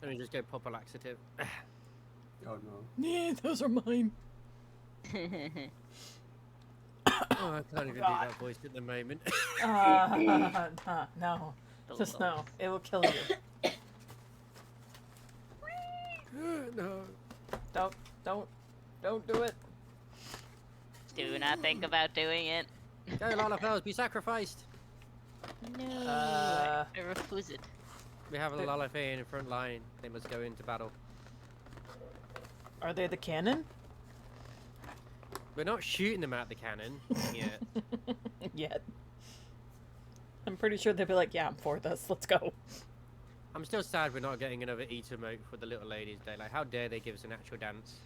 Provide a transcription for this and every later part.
Let me just go pop a laxative. Oh no. Yeah, those are mine. Oh, I can't even do God. that voice at the moment. No. Just no. It will kill you. No. Don't do it. Do not think about doing it. Go, Lalafels, be sacrificed. No, Uh. I refuse it. We have a Lalafell in the front line. They must go into battle. Are they the cannon? We're not shooting them out the cannon yet. Yet. I'm pretty sure they'll be like, yeah, I'm for this. Let's go. I'm still sad we're not getting another eat emote for the little ladies' day. Like, how dare they give us an actual dance?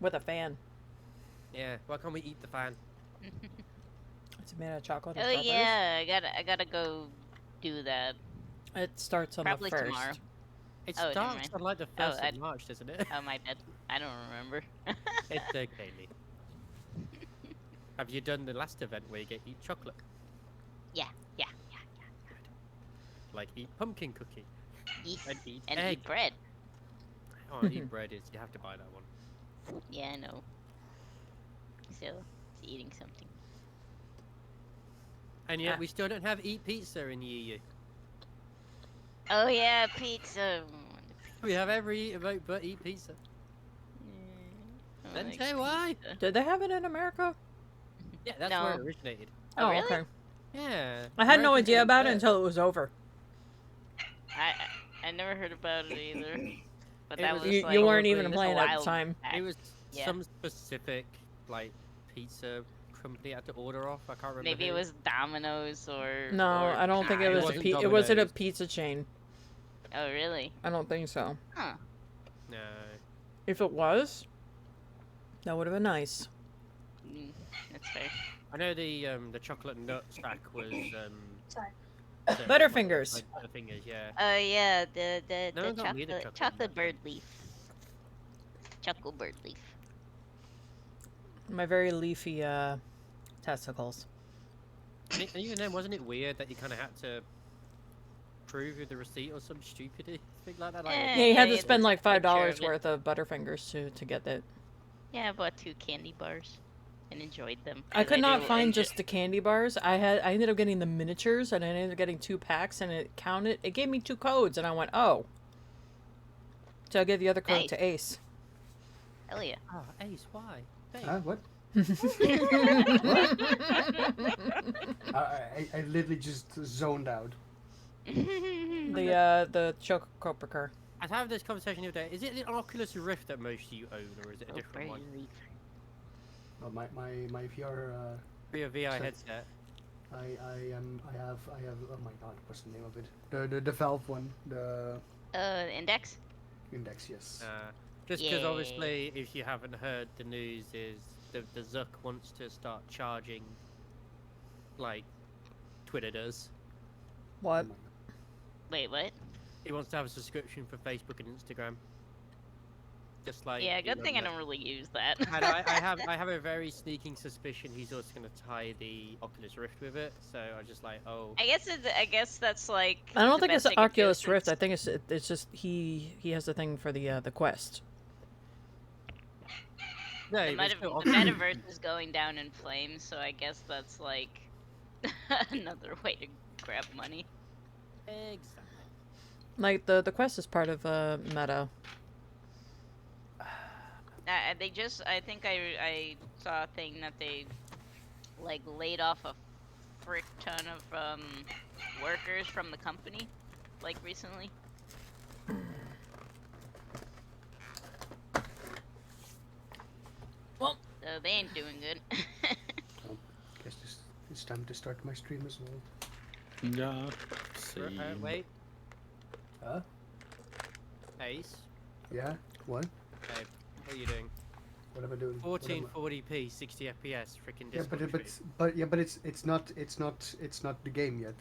With a fan. Yeah, why can't we eat the fan? It's made out of chocolate. Oh and strawberries. yeah, I gotta go do that. It starts on Probably the 1st. tomorrow. It Oh, never starts mind. on like the Oh, 1st of March, doesn't it? Oh my bad. I don't remember. It's okay, Lee. Have you done the last event where you get eat chocolate? Yeah. Like eat pumpkin cookie Eat, and eat and egg. eat bread. Oh, eat bread is you have to buy that one. Yeah, I know. So, it's eating something. And yet Ah. we still don't have eat pizza in the EU. Oh yeah, pizza. We have every eat emote but eat pizza. I Then like say why? pizza. Did they have it in America? Yeah, that's where it No. originated. Oh, really? okay. Yeah. I had no Americans idea don't about it care. until it was over. I never heard about it either. But It that was- was You, like, you weren't even just a playing at the while time. back. It was Yeah. some specific like pizza company I had to order off. I can't remember. Maybe it who. was Domino's or. No, or I don't think it It was wasn't it wasn't a Domino's. pizza chain. Oh really? I don't think so. Huh. No. If it was, that would have been nice. That's fair. I know the chocolate nut stack was Sorry. Butterfingers. Like Butterfingers, yeah. Oh yeah, the No one got me the chocolate chocolate nut. bird leaf. Chocolate bird leaf. My very leafy testicles. And even then, wasn't it weird that you kind of had to prove with the receipt or some stupid thing like that? Like, Eh. Yeah, you had yeah, to spend that's like a picture $5 of it. worth of Butterfingers to get it. Yeah, I bought 2 candy bars and enjoyed them. I 'cause could not do find enjoy- just the candy bars. I ended up getting the miniatures, and I ended up getting 2 packs, and it counted. It gave me 2 codes, and I went, oh. So I gave the other code Nice. to Ace. Hell yeah. oh, Ace, why? Babe. Huh? What? I literally just zoned out. The Choco car. I was having this conversation the other day. Is it the Oculus Rift that most of you own, or is it a Oh, different one? bird leaf. Well, my VR. For your VR So- headset. I have. Oh my god, what's the name of it? The Valve one. The Index? Index. Yes. Just because Yay. obviously, if you haven't heard the news, is the Zuck wants to start charging, like Twitter does. What? Oh my God. Wait, what? He wants to have a subscription for Facebook and Instagram. Just like Yeah, good thing I Elon don't really use that. Musk. And I have a very sneaking suspicion he's also going to tie the Oculus Rift with it. So I just like, oh, I guess that's like. I don't the think it's best the they could do Oculus Rift. I since- think it's just he has the thing for the Quest. no, The, but still, the metaverse is going down in flames, so I guess that's like another way to grab money. exactly. Like the Quest is part of Meta. They just, I think I saw a thing that they like laid off a frick ton of workers from the company, like recently. Well- So they ain't doing good. Guess it's time to start my stream as well. Yeah. See. Wait, Huh? Ace, Yeah. What? babe, what are you doing? What am I doing? What am I- 1440p, 60 FPS, freaking Yeah, Discord but stream. it's not the game yet.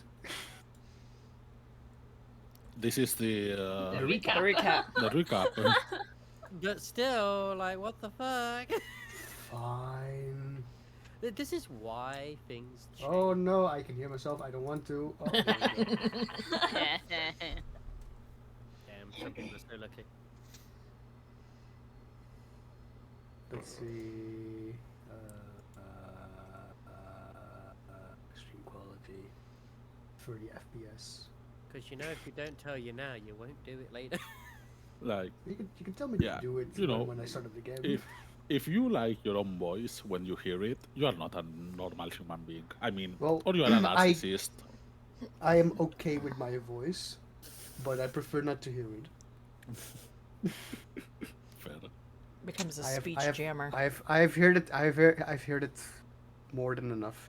This is the The recap. the recap. But still, like, what the fuck? Fine. This is why things change. Oh no, I can hear myself. I don't want to. Oh, there we go. Damn, some people are so lucky. Let's see. Stream quality, 30 FPS. Because you know, if you don't tell you now, you won't do it later. Like, You can tell me Yeah, to do it you know, when I started the game. if you like your own voice when you hear it, you are not a normal human being. I mean, Well, or you are a I- narcissist. I am okay with my voice, but I prefer not to hear it. Fair. Becomes a I have- speech I have- jammer. I've heard it. I've heard it more than enough.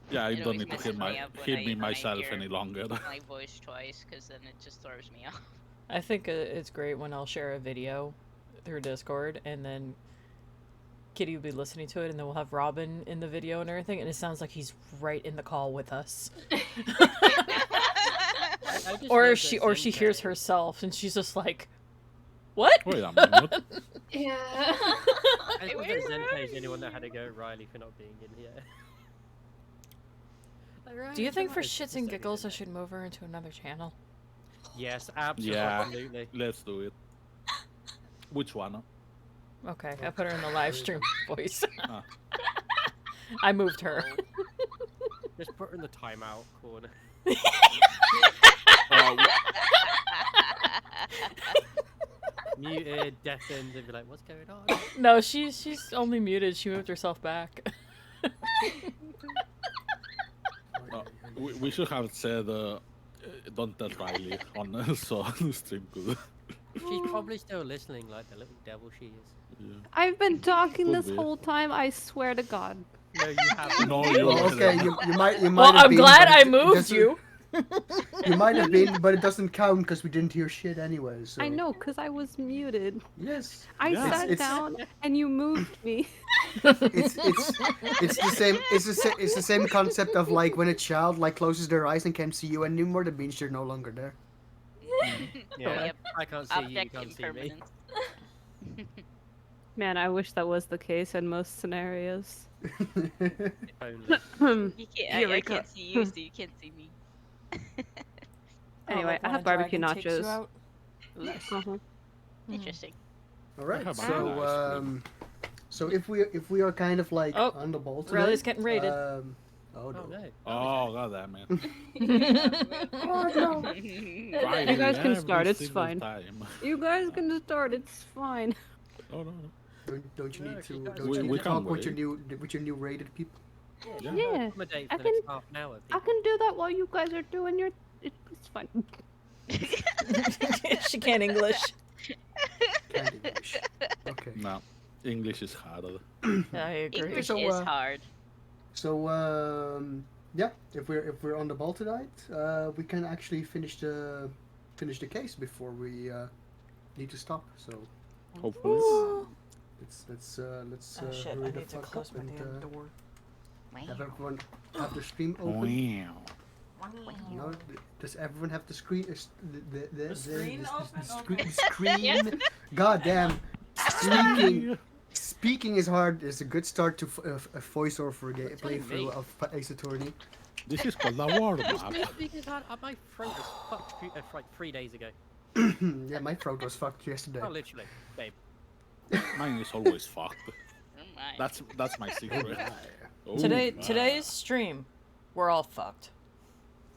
Yeah, I It don't always need to messes hear me up when hear I- me when I myself hear any longer. my voice twice, because then it just throws me off. I think it's great when I'll share a video through Discord and then Kitty will be listening to it and then we'll have Robin in the video and everything and it sounds like he's right in the call with us. I just Or love she that or she hears Zenkai- herself and she's just like, "What?" Wait a minute. Yeah. I think Where that are Zenkai's the only one you? that had to go at Riley for not being in here. Like, Do you Riley, think come for on, shits just and don't be giggles I in should move her into another channel? there. Yes, absolutely. Let's do it. Which one? Okay, I put her in the live stream voice. Ah. I moved her. Just put her in the timeout corner. Muted, deafened, and be like, what's going on? No, she's only muted. She moved herself back. We should have said, don't tell Riley on so stream good. She's probably still listening like the little devil she is. Yeah. I've been talking Could this be. whole time. I swear to God. No, you haven't. No, you Well, okay, you might. You might Well, have I'm been, glad but I it moved doesn't- you. You might have been, but it doesn't count because we didn't hear shit anyway. So. I know, cause I was muted. Yes. I Yeah. sat It's- down and you moved me. It's the same. It's the same concept of like when a child like closes their eyes and can't see you anymore. That means you're no longer there. Yeah, Yep. I can't see you, you Object can't see me. impermanence. Man, I wish that was the case in most scenarios. If only. You can't, I Eureka. can't see you, so you can't see me. Anyway, I have barbecue nachos. Uh-huh. Interesting. All right. have So ice so if we are kind of like Oh, on the ball today. Riley's getting raided. Oh Oh no. no. Oh god damn it. Oh, no. Riley, You guys can start, every it's single fine. time. You guys can start. It's fine. Oh no. Don't you No, need she to? does. Don't We- you need we to talk can with your wait. new rated people? Yeah. Yeah, Accommodate I for the next can- half an hour. I people. can do that while you guys are doing your. It's fine. She can't English. Can't English. Okay. No. English is harder. I agree. English So, is uh, hard. So yeah, if we're on the ball tonight, we can actually finish the case before we need to stop. So Hopefully. let's Oh shit! hurry I the need to fuck close up my and damn door. have everyone have the stream open. Wow. No, does everyone have the screen? The screen open? The screen. God damn. Speaking is hard. Is a good start to a voiceover for a playthrough of Ace Attorney. This is called a warm up. Because my throat was fucked like 3 days ago. Yeah, my throat was fucked yesterday. Oh, literally, babe. Mine is always fucked. Oh my. That's my secret. Oh, Today's stream, we're all fucked,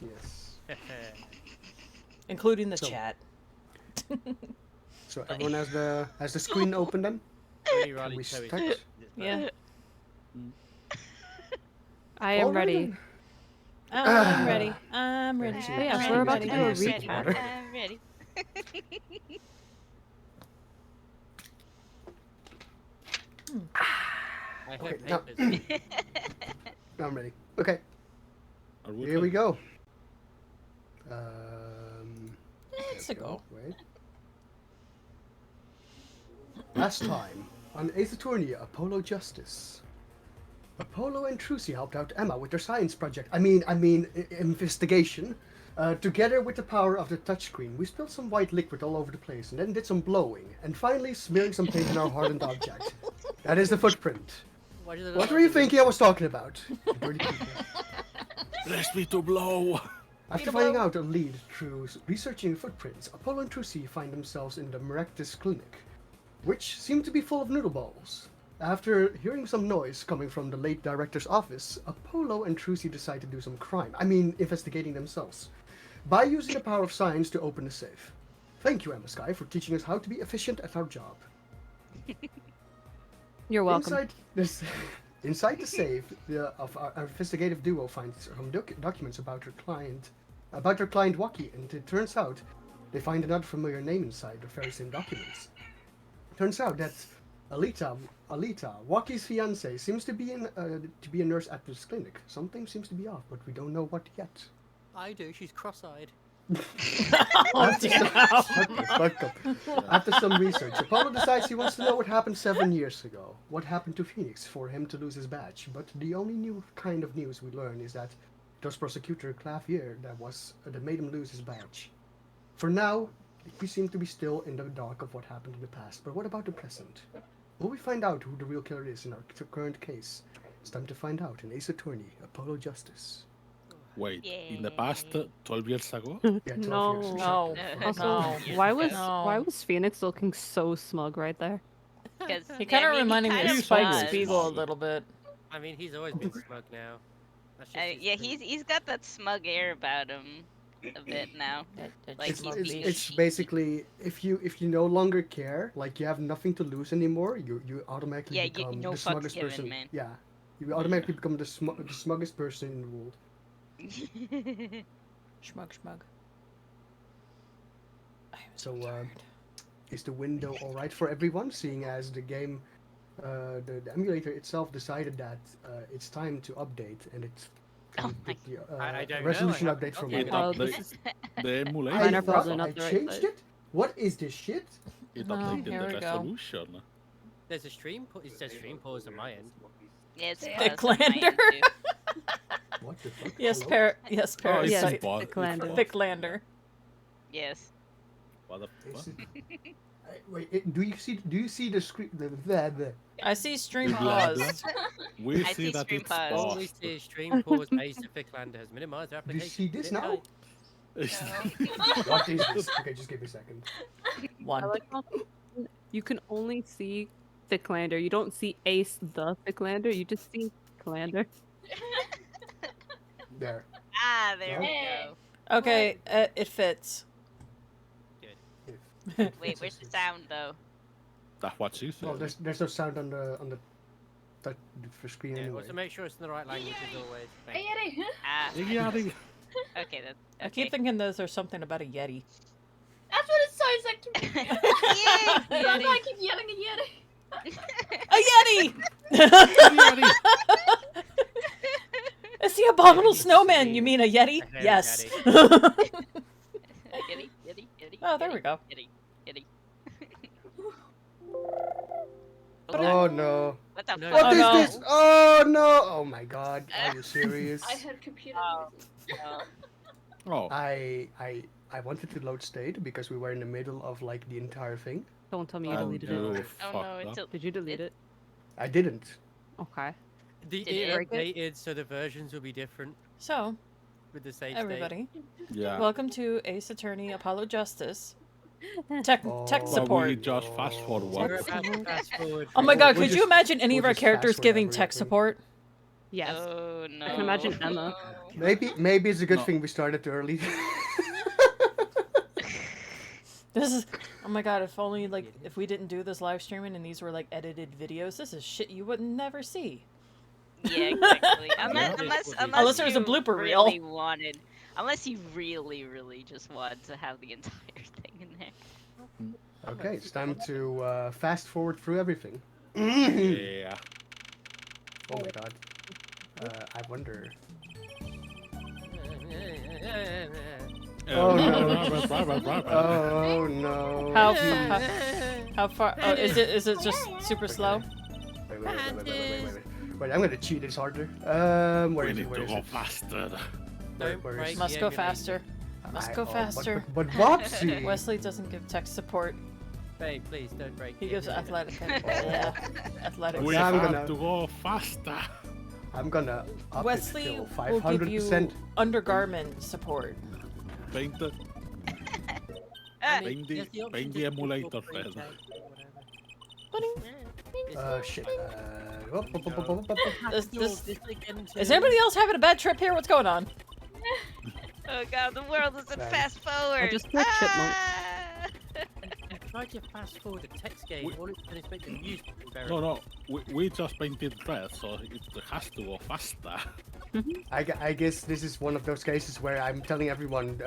Yes. including the So- chat. So everyone has the screen open then? Really, Can Riley we Toe is start? just- Yeah. I am ready. I'm ready. I'm ready. So yeah, I'm we're about to ready. do a I'm ready. recap. I'm ready. I hope Okay, now- papers. I'm ready. Okay, Are we here we good? go. Let's there we go. Wait. Last time on Ace Attorney, Apollo Justice. Apollo and Trucy helped out Emma with their science project. I mean, investigation. Together with the power of the touchscreen, we spilled some white liquid all over the place and then did some blowing. And finally smearing some paint on our hardened object. That is the footprint. Why did it What look were you like it was- thinking I was talking about? Dirty people. Bless me to blow. After finding out a lead through researching footprints, Apollo and Trucy find themselves in the Merectus clinic, which seemed to be full of noodle balls. After hearing some noise coming from the late director's office, Apollo and Trucy decide to do some investigating themselves, by using the power of science to open the safe. Thank you, Emma Sky, for teaching us how to be efficient at our job. You're welcome. Inside the safe, our investigative duo finds some documents about their client Waki, and it turns out they find another familiar name inside the very same documents. Turns out that Alita, Waki's fiance, seems to be a nurse at this clinic. Something seems to be off, but we don't know what yet. I do. She's cross-eyed. After some research, Apollo decides he wants to know what happened 7 years ago. What happened to Phoenix for him to lose his badge? But the only new kind of news we learn is that it was Prosecutor Clavier that made him lose his badge. For now, we seem to be still in the dark of what happened in the past. But what about the present? Will we find out who the real killer is in our current case? It's time to find out in Ace Attorney, Apollo Justice. Wait, in the past, 12 years ago? Yeah, 12 No. years. No. Also, No. why was No. Phoenix looking so smug right there? He kind of reminded me of Spike was. Spiegel a little bit. I mean, he's always been smug now. That's just his Yeah, thing. he's got that smug air about him a bit now. Like, It's, he's it's, being it's cheap. basically if you no longer care, like you have nothing to lose anymore, you automatically Yeah, become no the fucks smuggest given, person. man. Yeah, you automatically become the smuggest person in the world. Schmug, schmug. I am So, tired. Is the window all right for everyone? Seeing as the game, the emulator itself decided that it's time to update, and it's Oh my I don't know, resolution I haven't update from updated It it. Oh, update- this is the emulator. Mine are thought probably not I the right changed size. it. What is this shit? It No, updated here the we go. resolution. There's a stream. It says stream pause on my end. Yeah, it's Thicklander. What the fuck? Yes, Hello? yes, Oh, Parasite. Yes, it's bought- Thicklander. it's Thicklander. Yes. What the Is fuck? it- Wait, do you see the screen? The I see stream Thicklander? paused. We I see see that stream it's pause. Only paused. see stream pause. Ace of Thicklander has minimized their Do you application. see this now? What is this? Okay, just give me a second. I One. like how you can only see Thicklander. You don't see Ace the Thicklander. You just see Thicklander. There. Ah, there we Hey. go. Okay, it fits. Wait, where's the sound though? That's what she said. Well, there's no sound on the for screen Yeah, anyway. also make sure it's in the right language as always. Thank Hey, you. Eddie. Ah, Iggy Addy. okay, that's. I keep thinking there's something about a Yeti. That's what it sounds like to me. Yeah, That's why I keep yelling at Yeti. A Yeti! Iggy Addy. It's the abominable snowman. You mean a Yeti? A hairy Yes. Yitty, yitty, yitty, Oh, there yitty, we go. Yitty, yitty. Oh no! What the No. fuck? What is no. this? Oh no! Oh my god! Are you serious? I had computer Oh. noises. No. Oh, I wanted to load state because we were in the middle of like the entire thing. Don't tell me you and deleted you it. Oh no, fucked it's up. a. Did you delete it? I didn't. Okay. The, Did it it break it? updated so the versions will be different So, with the save everybody, Yeah. welcome to Ace Attorney Apollo Justice. Tech Oh. tech Well, Well, we support. just fast state. forward. We're about to fast forward. Oh my through- god, We'll could you just- imagine any of we'll our just characters fast giving forward tech everything. support? Yes. Oh no. I can imagine Emma. Maybe it's a good No. thing we started early. This is oh my god, if only like if we didn't do this live streaming and these were like edited videos, this is shit you would never see. Yeah, exactly. Yeah. Unless there was a you blooper reel. really wanted, unless you really, really just wanted to have the entire thing in there. Okay, it's time to fast forward through everything. Yeah. Oh my god. I wonder. Oh, no. Oh no. How far? Oh, is it just super slow? Wait, I'm gonna cheat this harder. Where We is it? need Where to is go it? faster. Don't Where is break it? Must the go emulator. faster. Must go faster. But Wopsy! Wesley doesn't give tech support. Babe, please don't break. He the gives emulator. athletic. Yeah, athletic. We I'm have gonna- to go faster. I'm gonna up Wesley it till will give you 500%. undergarment support. Paint, Ah, paint the, There's the option paint to the keep your emulator, free Fred. tag or whatever. Shit. Is anybody else having a bad trip here? What's going on? oh god, the world is in Right. fast forward. just heard chipmunk. Ah! I tried to fast forward a text game. We- All it's going to make the music very. No, we just painted red, so it has to go faster. I guess this is one of those cases where I'm telling everyone,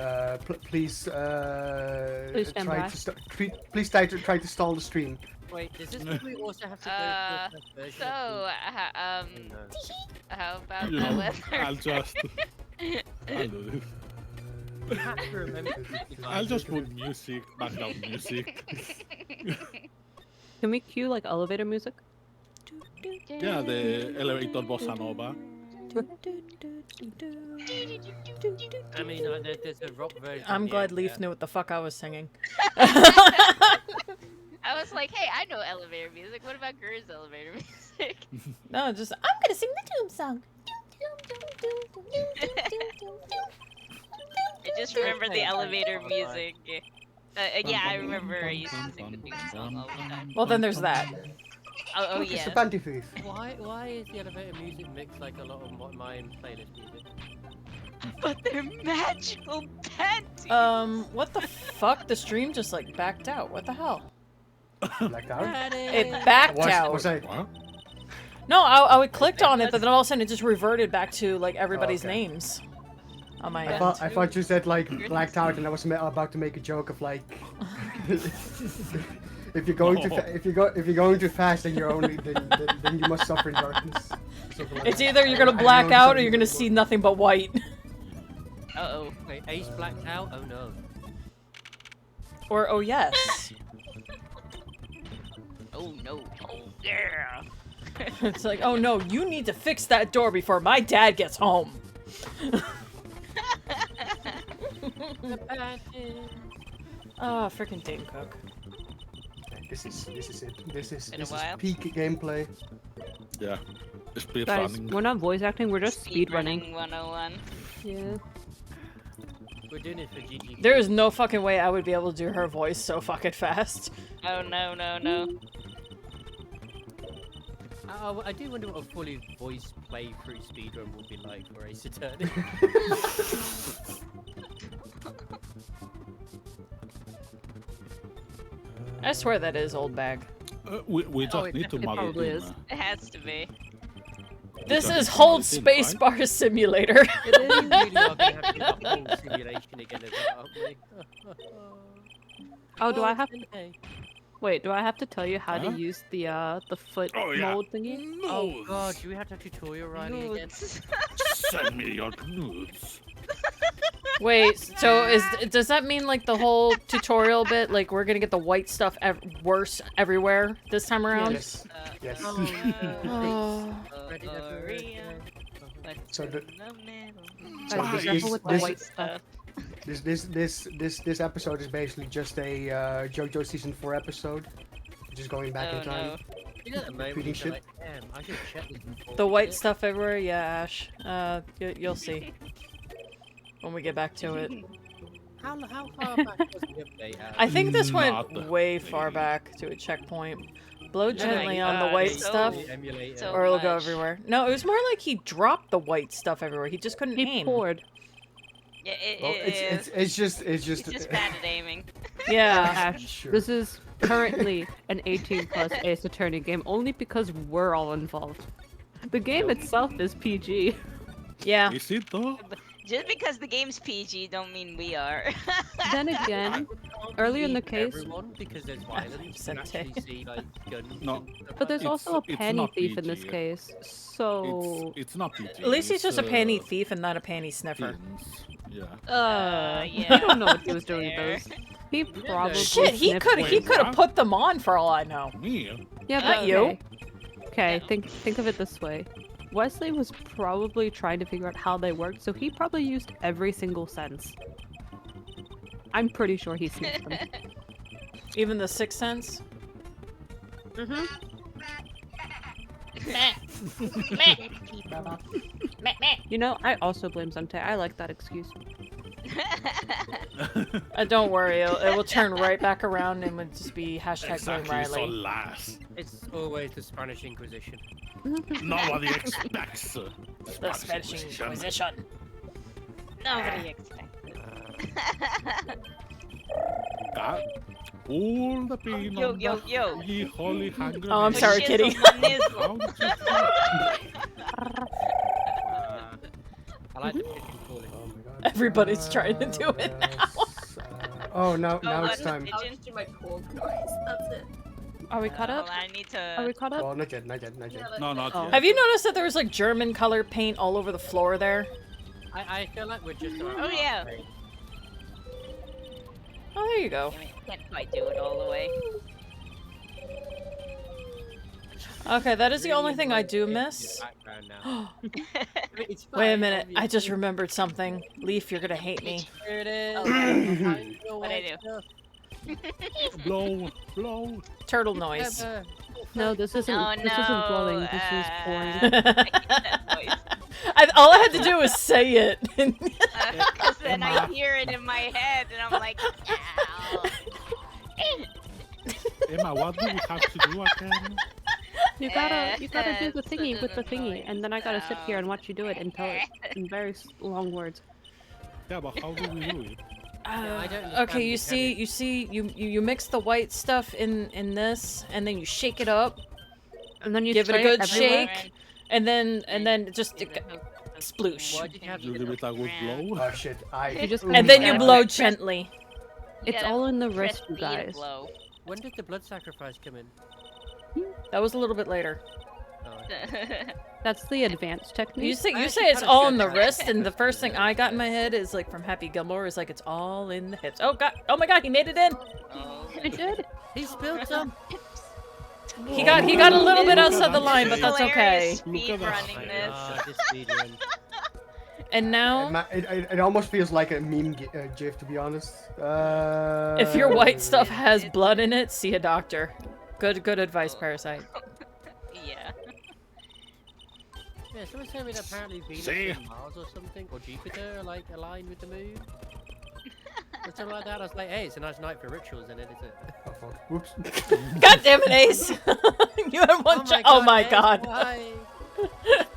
please, Please stand try by. to please try to stall the stream. Wait, does this mean we also have to go to the first version So, of the... how about You the know, weather? I'll just. I'll do this. You have to remember I'll just put music, background music. Can we cue like elevator music? Yeah, the elevator bossa nova. I mean, there's a rock version. I'm yeah, glad Leaf yeah. knew what the fuck I was singing. I was like, hey, I know elevator music. What about Gur's elevator music? No, just I'm gonna sing the Doom song. I just remember the elevator music. Yeah, I remember I used to sing the theme song all the time. Well, then there's that. Oh Look, it's yeah. the Panty Thief. Why is the elevator music mixed like a lot of my playlist music? But they're magical panties. What the fuck? The stream just like backed out. What the hell? Blacked out. It backed out. Was I? What? No, I clicked on it, but then all of a sudden it just reverted back to like everybody's okay. names on my I end. thought you said like blacked out, and I was about to make a joke of like, if you're going if you're going too fast, then you're only then you must suffer in darkness. Something like It's that. either you're gonna I black know out or something you're gonna before. see nothing but white. Uh-oh. Wait, Ace blacked out? Oh no. Or oh yes. Oh no. Oh yeah. It's like, oh no, you need to fix that door before my dad gets home. Oh, freaking Dane Cook. This is it. This is Been a while. peak gameplay. Yeah. Speed Guys, running. we're not voice acting, we're just speed running. 101. Yeah. We're doing it for GG. There is no fucking way I would be able to do her voice so fucking fast. Oh no, no, no. I do wonder what a fully voice playthrough speedrun would be like for Ace Attorney. I swear that is old bag. We just it need to definitely mod it probably in. is. It has to be. This Because is it's Hold in, Space right? Bar Simulator. It is. We really are going to have to do the whole simulation again as well, aren't we? Oh, do I have okay. wait, do I have to tell you how Huh? to use the foot Oh, yeah. mold thingy? Oh god, do we have to have tutorial Riley again? Nudes. Send me your nudes. Wait, so does that mean like the whole tutorial bit, like we're gonna get the white stuff worse everywhere this time around? Yes. Yes. Oh, no. Oh. Ready to Oreo. So the- So this- be careful with the this- white stuff. This episode is basically just a JoJo season 4 episode, just going back Oh in time. no. You know, at the moment, Reading you're shit. like, damn, I should check this before The we white do it." stuff everywhere, yeah, Ash. You'll see when we get back to it. How far back was the update at? I think this Not went way far really. back to a checkpoint. Blow gently on the God, white so- stuff, Emulator. so- or it'll go much. everywhere. No, it was more like he dropped the white stuff everywhere. He just couldn't He aim. poured. Yeah, Well, it's just it's just bad at aiming. Yeah. Ash, Sure. this is currently an 18 plus Ace Attorney game only because we're all involved. The game itself is PG. Yeah. Is it though? Just because the game's PG don't mean we are. Then again, earlier in the case- Everyone, because there's violence, you can Sente. actually see like guns. No. and stuff but there's like also a it's panty not thief in this PG. case, so It's not PG. At least he's just a it's, panty thief and not a panty sniffer. teens. Yeah. yeah. I don't know what he was doing with Fair. those. He probably Shit, he sniffed could them. he could have what? put them on for all I know. Me? Yeah, Not but you. Okay, think of it this way. Wesley was probably trying to figure out how they worked, so he probably used every single sense. I'm pretty sure he sniffed them. Even the Sixth Sense. Mm-hmm. You know, I also blame Zente. I like that excuse. Don't worry, it will turn right back around and would just be hashtag blame Exactly, so Riley. last. It's always the Spanish Inquisition. Nobody expects The Spanish Inquisition. Nobody expected. That, all the bean Yo, on yo, the yo. ye holy hand Oh, I'm grenade. sorry, Shizzle Kitty. manizzle. How did you I like the pigeon calling. Oh my god. Everybody's trying to do it now. yes, oh, now Oh, it's what? time. I'll just do my cold noise. That's it. Are we caught up? Hold on, I need to. Are we caught up? Oh, not yet, not yet, not yet. No, not Oh. yet. Have you noticed that there was like German color paint all over the floor there? I feel like we're just. Oh, yeah. Oh, there you go. Damn it, can't quite do it all the way. Okay, that is the only thing I do miss. Wait a minute, I just remembered something. Leaf, you're gonna hate me. Here it is. What'd I do? Blow, blow. Turtle noise. No, this isn't. Oh, This isn't blowing. This is pouring. I hate that voice. All I had to do was say it. Because then I hear it in my head and I'm like, ow. Emma, what do we have to do again? You gotta do the thingy with the thingy, and then I gotta sit here and watch you do it and tell it in very long words. Yeah, but how do we do it? I don't Okay, understand you see, you mix the white stuff in this, and then you shake it up, And then you give it a spray good everywhere. shake, and then just sploosh, Why did you have You to give it a good blow? Oh shit, I. You just- and then you Yeah. blow gently. It's all in the wrist, you Press B to guys. blow. When did the blood sacrifice come in? That was a little bit later. Oh, That's the advanced technique. You say actually it's kinda all said in the that. wrist, and the first thing I got in my head is like from Happy Gilmore is like it's all in the hips. Oh god! Oh my god! He made it in. Oh, I did. he spilled some. He got a little bit outside the line, but that's okay. hilarious Look speed at that. running this. This speedrun. And now, It almost feels like a meme gif, to be honest. if your white stuff has blood in it, see a doctor. Good advice, Parasite. Yeah. Yeah, someone told me that apparently Venus See? and Mars or something, or Jupiter, are like aligned with the moon. Or something like that. I was like, hey, it's a nice night for rituals, isn't it? Is it? Oh, fuck. Whoops. God damn it, Ace! You had one shot. Oh my Ace, god. why?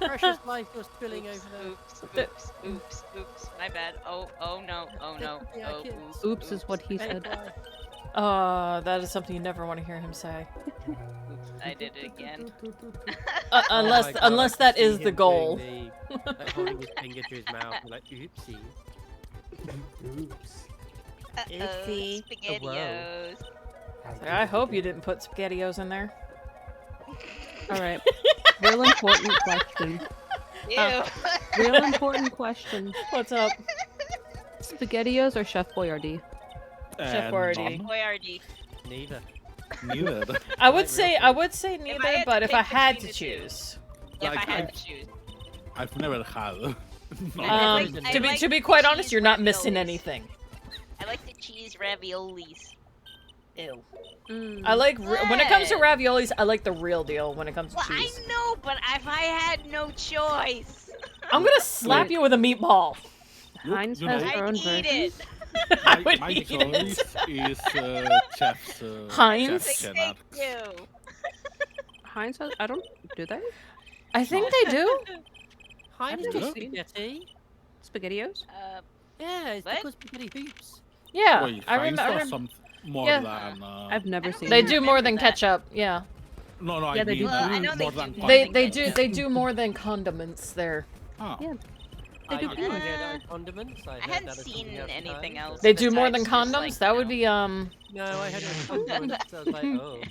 Precious life you're spilling over there. Oops. My bad. Oh no. Oh no. Yeah, Oh, kids. oops. Oops is what he Hey, said. why? That is something you never want to hear him say. I did it again. Oh my God, Unless I that can see is the him goal. doing like holding his finger to his mouth, and like, oopsie. Oops. Uh-oh. Spaghettios. I hope you didn't put SpaghettiOs in there. All right. Real important question. Ew. Real important question. What's up? SpaghettiOs or Chef Boyardee? Chef Boyardee. none. Boyardee. Neither. Neither. I would say neither, had to but if I pick had between to the two. choose. If Like, I had I- to choose. I've never had. I like- To I be like quite cheese honest, you're not missing raviolis. anything. I like the cheese raviolis. Ew. Mm. I like when it comes to raviolis, I like the real deal. When it comes to Well, cheese, I know, but if I had no choice, I'm gonna slap you with a meatball. Heinz You has know- their own I'd eat version. it. I My, would my eat choice it. is Chef's. Heinz? Chef's Like, Cheddar. thank you. Heinz has. I don't. Do they? I think they do. Heinz I've do never spaghetti. SpaghettiOs? Yeah, it's What? called spaghetti hoops. Yeah, Wait, I Heinz remember. does some more Yeah. than. I've never I don't seen. They it. do more than remember that. ketchup. Yeah, No, I Yeah, they mean do. Well, I know more they than do. condiments. they do more than condiments there. Ah. Yeah. I do didn't both. hear that with condiments. I heard hadn't that as seen something else anything entirely. else. They do more than besides just, condoms. like, That you would know. be No, I heard it was condiments. I was like, oh.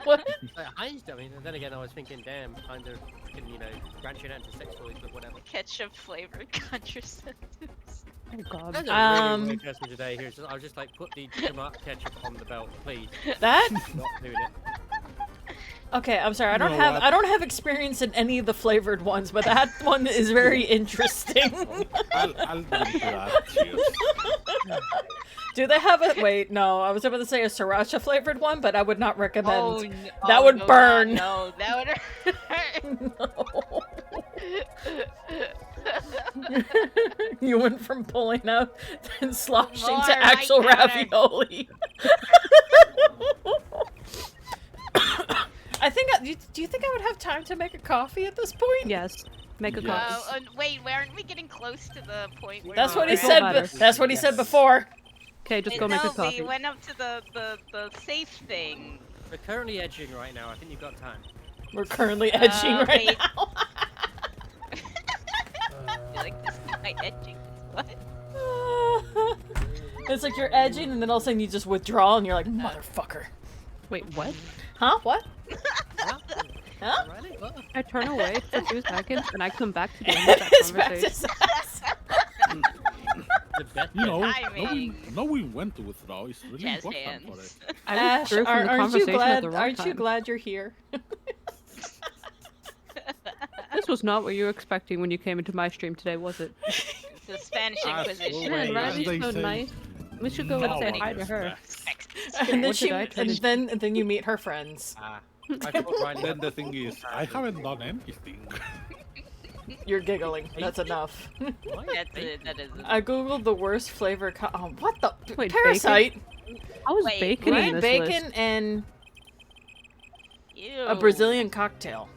what? Like, Heinz, I mean, then again, I was thinking, damn, Heinz are freaking, branching out into sex toys, but whatever. Ketchup flavored contraceptives. Oh god. That's a really weird person today. Here, I was just like, put the tomato ketchup on the belt, please. That? Not doing it. Okay, I'm sorry. You know what? I don't have experience in any of the flavored ones, but that one is very interesting. I'll drink that. Cheers. Do they have a wait? No, I was about to say a sriracha flavored one, but I would not recommend. Oh, That oh, would no, burn. No, that would hurt. You went from pulling out and sloshing More to actual like that. ravioli. I think. Do you think I would have time to make a coffee at this point? Yes. Make a Yes. coffee. Wait, aren't we getting close to the point where That's what he I feel said. better. That's what he said Yes. before. Okay, just go make a no, coffee. we went up to the safe thing. We're currently edging right now. I think you've got time. We're currently edging right wait. now. I feel like this is my edging. What? It's like you're edging, and then all of a sudden you just withdraw, and you're like, motherfucker. Wait, what? Huh? What? Huh? Huh? Riley? What? I turn away for 2 seconds and I come back to the end of that It's back to conversation. sass. The bet. You know, Timing. no, we went to withdraw. It's really Jazz important for hands. it. I Ash, withdrew from the aren't you conversation at glad? the wrong Aren't you time. glad you're here? This was not what you were expecting when you came into my stream today, was it? The Spanish Ah, Inquisition. well, Man, wait, Riley's they so say nice. We should go no and say one hi to her. respects. And then What did I turn into? and then you meet her friends. Ah, I thought Riley Then had the thing is, I haven't done anything. You're giggling. That's enough. That's it. That is it. I googled the worst flavor. Oh, what the Wait, parasite? I was Wait, bacon what? in this Bacon list. and Ew. a Brazilian cocktail.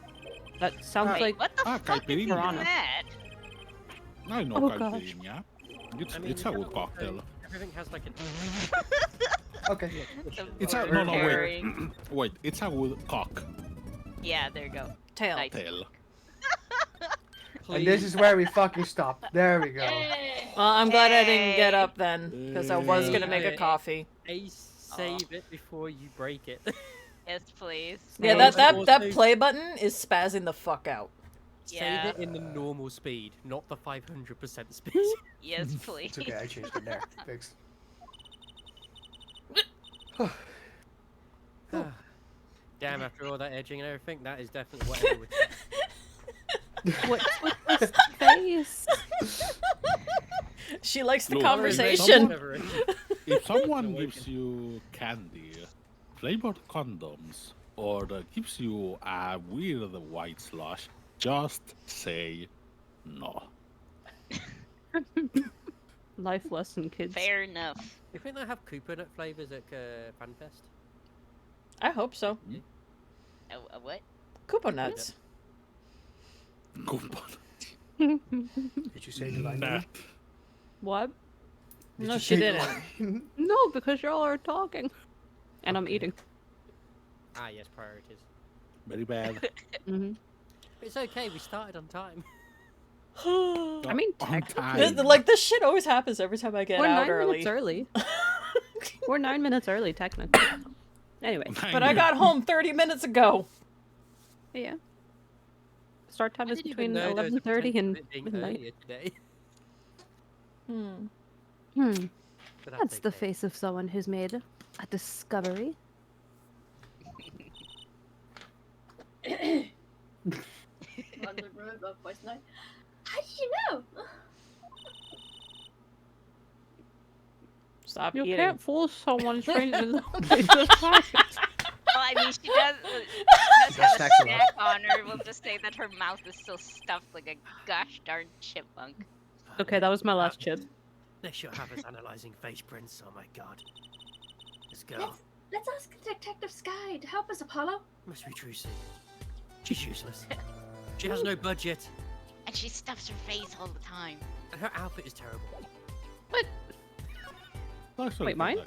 That sounds Wait, like what the Ah, fuck is caipirinha. Piranha. that? I know Oh, gosh. caipirinha. It's a good cocktail. Everything has like a. Okay. It's a We're no, wait, pairing. wait. It's a good cocktail. Yeah, there you go. Tail. Nice. And this is where we fucking stop. There we go. Well, I'm glad I didn't get Hey. up then, because I was gonna make a Hey. coffee. Ace, save it before you break it. Yes, please. Yeah, Well, that also- play button is spazzing the fuck out. Yeah. Save it in the normal speed, not the 500% speed. Yes, please. It's okay, I changed it there. Fixed. Damn, after all that edging and everything, that is definitely what Emma would say. what's with this face? She likes the Look, conversation. If someone gives you candy, flavored condoms, or gives you a weird white slush, just say no. Life lesson, kids. Fair enough. Do you think they have Cooper nut flavors at FanFest? I hope so. What? Koopa nuts. Coupon. Did you say divine? Nah. What? Did No, you she say didn't. divine? No, because y'all are talking. And I'm eating. Ah, yes, priorities. Very bad. hmm It's okay, we started on time. I mean, On technically, time. Like this shit always happens every time I get we're out 9 early. minutes early. We're 9 minutes early, technically. Anyway, But I got home 30 minutes ago. yeah. Start time I is didn't between even know there was a 11:30 potential and of it being midnight. earlier today. But That's the okay. face of someone who's made a discovery. Wonder Robot voice note. How did you know? Stop You eating. can't fool someone trained in the science. Well, I mean, she does have That's a excellent. snack on her. We'll just say that her mouth is still stuffed like a gosh darn chipmunk. Okay, that was my last chip. They should have us analyzing face prints. Oh my god. Let's go. Let's ask Detective Sky to help us, Apollo. Must be Trucy. She's useless. She has no budget, And she stuffs her face all the time. and her outfit is terrible. Actually, Wait, mine?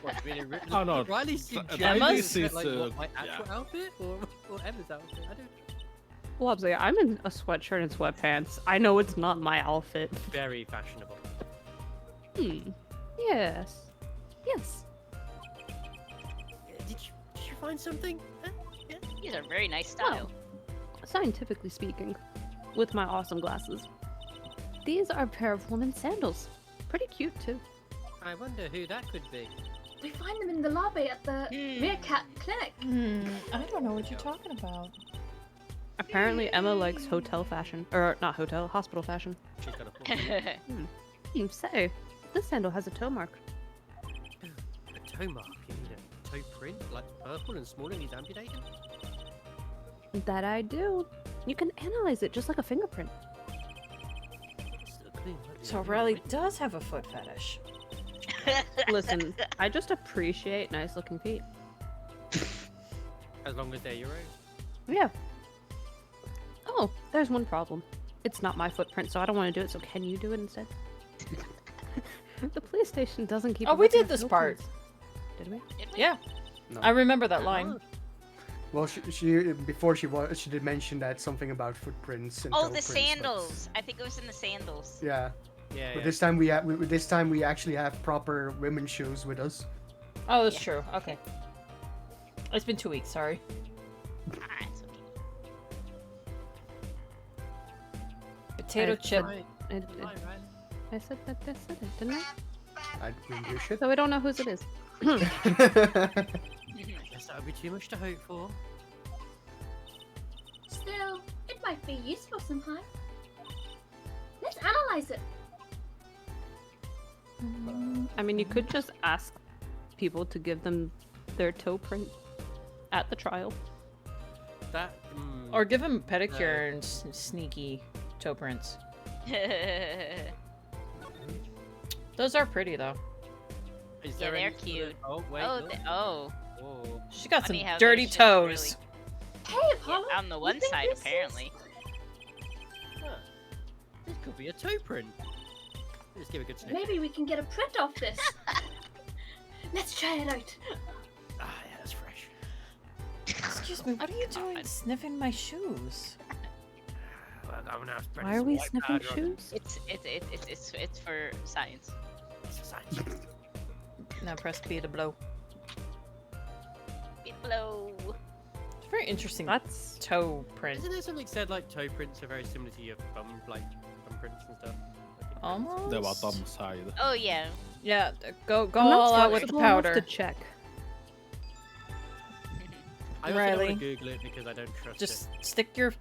What, really, Oh, no. Riley's Riley's suggesting is, like what, my yeah. actual outfit or Emma's outfit? I don't. Well, obviously, I'm in a sweatshirt and sweatpants. I know it's not my outfit. Very fashionable. Yes. Yes. Did you find something? Huh? Yeah. These are very nice style. Scientifically speaking, with my awesome glasses, these are a pair of women's sandals. Pretty cute, too. I wonder who that could be. We find them in the lobby at the Meerkat Clinic. I don't know what you're talking about. Apparently, Emma likes hotel fashion. Or, not hotel, hospital fashion. She's got a point. So, this sandal has a toe mark. A toe mark. You mean a toe print, like purple and small, and he's amputated. That I do. You can analyze it just like a fingerprint. Still clean, might be So a bit Riley weird. does have a foot fetish. Listen, I just appreciate nice looking feet. As long as they're your own. Yeah. Oh, there's one problem. It's not my footprint, so I don't want to do it, so can you do it instead? The police station doesn't keep Oh, a we record did of this part. fingerprints. Did we? Did we? Yeah. No. I remember that line. Well, she before she did mention that something about footprints and Oh, toe the prints, but- sandals. I think it was in the sandals. Yeah, Yeah, but yeah. this time we actually have proper women's shoes with us. Oh, that's Yeah. true. Okay. It's been 2 weeks, sorry. Ah, it's okay. Potato chip. Right. I said that I said it, didn't I? I didn't hear shit. So we don't know whose it is. I guess that would be too much to hope for. Still, it might be useful somehow. Let's analyze it. I mean, you could just ask people to give them their toe print at the trial. That. Or give him pedicure and sneaky toe prints. Those are pretty, though. Is Yeah, there they're any sort of- cute. Oh wait. oh, no. oh. Oh. She got Funny some how dirty their shit's really- toes. Hey, Yeah, Apollo. on the you one think side, this is- apparently. Huh. This could be a toe print. Let's give it a good sniff. Maybe we can get a print off this. Let's try it out. Ah, yeah, that's fresh. Excuse me, what are you doing sniffing my shoes? Well, I'm gonna spread Why are some we white sniffing powder on it. shoes? It's for science. It's for science. Now press B to blow. Bit blow. It's a very interesting That's toe print. Isn't there something said like toe prints are very similar to your thumb, like thumb prints and stuff? Like your Almost. The bottom side. Oh yeah. Yeah, go I'm not all out with the flexible enough powder. to check. I also don't Riley. want to Google it because I don't trust Just stick your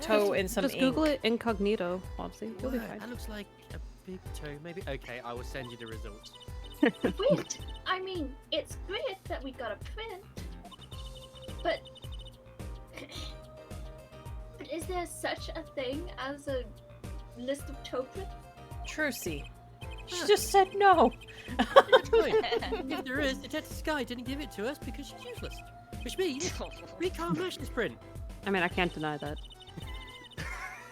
toe in some Just ink. Google it incognito, Bobsy. it. You'll be Wow, fine. that looks like a big toe, maybe. Okay, I will send you the results. Wait, I mean, it's great that we got a print, but but is there such a thing as a list of toe prints? Trucy. She just said no. Good point. If there is, Detective Sky didn't give it to us because she's useless. Which means we can't match this print. I mean, I can't deny that.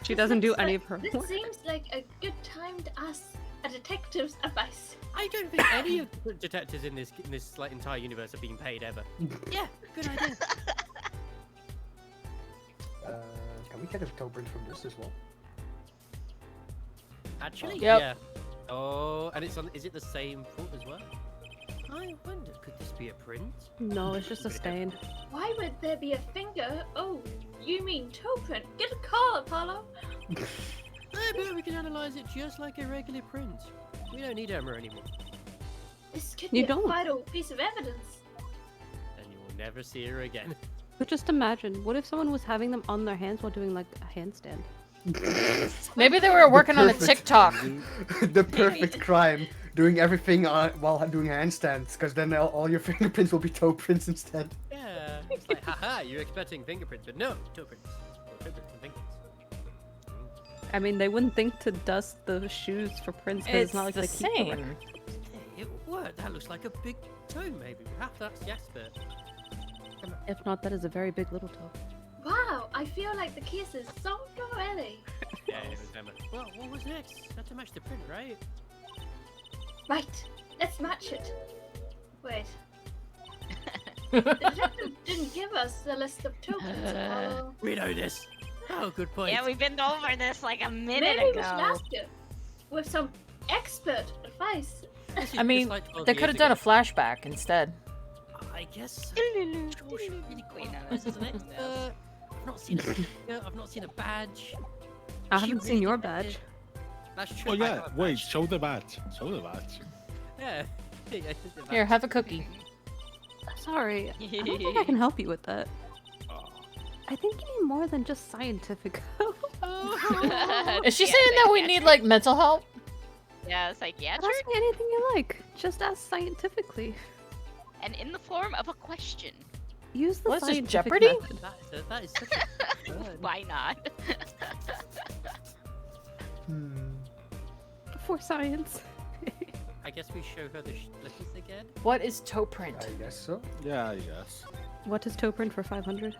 She doesn't do Looks any like- of her This work. seems like a good time to ask a detective's advice. I don't think any of the detectives in this like entire universe are being paid ever. Yeah, good idea. Can we get a toe print from this as well? Actually, Yep. yeah. Oh, and it's on. Is it the same foot as well? I wonder, could this be a print? No, it's just a stain. Why would there be a finger? Oh, you mean toe print? Get a call, Apollo. Maybe we can analyze it just like a regular print. We don't need Emma anymore, This could You be don't. a vital piece of evidence. and you will never see her again. But just imagine, what if someone was having them on their hands while doing like a handstand? Maybe they were working on a perfect- TikTok. The perfect crime. Doing everything while doing handstands, because then all your fingerprints will be toe prints instead. Yeah, it's like, haha, you're expecting fingerprints, but no, toe prints. Or toe prints and fingerprints. I mean, they wouldn't think to dust the shoes for prints because it's not like the they keep the record. same. Hey, it worked. That looks like a big toe, maybe. Perhaps that's the expert. If not, that is a very big little toe. Wow, I feel like the case is solved already. Yeah, it was Emma. Well, what was next? Had to match the print, right? Right, let's match it. Wait. The detective didn't give us the list of toe prints, Apollo. We know this. Oh, good point. Yeah, we've been over this like a minute Maybe we ago. should ask her with some expert advice. This is I just mean, like 12 they could have years done a ago. flashback instead. I guess. Really Wait, no, this, that's isn't it? no. I've not seen a sticker, I've not seen a badge. I She haven't really seen your did that. badge. That's true. Oh I yeah, have a wait, badge. show the badge. Show the badge. Yeah. Here, have a cookie. Sorry, I don't think I can help you with that. I think you need more than just scientific help. Is she saying that we need like mental help? Yeah, Ask psychiatric, me anything you like. Just ask scientifically. and in the form of a question. Use the What is this, scientific Jeopardy? method. That is such a word. Why not? For science. I guess we show her the slippers again. What is toe print? I guess so. Yeah, I guess. What is toe print for 500?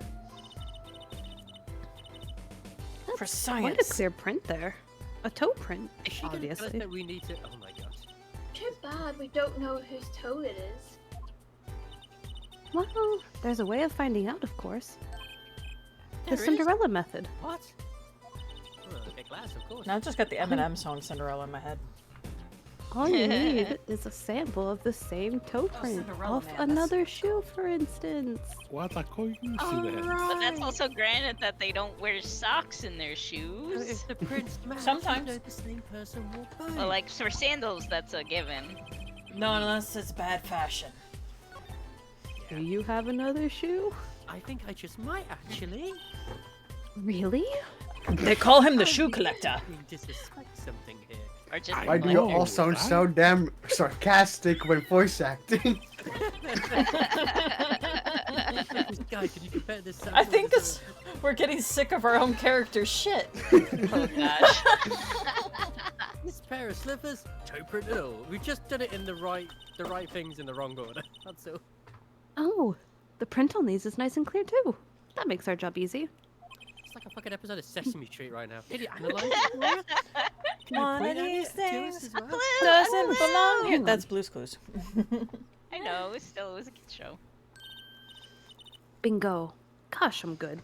For Quite a science. clear print there. A toe print, Is she gonna tell us obviously. that we need to? Oh my gosh. Too bad we don't know whose toe it is. Well, there's a way of finding out, of course. There The is? Cinderella method. What? Oh, okay, glass, of course. Now I've just got the Eminem song Cinderella in my head. All you need is a sample of the same toe print Cinderella off Man, that's- another shoe, for instance. What a coincidence. But that's also granted that they don't wear socks in their shoes. If the prince matches, Sometimes. you know the same person will buy. Well, like for sandals, that's a given. No, unless it's bad fashion. Do you have another shoe? I think I just might actually. Really? They call him the shoe collector. You disrespect something here. Or just I Why do you know, all sound right? so damn sarcastic when voice acting? This guy, can you compare this? I think this we're getting sick of our own character shit. Oh gosh. This pair of slippers, toe print and all. We've just done it in the right things in the wrong order. That's all. Oh, the print on these is nice and clear too. That makes our job easy. It's like a fucking episode of Sesame Street right now. Can you analyze it for us? Can you One point of at these it to us things as well? doesn't belong here. That's Blue's Clues. I know, it was a kid's show. Bingo. Gosh, I'm good.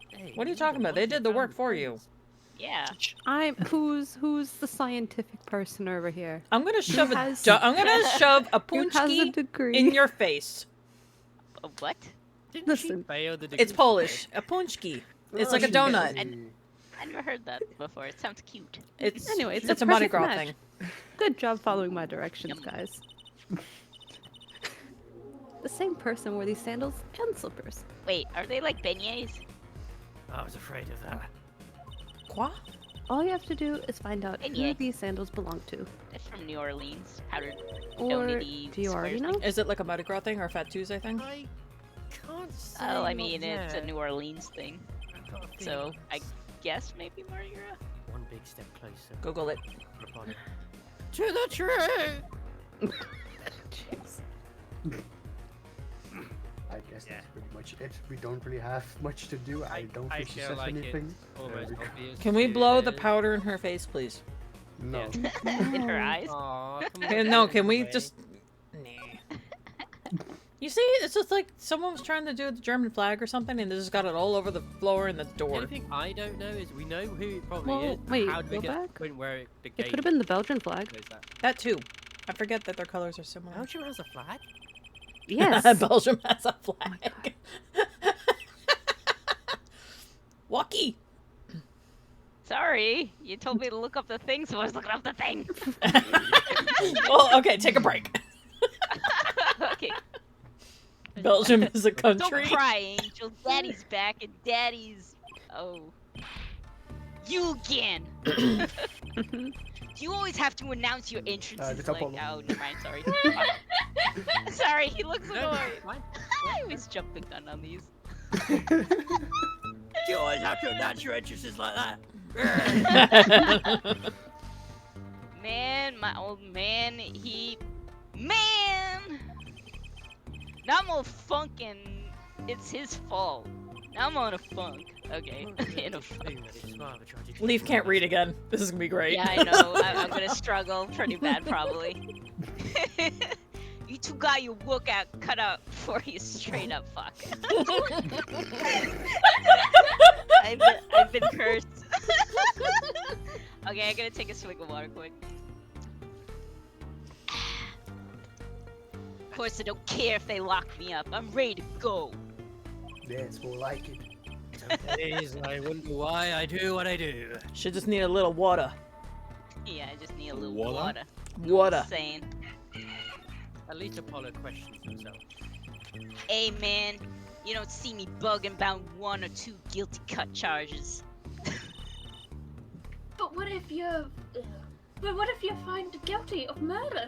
Hey, What are you we talking need a about? They bunch did of the work family for you. friends. Yeah. Who's the scientific person over here? I'm gonna shove a has- I'm gonna shove a Who has a punchki degree? in your face. What? Didn't Listen, she fail the It's degree? Polish. A punchki. It's like a donut. I never heard that before. It sounds cute. It's Anyway, it's it's a a Mardi perfect Gras match. thing. Good job following my directions, Yum. guys. The same person wore these sandals and slippers. Wait, are they like beignets? I was afraid of that. Quoi? All you have to do is find out who Beignet. these sandals belong to. That's from New Orleans. Powdered Or donut-y do you already squares know? Is it like a Mardi Gras thing or a Fat Tuesday thing? I can't say. Oh, I not mean, it's a yet. New Orleans thing. I've got a So, feeling I it's guess maybe Mardi Gras? one big step closer. Google it. Upon it. To the truth. I guess Yeah. that's pretty much it. We don't really have much to do. I don't think she feel says like anything. It's almost we- obvious Can we who blow it the is. powder in her face, please? No. In her eyes? Aw, come Okay, on, no, can we anyway. just... Nah. You see, it's just like someone was trying to do the German flag or something and they just got it all over the floor and the The door. only thing I don't know is we know who it probably Well, is. but wait, how do we go get to back. the point where the It gate could have been the Belgian flag. goes that? That too. I forget that their colors are similar. Belgium has a flag? Yes. Belgium has a flag. Walkie! Sorry, you told me to look up the thing, so I was looking up the thing. Well, okay, take a break. Okay. Belgium is a Don't country. cry, Angel. Daddy's back, and Daddy's. Oh. You again! Do you always have to announce your entrances it's a like. problem. Oh, never mind, sorry. Sorry, he looks No, annoyed. fine. I always jump the gun on these. You always have to announce your entrances like that. Man, my old man, Man! Now I'm all funkin'. It's his fault. Now I'm on a funk. Okay, in a funk. Leaf can't read again. This is gonna be great. Yeah, I know. I'm gonna struggle pretty bad, probably. You two got your work out cut out for you, straight up fuck. I've been cursed. Okay, I'm gonna take a swig of water quick. Of course, I don't care if they lock me up. I'm ready to go. Yeah, it's more like it. Days, I wonder why I do what I do. Should just need a little water. Yeah, I just need a little Water? water. Water. Just saying. At least Apollo questions himself. Hey man, you don't see me bugging about 1 or 2 guilty cut charges. But what if you're... But what if you're found guilty of murder?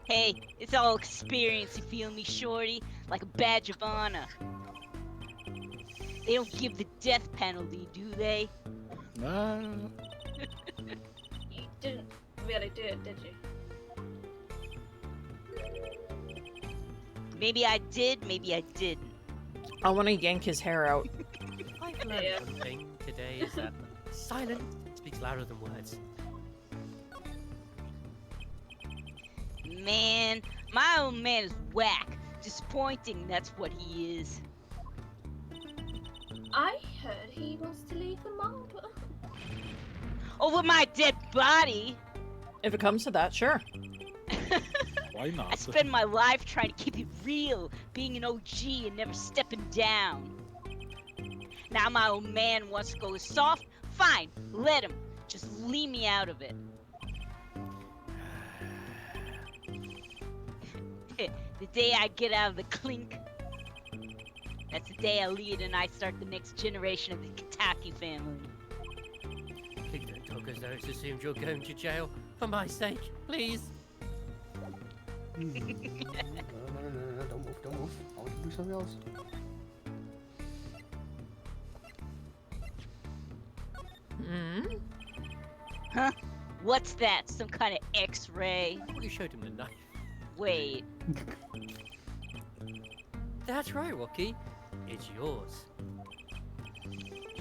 Hey, it's all experience, you feel me, shorty? Like a badge of honor. They don't give the death penalty, do they? Nah. You didn't really do it, did you? Maybe I did, maybe I didn't. I want to yank his hair out. I've learned Yeah. one thing today is that silence speaks louder than words. Man, my old man is whack. Disappointing, that's what he is. I heard he wants to leave the mob. Over my dead body! If it comes to that, sure. Why not? I spend my life trying to keep it real, being an OG and never stepping down. Now my old man wants to go soft? Fine, let him. Just leave me out of it. The day I get out of the clink, that's the day I lead and I start the next generation of the Kitaki family. Please don't talk as though it's assumed you're going to jail. For my sake, please. No, don't move, don't move. I want to do something else. Mm. Huh? What's that? Some kind of X-ray? I thought you showed him the knife. Wait. That's right, Rocky. It's yours.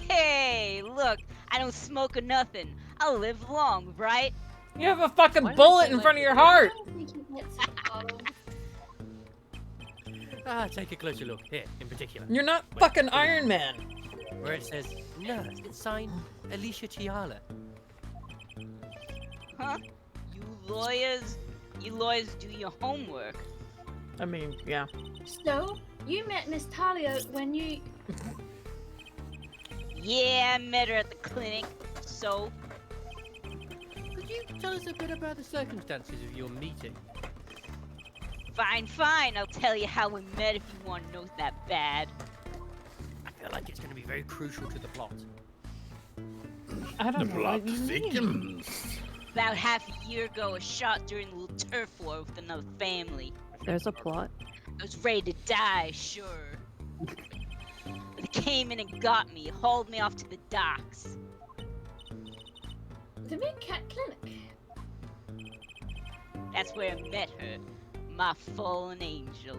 Hey, look, I don't smoke or nothing. I'll live long, right? You have a fucking Why don't bullet they in let front of you your do I heart. don't think he gets it, Apollo. Take a closer look here, in particular. You're not Wait, fucking wait. Iron Man. Where it says nurse. It's signed Alicia Tiala. Huh? You lawyers do your homework. I mean, yeah. So, you met Miss Talia when you... Yeah, I met her at the clinic. So, Could you tell us a bit about the circumstances of your meeting? fine, I'll tell you how we met if you want to know that bad. I feel like it's going to be very crucial to the plot. I The don't know plot what you mean. thickens. About half a year ago, I shot during a little turf war with another family. There's a plot. I was ready to die, sure. But they came in and got me, hauled me off to the docks. The Big Cat Clinic. That's where I met her, my fallen angel.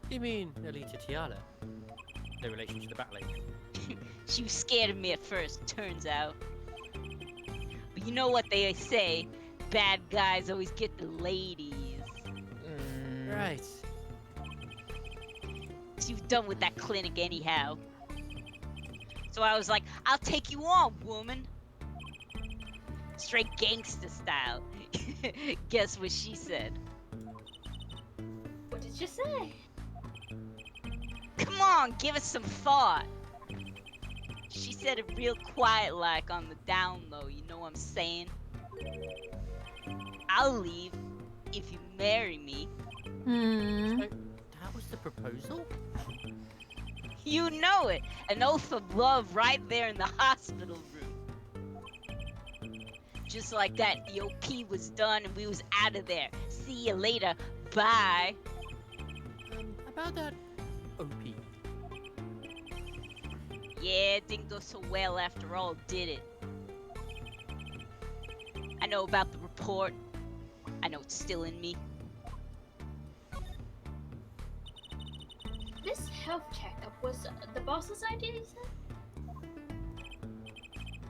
You mean Alita Tiala? No relation to the Batlady. She was scared of me at first, turns out. But you know what they say, bad guys always get the ladies. Mm. Right. She was done with that clinic anyhow. So I was like, I'll take you on, woman. Straight gangster style. Guess what she said? What did you say? Come on, give us some thought. She said it real quiet like on the down low, you know what I'm saying? I'll leave if you marry me. Hmm. So, that was the proposal? You know it! An oath of love right there in the hospital room. Just like that, the OP was done and we was out of there. See you later. Bye. About that OP. Yeah, it didn't go so well after all, did it? I know about the report. I know it's still in me. This health checkup was the boss's idea, you said?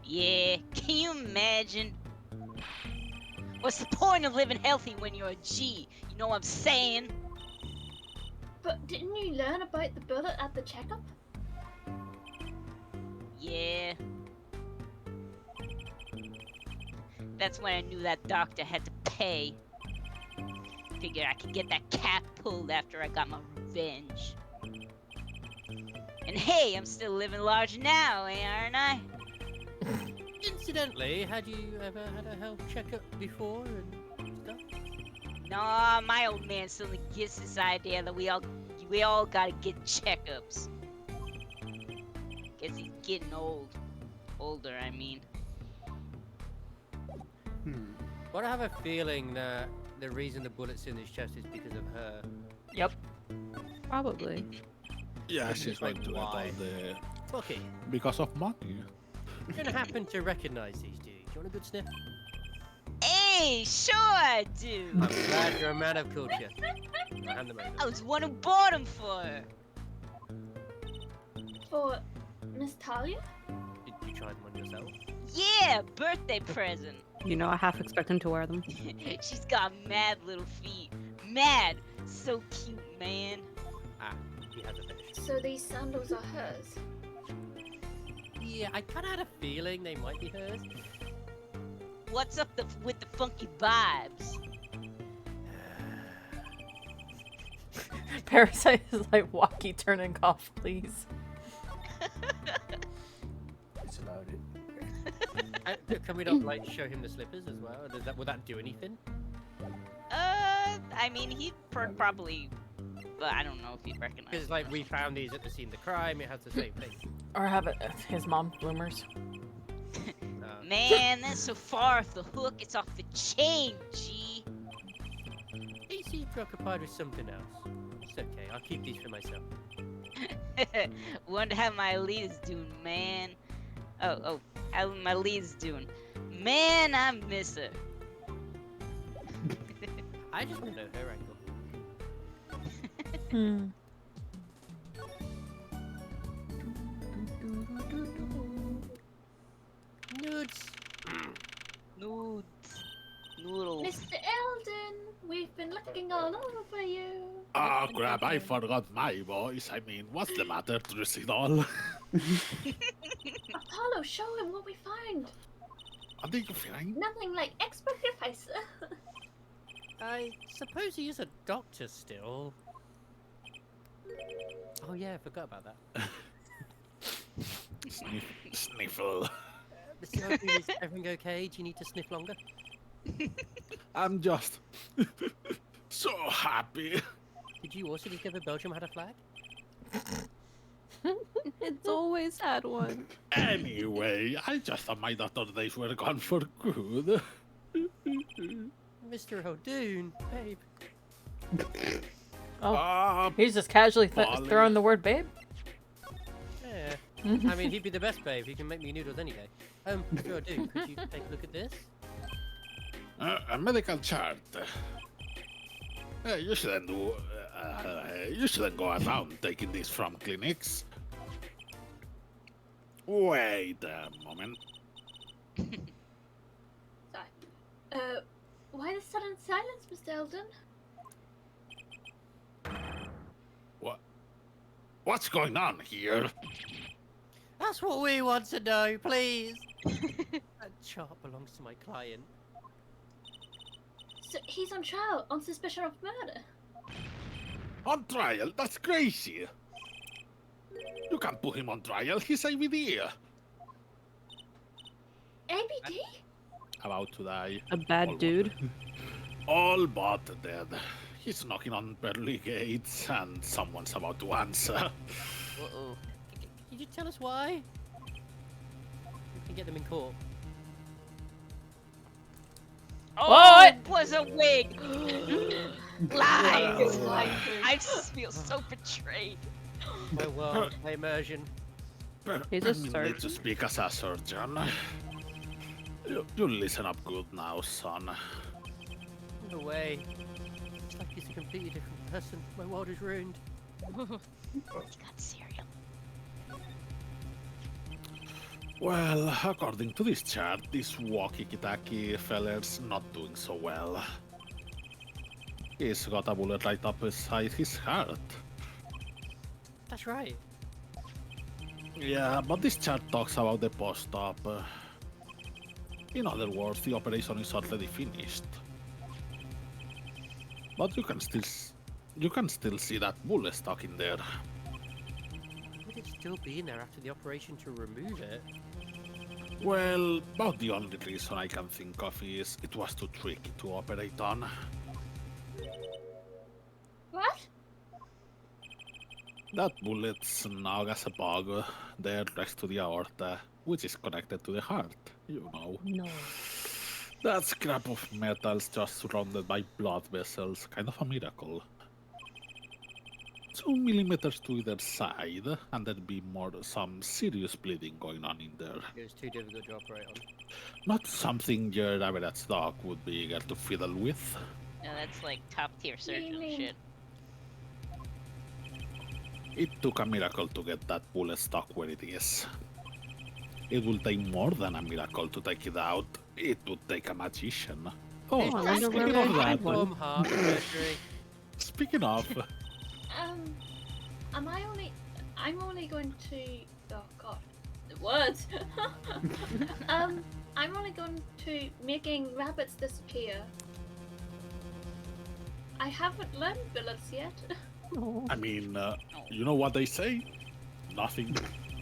Yeah, can you imagine? What's the point of living healthy when you're a G? You know what I'm saying? But didn't you learn about the bullet at the checkup? Yeah. That's when I knew that doctor had to pay. Figured I could get that cap pulled after I got my revenge. And hey, I'm still living large now, aren't I? Incidentally, had you ever had a health checkup before? And doctor? Nah, my old man suddenly gets this idea that we all gotta get checkups. Guess he's getting older, I mean. But I have a feeling that the reason the bullet's in his chest is because of her. Yep. Probably. Yeah, Just she's like going to get all why? the Fuck it. because of money. You're gonna happen to recognize these dudes. You want a good sniff? Hey, sure I do. I'm glad you're a man of culture. I'll hand them over. I was the one who bought them for her. For Miss Talia? Did you try them on yourself? Yeah, birthday present. You know, I half expect him to wear them. She's got mad little feet. Mad. So cute, man. Ah, he has a fetish. So these sandals are hers. Yeah, I kinda had a feeling they might be hers. What's up with the funky vibes? Parasite is like, walkie, turn and cough, please. It's allowed it. Can we not like show him the slippers as well? Would that do anything? I mean, he'd probably, but I don't know if he'd recognize. Because like we found these at the scene of the crime, it has the same thing. Or have it his mom bloomers. Man, that's so far off the hook, it's off the chain, G. He's preoccupied with something else. It's okay, I'll keep these for myself. Wonder how my lead is doing, man. Oh, how my lead's doing. Man, I miss her. I just want to know her angle. Hmm. Nudes. Nudes. Noodles. Mr. Eldon, we've been looking all over you. Oh crap, I forgot my voice. I mean, what's the matter, Trucidol? Apollo, show him what we find. What do you find? Nothing like expert advice. I suppose he is a doctor still. Oh yeah, I forgot about that. Sniffle. Mr. Oakley, is everything okay? Do you need to sniff longer? I'm just so happy. Did you also discover Belgium had a flag? It's always had one. Anyway, I just thought my daughter days were gone for good. Mr. O'Doon, babe. Oh, he's just casually Molly. throwing the word babe. Yeah. I mean, he'd be the best babe. He can make me noodles any day. Mr. O'Doon, could you take a look at this? A medical chart. You shouldn't do. You shouldn't go around taking this from clinics. Wait a moment. Sorry. Why the sudden silence, Mr. Eldon? What's going on here? That's what we want to know, please. That chart belongs to my client. So he's on trial on suspicion of murder. On trial? That's crazy. You can't put him on trial. He's ABD. ABD? About to die. A bad dude. All but dead. He's knocking on pearly gates, and someone's about to answer. Uh-oh. Can you tell us why? We can get them in court. Oh, What? it was a wig. Lies. I feel so betrayed. My world, my immersion. He's a You need to surgeon. speak as a surgeon. You listen up good now, son. No way. It's like he's a completely different person. My world is ruined. You got cereal. Well, according to this chart, this walkie-talkie feller's not doing so well. He's got a bullet right up beside his heart. That's right. Yeah, but this chart talks about the post-op. In other words, the operation is already finished. But you can still see that bullet stuck in there. Would it still be in there after the operation to remove it? Well, about the only reason I can think of is it was too tricky to operate on. What? That bullet's now has a bug there next to the aorta, which is connected to the heart, you know. No. That scrap of metal's just surrounded by blood vessels, kind of a miracle. 2 millimeters to either side, and there'd be some serious bleeding going on in there. It was too difficult to operate on. Not something your average doc would be eager to fiddle with. No, that's like top tier surgeon Really? shit. It took a miracle to get that bullet stuck where it is. It will take more than a miracle to take it out. It would take a magician. Oh, I wonder where speaking they of hide that, one. Heart surgery. speaking of, I'm only going to. Oh god, the words. I'm only going to making rabbits disappear. I haven't learned bullets yet. Oh. I mean, you know what they say? Nothing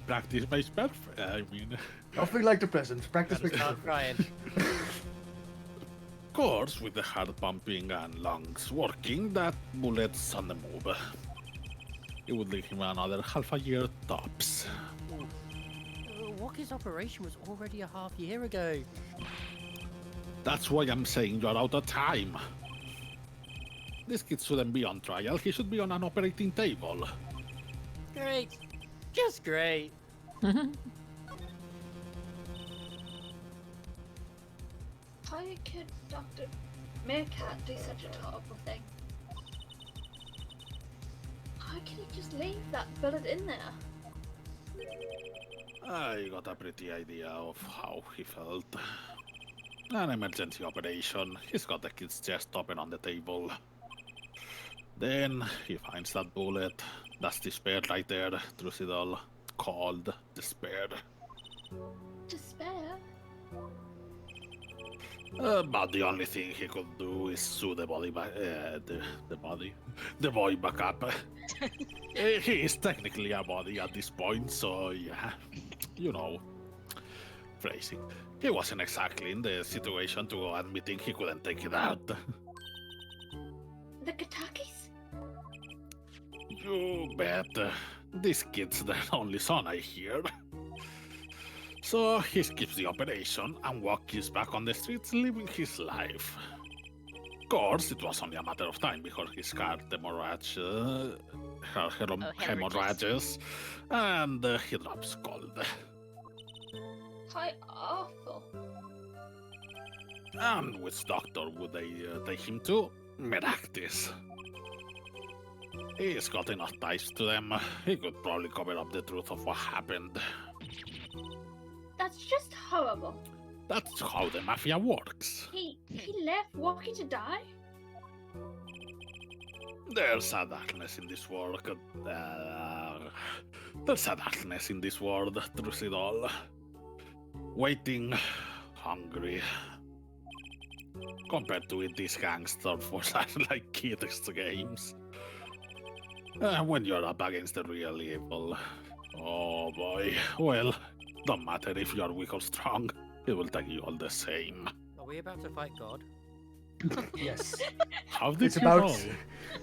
practice makes perfect. I mean, Nothing like the present. Practice Gotta makes start perfect. crying. of course, with the heart pumping and lungs working, that bullet's on the move. It would leave him another half a year tops. Walker's operation was already a half year ago. That's why I'm saying you're out of time. This kid shouldn't be on trial, he should be on an operating table. Great. Just great. How could Dr. Meerkat do such a horrible thing? How can he just leave that bullet in there? I got a pretty idea of how he felt. An emergency operation, he's got the kid's chest open on the table. Then he finds that bullet. That's despair right there, through it all. Called despair. Despair? But the only thing he could do is sue the body back, the boy back up. He is technically a body at this point, so yeah, you know, phrasing. He wasn't exactly in the situation to go admitting he couldn't take it out. The Katakis? You bet. This kid's the only son I hear. So he skips the operation and walks back on the streets living his life. Of course, it was only a matter of time before he scarred hemorrhages, and he drops cold. How awful. And which doctor would they take him to? Meractis. He's got enough ties to them. He could probably cover up the truth of what happened. That's just horrible. That's how the mafia works. He left Walkie to die? There's a darkness in this world. There's a darkness in this world through it all. Waiting, hungry. Compared to it, these gangster force are like kids games. When you're up against the real evil, oh boy. Well, don't matter if you're weak or strong. It will take you all the same. Are we about to fight God? Yes. How did It's you about. know?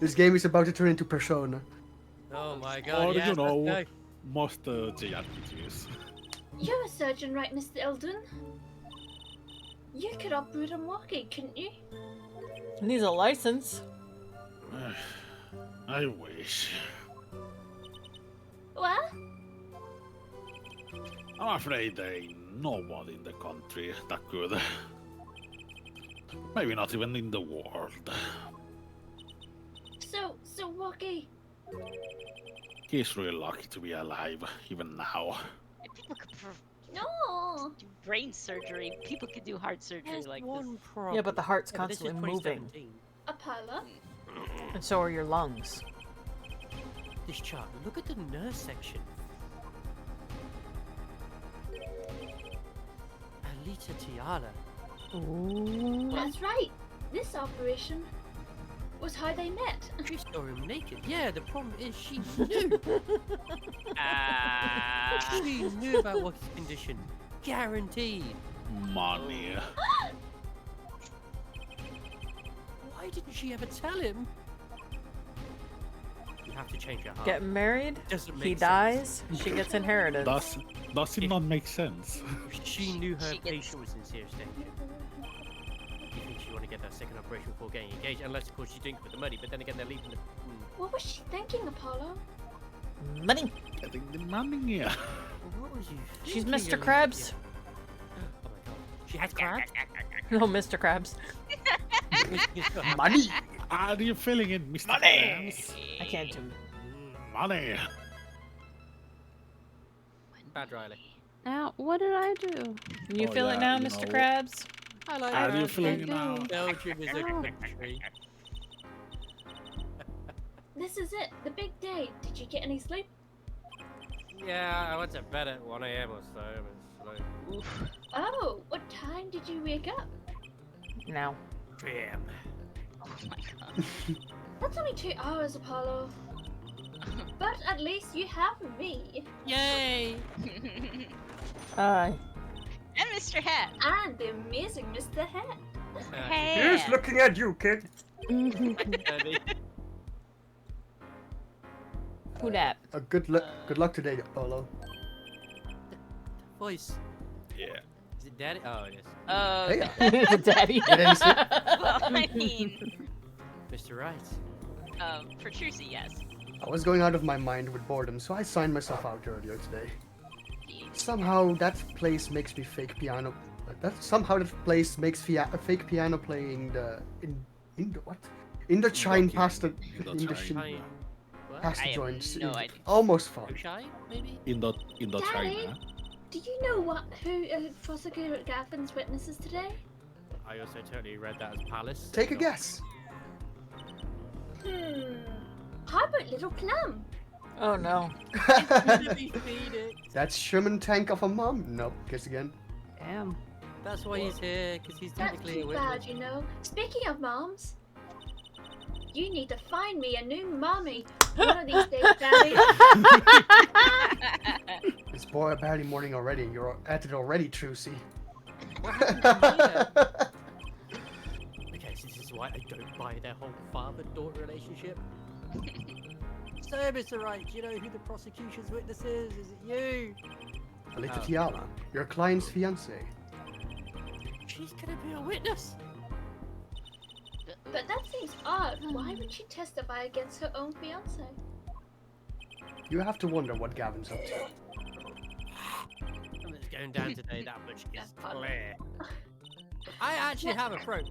This game is about to turn into Persona. Oh my god, Or, yes, you know, let's go. most JRPGs. You're a surgeon, right, Mr. Eldon? You could operate on Walkie, couldn't you? Needs a license. I wish. Well, I'm afraid there ain't nobody in the country that could. Maybe not even in the world. so Walkie. He's really lucky to be alive, even now. If people could No. do brain surgery, people could do heart surgery There's like one this. problem. Yeah, but the heart's Yeah, but this is constantly moving, 2017. Apollo. and so are your lungs. This chart, look at the nurse section. Alita Tiala. Ooh. That's right. This operation was how they met. She saw him naked. Yeah, the problem is she knew. She knew about Walker's condition. Guaranteed. Money. Why didn't she ever tell him? You have to change your heart. Get married, Doesn't make he sense. dies, she gets inheritance. Does it not make sense? She knew her She gets- patient was in serious danger. You think she want to get that second operation before getting engaged? Unless, of course, she didn't with the money. But then again, they're leaving the. What was she thinking, Apollo? Money. Getting the money. What was you? She's thinking, Mr. Olivia? Krabs. Oh my god. She has crabs. No, Mr. Krabs. Money. Are you feeling it, Mr. Money. Krabs? I can't do. Money. Bad Riley. Now, what did I do? You Oh, feel yeah, it now, you Mr. know- Krabs? I like Are you crabs. feeling it now? Belgium is a country. This is it, the big day. Did you get any sleep? Yeah, I went to bed at 1 a.m. or so. It's like Oof. Oh, what time did you wake up? No. 3 a.m. Oh my god. That's only 2 hours, Apollo. But at least you have me. Yay! Aye. And Mr. Hat. And the amazing Mr. Hat. Hey. Here's looking at you, kid. Who dat? Good luck today, Apollo. Voice. Yeah. Is it daddy? Oh, it is. Oh, Hey, Daddy. Get any sleep? well, I mean, Mr. Right. for Trucy, yes. I was going out of my mind with boredom, so I signed myself out earlier today. Somehow that place makes me fake piano. Somehow that place makes fake piano playing in the what? Indochine past the Indochine. What? past I the have joints. no idea. Almost fun. Oshai, maybe? In the Daddy? China. Do you know who Prosecutor Gavfin's witness is today? I also totally read that as Palace. Take a not- guess. How about Little Plum? Oh no. Let me feed it. That's Sherman Tank of a mom. Nope. Guess again. Damn. That's why he's here, because he's That's technically a too witness. bad, you know. Speaking of moms, you need to find me a new mommy one of these days, Daddy. It's barely morning already. You're at it already, Trucy. What happened here? Okay, so this is why I don't buy their whole father-daughter relationship. So, Mr. Wright, do you know who the prosecution's witness is? Is it you? Alita Oh. Tiala, your client's fiance. She's gonna be a witness. But that seems odd. Why would she testify against her own fiance? You have to wonder what Gavin's up to. And it's going down today, that much is That's fun. clear. I actually have a throat.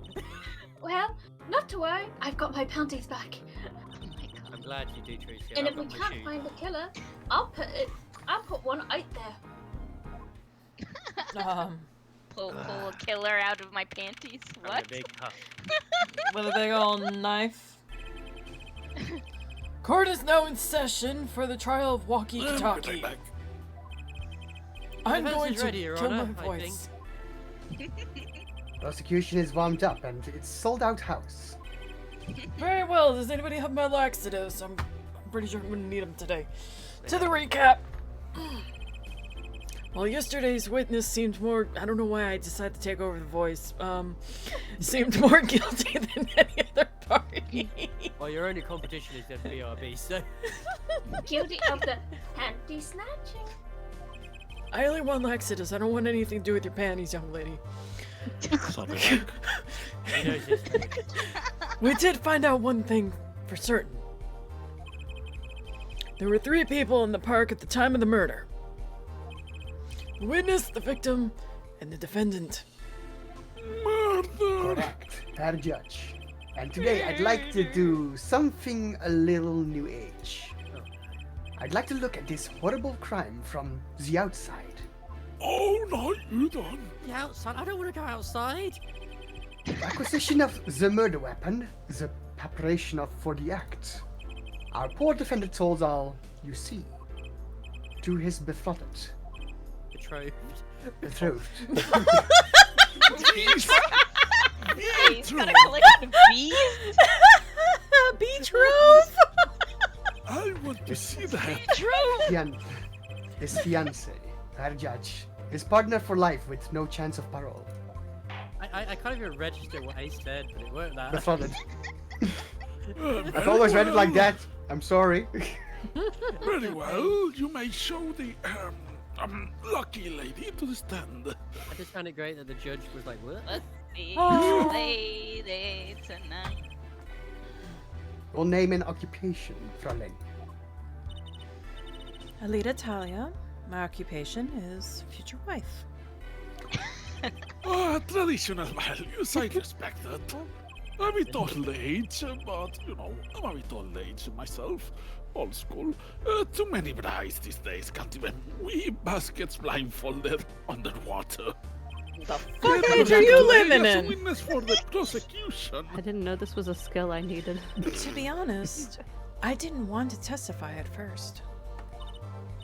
Well, not to worry. I've got my panties back. Oh my god. I'm glad you do, Tracy. And I've if we got my can't shoe. find the killer, I'll put one out there. Pull a killer out of my panties. I'm What? a big huff. With a big old knife. Court is now in session for the trial of Walkie Talkie. I'm Defense going is to ready, Your kill my Honor, I voice. Prosecution is warmed up and it's sold out house. Very well. Does anybody have my laxatives? I'm pretty sure I'm gonna need them today. To the recap. Well, yesterday's witness seemed more. I don't know why I decided to take over the voice. Seemed more guilty than any other party. Well, your only competition is the BRB, so. Guilty of the panty snatching. I only want laxatives. I don't want anything to do with your panties, young lady. Something like He knows his We did find out one thing for certain. There were 3 people in the park at the time of the murder. The witness, the victim, and the defendant. Correct. Herr Judge. And today I'd like to do something a little new age. I'd like to look at this horrible crime from the outside. Oh no, you don't. The outside? I don't want to go outside. Acquisition of the murder weapon, the preparation for the act. Our poor defendant told all you see to his betrothed. Betrothed. Betrothed. He's got a collection of bees. Betrothed! I want to see that. True. His fiance, Herr Judge. His partner for life with no chance of parole. I can't even register what Ace said, but it weren't that. That's what it. Very I've always read it like well. that. I'm sorry. Very well. You may show the lucky lady to the stand. I just found it great that the judge was like, what? Let's see Oh. lady tonight. Well, name and occupation, Fräulein. Alita Talia. My occupation is future wife. Traditional values, I respect that. I'm a bit old age, but you know, I'm a bit old age myself. Old school. Too many brides these days can't even weave baskets blindfolded underwater. The fuck age are you living As a in? witness for the prosecution. I didn't know this was a skill I needed. To be honest, I didn't want to testify at first.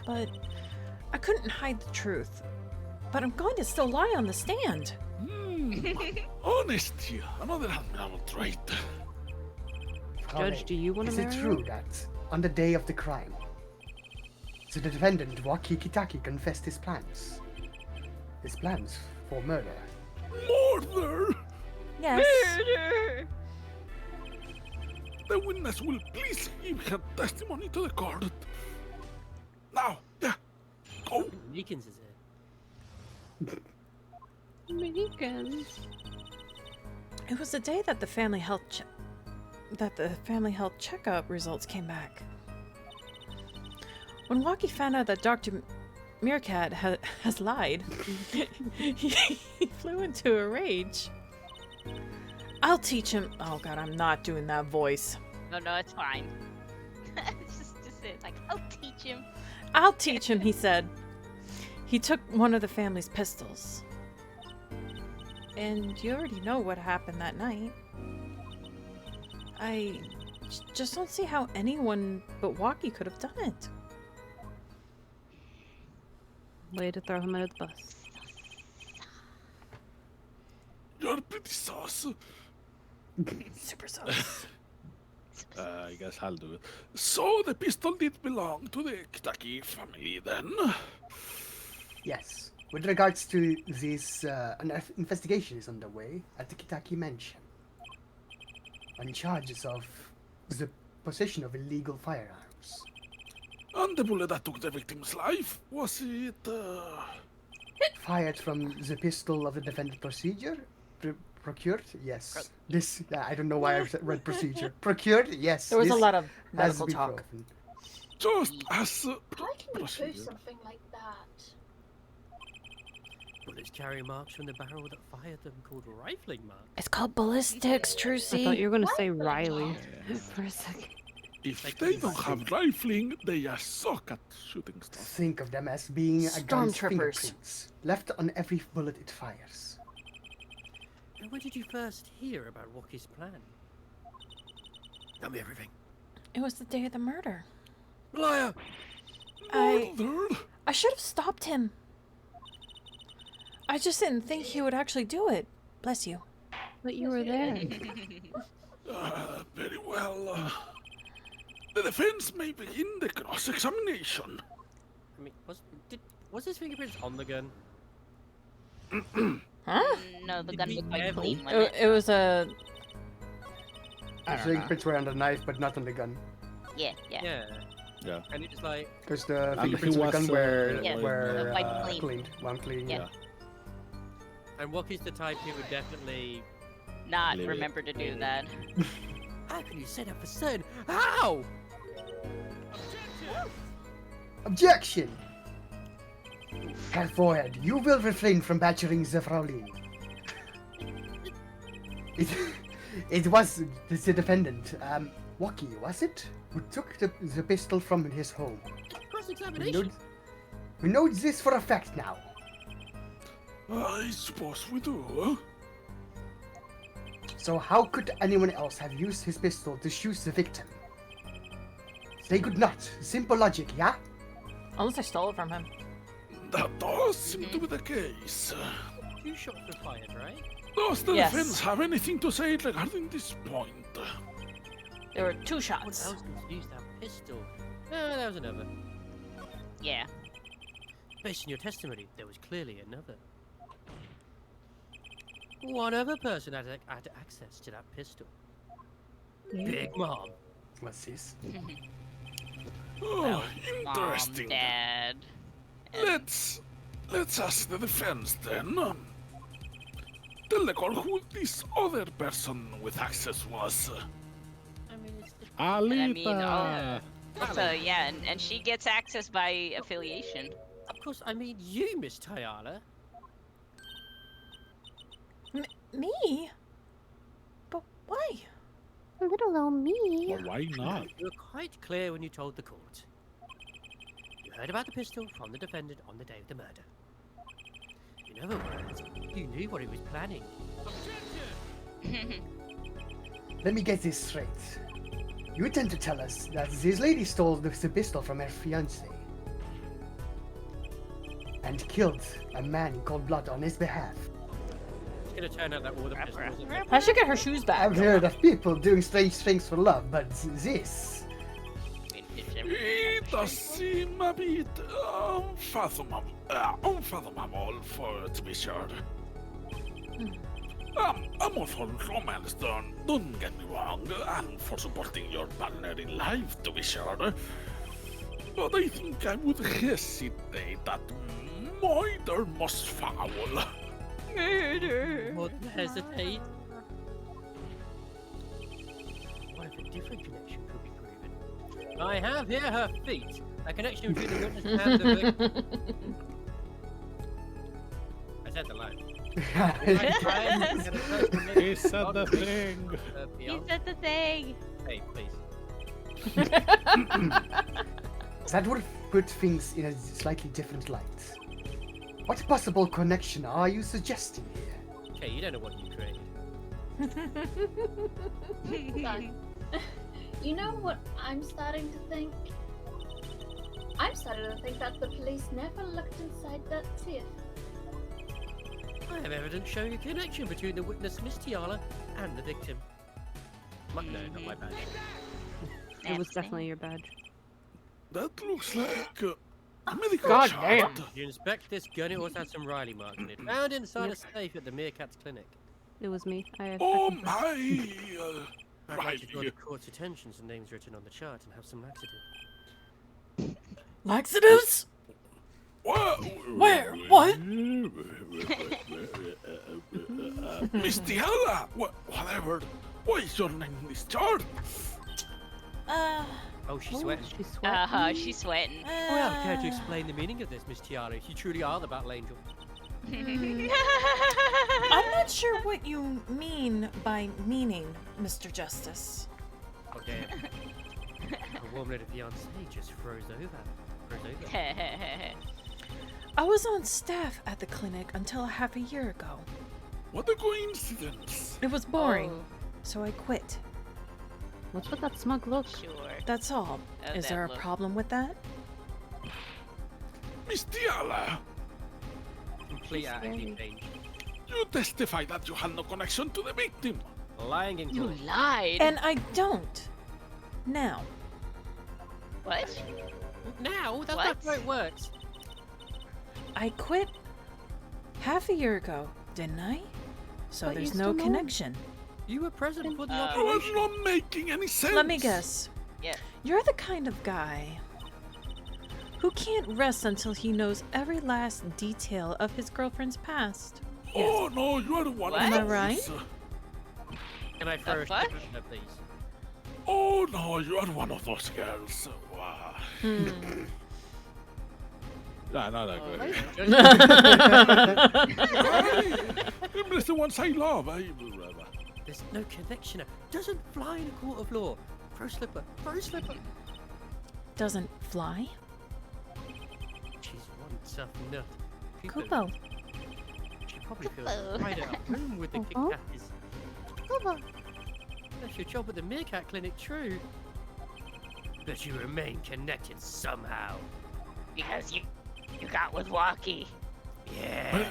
But I couldn't hide the truth. But I'm going to still lie on the stand. Honesty, another admirable trait. Judge, do you want to Is marry it her? true that on the day of the crime, the defendant Waki Kitaki confessed his plans? His plans for murder. Murder! Yes. Murder! The witness will please give her testimony to the court. Now, yeah, go. Meekins is it? Meekins. It was the day that the family health checkup results came back. When Waki found out that Dr. Meerkat has lied, he flew into a rage. I'll teach him. Oh god, I'm not doing that voice. No, it's fine. just it. Like, I'll teach him. I'll teach him, he said. He took one of the family's pistols. And you already know what happened that night. I just don't see how anyone but Waki could have done it. Way to throw him under the bus. You're pretty sauce. Super sauce. I guess I'll do it. So the pistol did belong to the Kitaki family then? Yes. With regards to this, an investigation is underway at the Kitaki mansion on charges of the possession of illegal firearms. And the bullet that took the victim's life, was it, Fired from the pistol of the defendant procedure? Procured? Yes. This, I don't know why I read procedure. Procured? Yes. There was a this lot of has medical been talk. proven. just as How can you prove procedure? something like that? Bullets carry marks from the barrel that fired them called rifling marks. It's called ballistics, I Trucy. thought you were gonna What say the Riley Yeah. for a second. If Like they you don't might have rifling, they just suck at shooting stuff. Think of them as being a gun's Stormtroopers. fingerprints left on every bullet it fires. And when did you first hear about Waki's plan? Tell me everything. It was the day of the murder. Liar! Murdered? I should have stopped him. I just didn't think he would actually do it. Bless you. But you were there. Very well. The defense may begin the cross-examination. I mean, was his fingerprints on the gun? Huh? No, the Did gun we looked like ever- clean, wasn't it? It was a... The fingerprints were on the knife, but not on the gun. Yeah. Yeah. Yeah. And it was like, Because the And fingerprints he on the gun was, were, Yeah, were wiped clean. cleaned. One clean, Yeah. and Waki's the type who would definitely. Not Leave it. remember to do that. How can you say that for certain? How? Objection! Herr Forehead, you will refrain from badgering the Fraulein. It was the defendant, Waki, was it? Who took the pistol from his home. Cross-examination. We know this for a fact now. I suppose we do. So how could anyone else have used his pistol to shoot the victim? They could not. Simple logic, yeah? Unless I stole it from him. That does seem to be the case. 2 shots were fired, right? Does the Yes. defense have anything to say regarding this point? There were 2 What shots. else used that pistol? That was another. Yeah. Based on your testimony, there was clearly another. One other person had access to that pistol. Big Mom. What's this? Oh, interesting. Mom, Dad. Let's ask the defense then. Tell the court who this other person with access was. I mean, it's just... Alita. So yeah, and she gets access by affiliation. Of course, I mean you, Miss Tayala. Me? But why? Little old me. Well, why not? You were quite clear when you told the court. You heard about the pistol from the defendant on the day of the murder. In other words, you knew what he was planning. Let me get this straight. You intend to tell us that this lady stole the pistol from her fiancé and killed a man in cold blood on his behalf. It's gonna turn out that all the pistols are I should get her shoes back. I've heard of people doing strange things for love, but this... It does seem a bit unfathomable for to be sure. I'm all for romance, don't get me wrong, and for supporting your partner in life, to be sure. But I think I would hesitate at murder most foul. Murder. More than hesitate. What if a different connection could be proven? I have here her feet. A connection between the witness and the victim. I said the line. He said the thing. He said the thing. Hey, please. That would put things in a slightly different light. What possible connection are you suggesting here? Okay, you don't know what you created. Hold on. You know what I'm starting to think? I'm starting to think that the police never looked inside that safe. I have evidence showing a connection between the witness, Miss Tiala, and the victim. No, not my badge. It was definitely your badge. That looks like a medical God chart. damn. You inspect this gun, it also has some Riley marks on it. Found inside a safe at the Meerkats Clinic. It was me. I Oh confess. my! I'd like to draw Riley. the court's attention to names written on the chart and have some laxative. Laxatives? Where? What? Miss Tiala! Whatever. Why is your name in this chart? Oh, she's Oh, sweating. she's sweating. She's sweating. Well, care to explain the meaning of this, Miss Tiara? You truly are the battle angel. I'm not sure what you mean by meaning, Mr. Justice. Oh, damn. A warm-blooded fiancé just froze over. I was on staff at the clinic until half a year ago. What a coincidence. It was boring, so I quit. What's with that smug look? Sure. That's all. Oh, Is that there a look. problem with that? Miss Tiala, Complete attitude change. you testified that you had no connection to the victim. Lying and You killing. lied. And I don't. Now. What? Now? That's What? not how it works. I quit half a year ago, didn't I? So But you there's still no know. connection. You were present for the You are operation. not making any sense. Let me guess. Yeah. You're the kind of guy who can't rest until he knows every last detail of his girlfriend's past. Oh no, you are one What? of Am I those. right? Can I throw a fuck? stipulation of these? Oh no, you are one of those girls. Wow. Nah, not that good. Embrace the ones I love. There's no connection. Doesn't fly in a court of law. Pro slipper. Pro slipper. Doesn't fly? She's one tough nut. Kupo. She probably feels Kupo. right at home with the Kit Uh-huh. Kats. That's your job at the Meerkat Clinic, true. But you remain connected somehow. Because you got with Walkie. Yeah.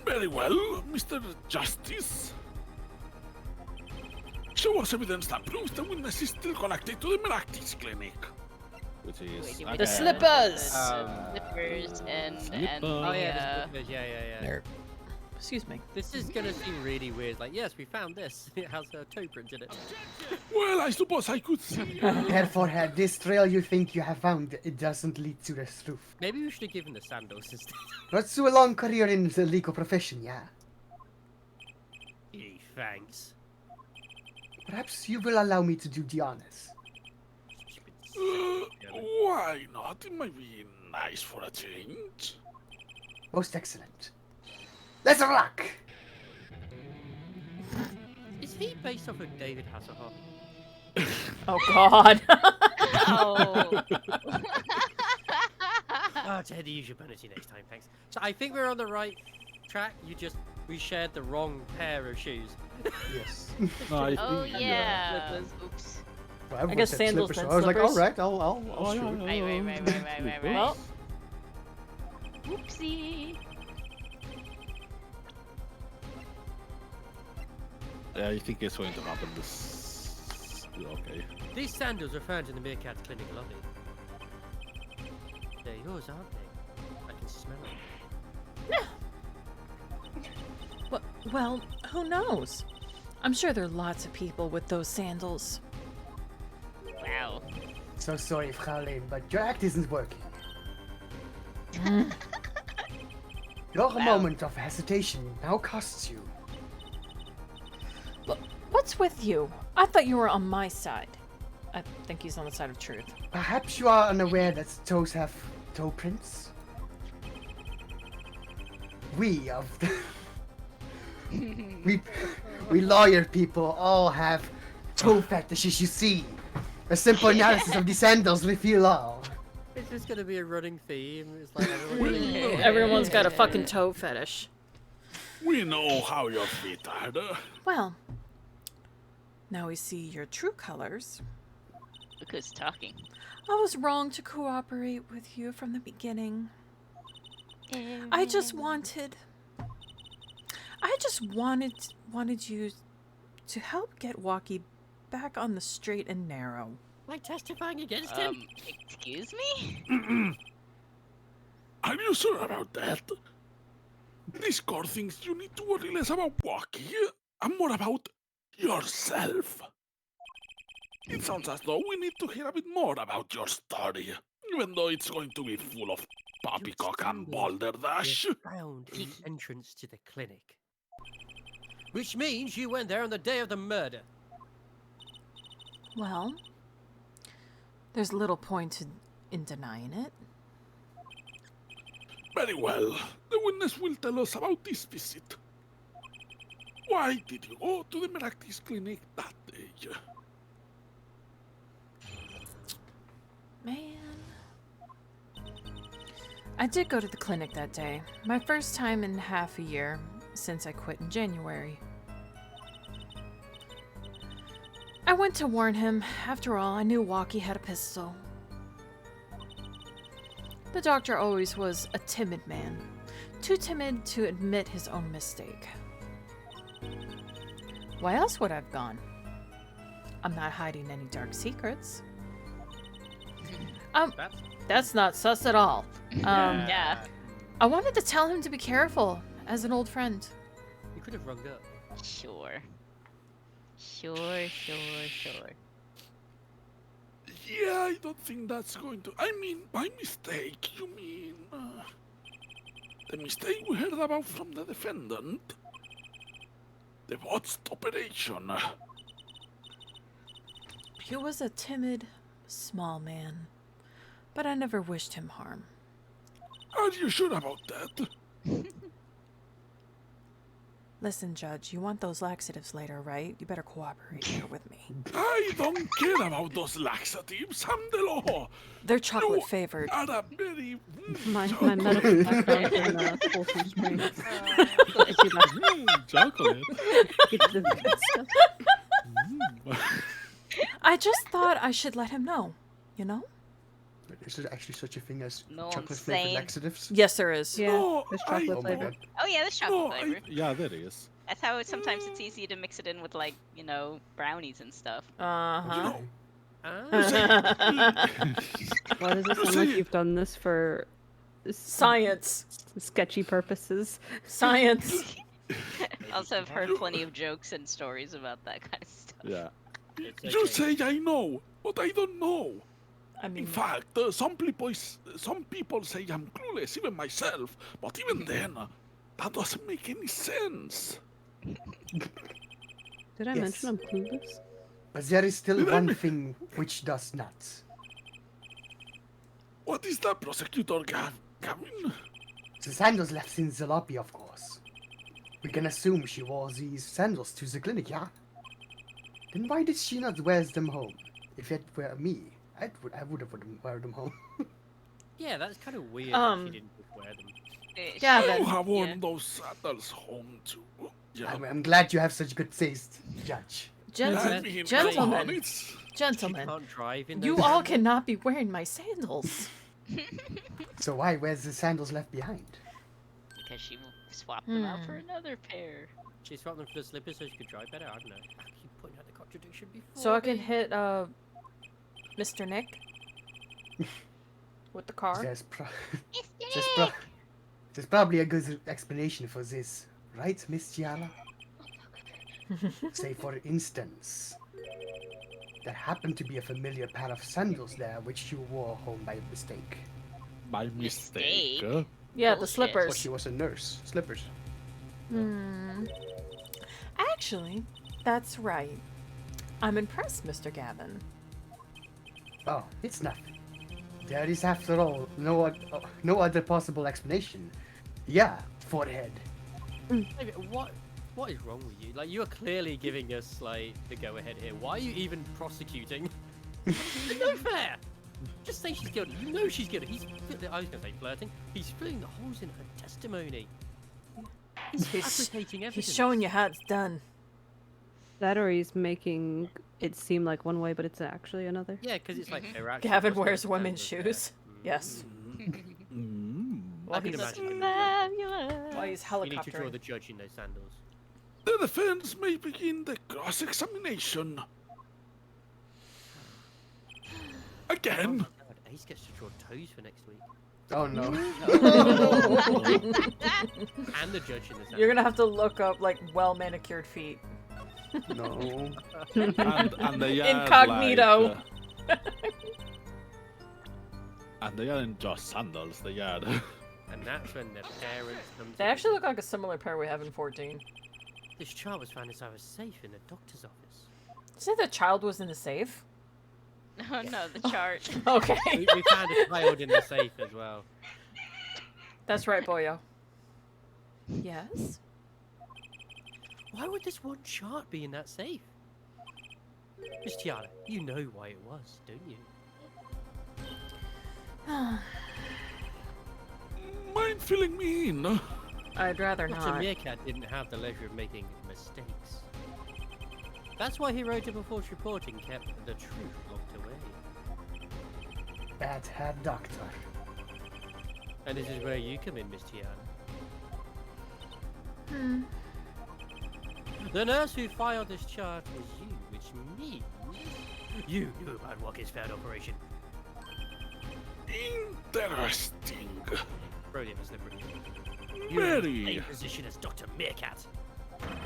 Very well, Mr. Justice. Show us evidence that proves the witness is still connected to the Meerkats Clinic. which is Wait, again, The slippers! Slippers and Slipper. Oh yeah, yeah. the slippers, yeah. There. Excuse me. This is gonna seem really weird. Like, yes, we found this. It has a toe print in it. Well, I suppose I could see. Therefore, this trail you think you have found, it doesn't lead to this roof. Maybe we should have given the sandals instead. Let's do a long career in the legal profession, yeah. Thanks. Perhaps you will allow me to do the honors. Why not? It might be nice for a change. Most excellent. Let's rock! Is he based off of David Hasselhoff? Oh God. Oh. Oh, Teddy, use your ability next time, thanks. So I think we're on the right track. We shared the wrong pair of shoes. Yes. No, I Oh think, yeah. Oops. Well, everyone guess said sandals slippers, so meant I was like, slippers. alright, I'll Oh, shoot. yeah. Right. Well, Oopsie. Yeah, I think it's going to happen this. Okay. These sandals were found in the Meerkat Clinic lobby. They're yours, aren't they? I can smell them. well, who knows? I'm sure there are lots of people with those sandals. Wow. So sorry, Fraulein, but your act isn't working. Your Wow. moment of hesitation now costs you. What's with you? I thought you were on my side. I think he's on the side of truth. Perhaps you are unaware that toes have toe prints? We of the... we lawyer people all have toe fetishes, you see. A simple analysis of the sandals reveal all. It's just gonna be a running theme. It's like everyone Everyone's got a fucking toe fetish. We know how your feet are. Well, now we see your true colors. Look who's talking. I was wrong to cooperate with you from the beginning. I just wanted you to help get Walkie back on the straight and narrow. like testifying against him. Excuse me? Are you sure about that? Discord thinks you need to worry less about Walkie and more about yourself. It sounds as though we need to hear a bit more about your story, even though it's going to be full of poppycock and balderdash. You found an entrance to the clinic. Which means you went there on the day of the murder. Well, there's little point in denying it. Very well. The witness will tell us about this visit. Why did you go to the Meraktis clinic that day? Man. I did go to the clinic that day. My first time in half a year since I quit in January. I went to warn him. After all, I knew Walkie had a pistol. The doctor always was a timid man. Too timid to admit his own mistake. Why else would I have gone? I'm not hiding any dark secrets. That's not sus at all. Yeah. I wanted to tell him to be careful, as an old friend. You could have rung up. Sure. Yeah, I don't think that's going to... I mean, by mistake, you mean... the mistake we heard about from the defendant? The botched operation. He was a timid, small man, but I never wished him harm. Are you sure about that? Listen, Judge, you want those laxatives later, right? You better cooperate here with me. I don't care about those laxatives. I'm the law. They're chocolate You favored. are a very... My medical background in wholesome drinks. If you like, chocolate. it's the good stuff. I just thought I should let him know, you know? Is there actually such a thing as No, I'm chocolate flavored saying- laxatives? Yes, there is. Yeah, No, there's I- chocolate Oh my flavor. god. Oh yeah, there's chocolate flavor. Yeah, there is. That's how sometimes it's easy to mix it in with like, you know, brownies and stuff. Uh-huh. You know, Ah, Why does it sound like you've done this for Science. sketchy purposes? Science. Also, I've heard plenty of jokes and stories about that kind of stuff. Yeah. it's You okay. say I know, but I don't know. I In mean, fact, some people say I'm clueless, even myself. But even then, that doesn't make any sense. Did I Yes. mention I'm clueless? But there is still Did I one ma- thing which does not. What is that, Prosecutor Gavin? The sandals left in the lobby, of course. We can assume she wore these sandals to the clinic, yeah? Then why did she not wear them home? If it were me, I would have wear them home. Yeah, that's kind of weird that she didn't just wear them. Gavin. You have worn Yeah. those sandals home too. Yeah. I'm glad you have such good taste, Judge. I mean, come on, Gentlemen, it's... gentlemen, Can't drive in you those all sandals? cannot be wearing my sandals. So why wears the sandals left behind? Because she swapped them out for Hmm. another pair. She swapped them for the slippers so she could drive better. I don't know. I keep pointing out the contradiction before. So I can me. hit Mr. Nick with the car. There's probably a good explanation for this, right, Miss Giala? Say, for instance, there happened to be a familiar pair of sandals there which you wore home by mistake. By mistake. Mistake? Yeah, the Bullshit. Well, slippers. she was a nurse. Slippers. Hmm. Actually, that's right. I'm impressed, Mr. Gavin. Oh, it's nothing. There is, after all, no other possible explanation. Yeah, forehead. David, what is wrong with you? Like, you are clearly giving us like the go ahead here. Why are you even prosecuting? It's no fair. Just say she's guilty. You know she's guilty. I was gonna say flirting. He's filling the holes in her testimony. He's fabricating evidence. He's showing you how it's done. That or he's making it seem like one way, but it's actually another. Yeah, because it's like they're actually Gavin crossing wears the women's sandals shoes. there. Yes. Mm. While I can he's, imagine. while he's You need to draw helicoptering. the judge in those sandals. The defense may begin the cross-examination. Again. God, Ace gets to draw toes for next week. Oh no. And the judge in the sandals. You're gonna have to look up like well manicured feet. No. and they are Incognito. like, and they aren't just sandals, they are. And that's when the parents come to They actually look like a similar pair we have in 14. This child was found inside a safe in the doctor's office. Did you say the child was in the safe? Oh no, the chart. Okay. We found a child in the safe as well. That's right, Boyo. Yes? Why would this one chart be in that safe? Miss Tiana, you know why it was, don't you? Mind filling me in? I'd rather Dr. not. Meerkat didn't have the leisure of making mistakes. That's why he wrote a before reporting kept the truth locked away. Bad hair doctor. And this is where you come in, Miss Tiana. Hmm. The nurse who filed this chart was you, which means you knew about Walker's failed operation. Interesting. Brilliant, slippery. You're in the Very, same position as Dr. Meerkat.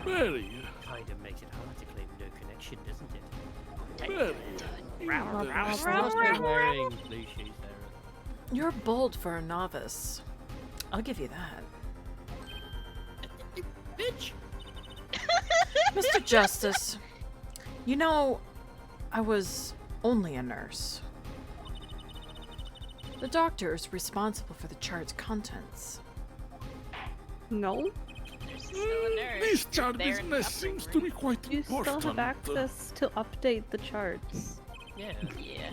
very, Kind of makes it hard to claim no connection, doesn't it? very. She's also wearing blue shoes there. You're bold for a novice. I'll give you that. Bitch! Mr. Justice, you know, I was only a nurse. The doctor is responsible for the chart's contents. No, There's still a nurse. This chart They're in the business upper seems to room. be quite you still important. have access to update the charts. Yeah. Yeah.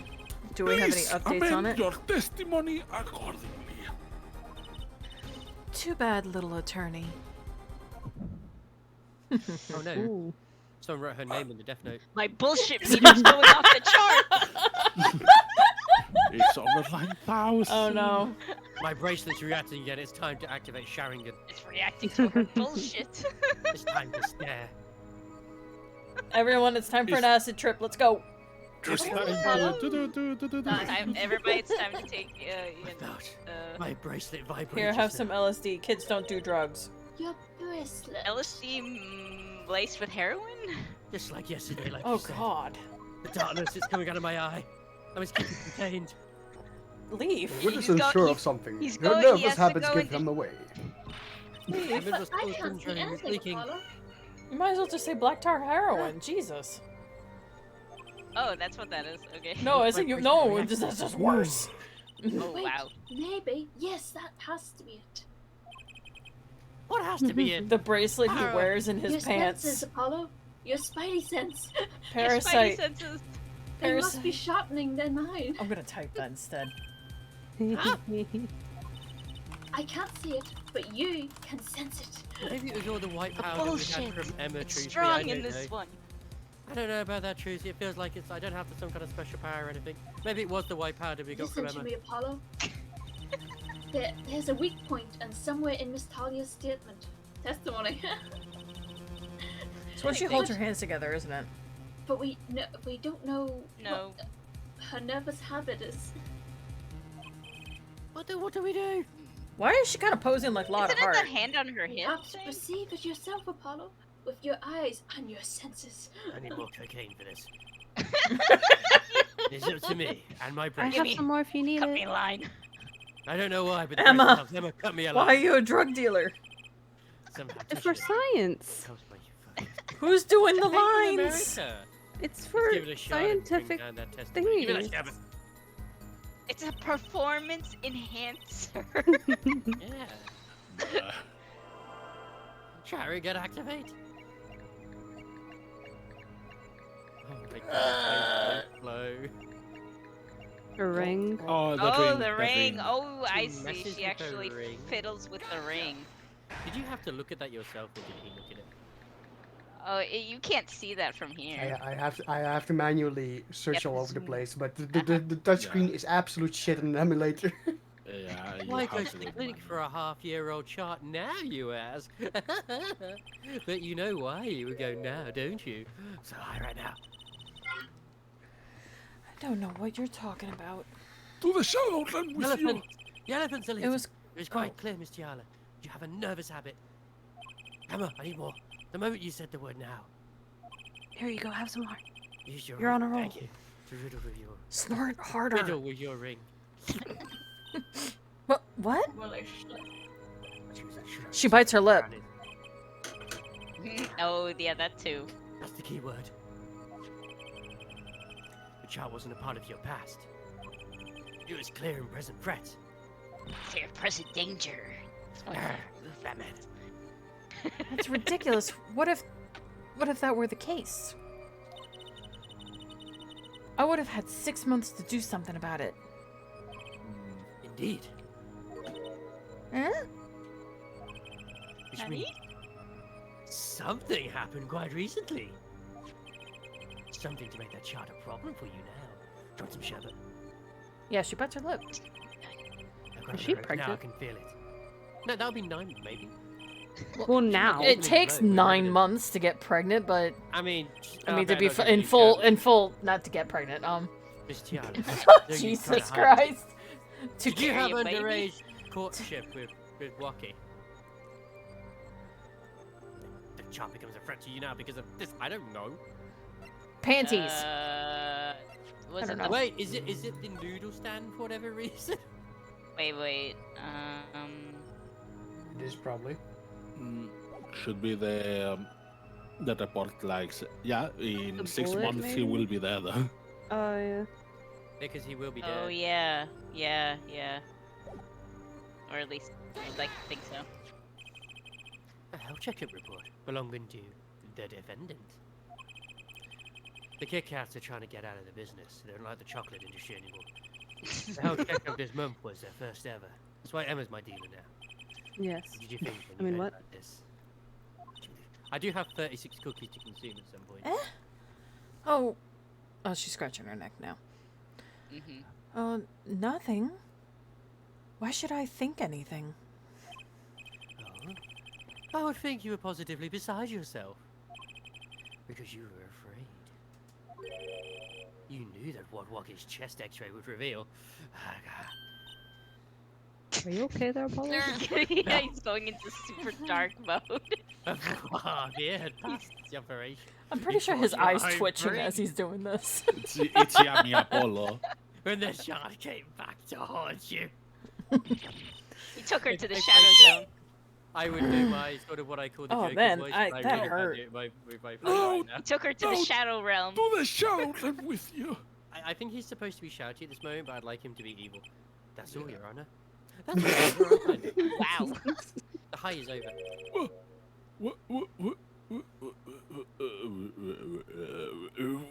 Do we have any Please updates on amend it? your testimony accordingly. Too bad, little attorney. Oh no. Ooh. Someone wrote her name in the death note. My bullshit meter's going off the chart. It's over 9,000. Oh no. My bracelet's reacting again. It's time to activate Sharingan. It's reacting to her bullshit. It's time to stare. Everyone, it's time for an acid trip. Let's go. It's If- time to Everybody, it's time to take Without my bracelet vibrates. Here, have some LSD. Kids don't do drugs. Your bracelet. LSD laced with heroin. Just like yesterday, like Oh you said. God. The darkness is coming out of my eye. I must keep it contained. Leave. We're He's just unsure go- of something. he's Her going- he nervous has to habits go give into- them away. I'm But I still can't see syndrome is anything, leaking. Apollo. You might as well just say black tar heroin. Jesus. Oh, that's what that is. Okay. No, What's isn't my you? bracelet No, reaction? that's just worse. Oh Wait, wow. maybe. Yes, that has to be it. What has to be it? The bracelet he Heroin. wears in his Your senses, pants. Apollo. Your spidey sense. Your spidey Parasite. senses. They must Parasite. be sharpening than mine. I'm gonna type that instead. I can't see it, but you can sense it. Maybe it was all the white powder we Bullshit. had from Emma It's Trucy. strong in this one. I don't know about that, Trucy. It feels like I don't have some kind of special power or anything. Maybe it was the white powder we got Listen from to Emma. me, Apollo. There's a weak point, and somewhere in Miss Talia's statement, testimony. It's when she holds her hands together, isn't it? But we don't know No. what her nervous habit is. What do we do? Why is she kind of posing like Lotta Isn't it Hart? the hand on her You hip? have to thing? perceive it yourself, Apollo, with your eyes and your senses. I need more cocaine for this. It's up to me and my I brain. have some more if you need Cut me it. a line. I don't know why, but the Emma. bracelet helps. Emma, cut me a Why are line. you a drug dealer? Somehow It's touch for it. science. Helps my fucking- Who's doing the Made in lines? America. It's for Let's give it a shot and bring scientific down that testimony. Give it a thingies. shove. It's a performance enhancer. Yeah. Shall we get activate? Oh my god, so slow. A ring. Oh, Oh, the the ring. Oh, I She see. messes with She her actually ring. fiddles with the ring. Did you have to look at that yourself, or did he look at it? Oh, you can't see that from here. I have to manually search Yep. all over the place, but the touchscreen is absolute shit in an emulator. Yeah, you Why have go to to the do clinic manual. for a half-year-old chart now, you ask? But you know why you would go now, don't you? So I right now. I don't know what you're talking about. To the shadow then The with elephant. The elephant's a It little. was. It was quite clear, Miss Tiala. You have a nervous habit. Emma, I need more. The moment you said the word now, Here you go. Have some more. use your You're ring. on a roll. Thank you. To riddle with your Snort riddle harder. with your ring. What? Choose that shit. She bites her lip. Oh, yeah, that too. That's the key word. The chart wasn't a part of your past. It was clear and present threat. Clear present danger. Batman. That's ridiculous. What if that were the case? I would have had 6 months to do something about it. Indeed. Huh? Which Nani? means something happened quite recently. Something to make that chart a problem for you now. Do you want some sherbet? Yeah, she bites her lip. I've got Is it she right now, I pregnant? can feel it. No, that'll be 9 maybe. Well, now. It- It takes We're 9 gonna- months to get pregnant, but I mean, I mean to better be not fu- give in you full, sherbet. not to get pregnant. Miss Tiara. Jesus Christ. To Did you get have you, baby. underage courtship with Waki? The chart becomes a threat to you now because of this. I don't know. panties. Was don't it know. the Wait, is it the noodle stand for whatever reason? wait? It is probably. Should be the report likes. Yeah, in The 6 bullet, months he maybe? will be there though. Oh yeah. Because he will be Oh dead. yeah. Or at least I'd like to think so. A health checkup report belonging to the defendant. The Kit Kats are trying to get out of the business. They don't like the chocolate industry anymore. The health checkup this month was their first ever. That's why Emma's my dealer now. Yes. What did you think when I you mean, heard what? about this? I do have 36 cookies to consume at some point. Oh, she's scratching her neck now. Mm-hmm. Oh, nothing. Why should I think anything? Oh, I would think you were positively beside yourself. Because you were afraid. You knew that what his chest X-ray would reveal. Are you okay there, Apollo? Yeah, he's going into super dark mode. Yeah, had passed the operation. I'm pretty sure his Because eyes you're twitching free. as he's doing this. It's yummy Apollo. When the shark came back to haunt you. He took her to the If shadow I zone. I would do my sort of what I call the Oh, Joker man, voice, that but I really hurt. can't do it with my No. right now. He took her to the No. shadow realm. To the shadow realm with you. I think he's supposed to be shouty at this moment, but I'd like him to be evil. That's all, Your Honor. That's all, Your Honor. Wow. The high is over.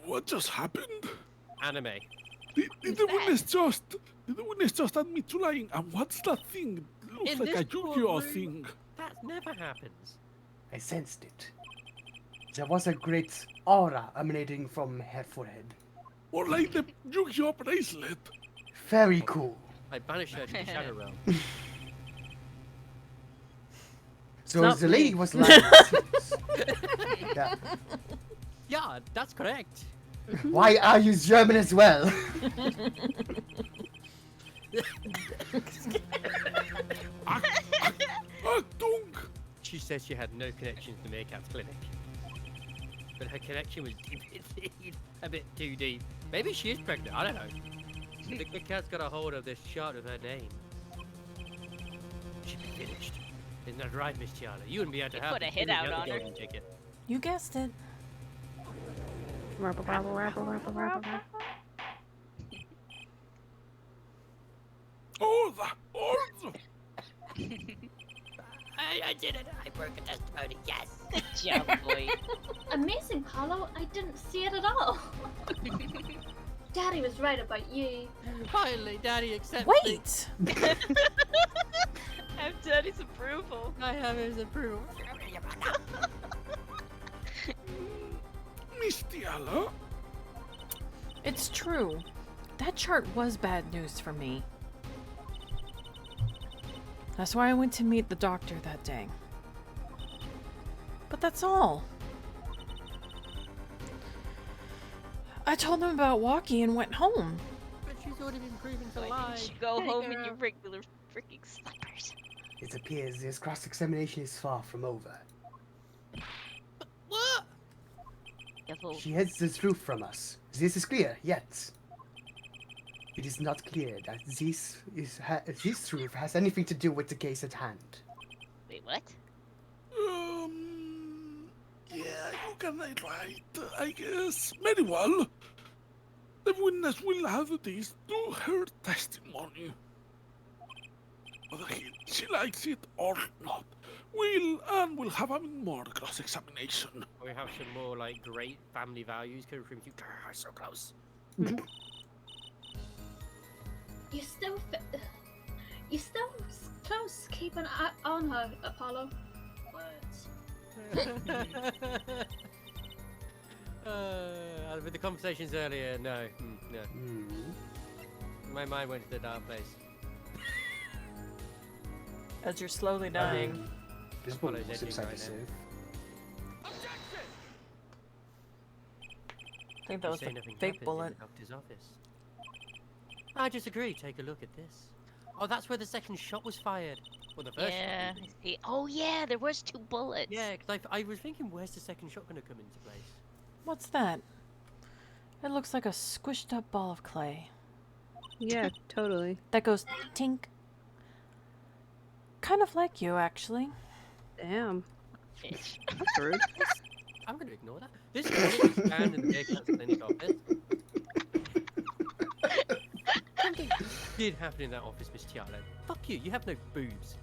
What just happened? Anime. Did the witness just admit to lying? And what's that thing? Looks In like a this Yu-Gi-Oh courtroom. thing. That never happens. I sensed it. There was a great aura emanating from her forehead. Or like the Yu-Gi-Oh bracelet. Very cool. I banished her to the Shadow Realm. So not the me. lady was lying. it seems. Yeah. Yeah, that's correct. Why are you German as well? Achtung! She said she had no connection to the Meerkat's clinic. But her connection was deep indeed. A bit too deep. Maybe she is pregnant, I don't know. The Kit Kat's got a hold of this shot of her name. She'd be finished. Isn't that right, Miss Tiana? You wouldn't be able to He have put a it. hit You wouldn't out have the on her. golden ticket. You guessed it. Order! I did it! I broke a testimony, yes! Good job, boy. Amazing, Paulo. I didn't see it at all. Daddy was right about you. Finally, Daddy accepts me. Wait! I've done his approval. I have his approval. Miss Tiala? It's true. That chart was bad news for me. That's why I went to meet the doctor that day. But that's all. I told him about walking and went home. But she's already been proven to Why lie. didn't you go Hey, home in girl. your regular freaking slippers? It appears this cross-examination is far from over. What? Devil. She hides the truth from us. This is clear, yet it is not clear that this truth has anything to do with the case at hand. Wait, what? Yeah, you can right, I guess. Very well. The witness will have this to her testimony. Whether she likes it or not. We'll have a more cross-examination. We have some more like great family values coming from you. Grr, so close. You still close. Keep an eye on her, Apollo. Words. With the conversations earlier, no, no. Hmm. My mind went to the dark place. As you're slowly I dying. mean, this Apollo's one seems edging like right a now. save. I think that was Say the nothing fake happens in bullet. the doctor's office. I disagree. Take a look at this. Oh, that's where the second shot was fired. Well, the first Yeah. shot. maybe. I see. Oh yeah, there was 2 bullets. Yeah, because I was thinking, where's the second shot going to come into place? What's that? It looks like a squished up ball of clay. Yeah, totally. That goes tink. Kind of like you, actually. Damn. Bitch. That's rude. I'm going to ignore that. This morning, we stand in the Meerkat's clinic office. Something did happen in that office, Miss Tiano. Fuck you. You have no boobs.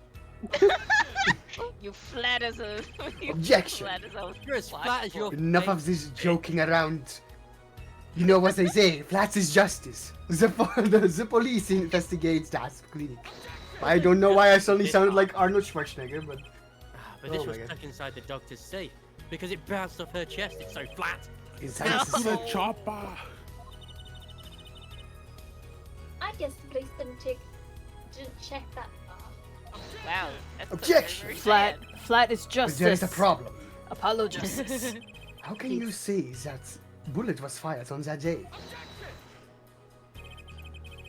You flat as a. you Objection. Flat as a You're as flat as your Enough of this joking around. You know what they say, flats is justice. The police investigates that clinic. I don't know why I suddenly sounded like Arnold Schwarzenegger, but But this Oh my was God. stuck inside the doctor's safe because it bounced off her chest. It's so flat. inside To the chopper. I guess the police didn't check that far. Wow. That's Objection. very Flat. sad. Flat is But justice. there is a problem. Apollo justice. How can you say that bullet was fired on that day.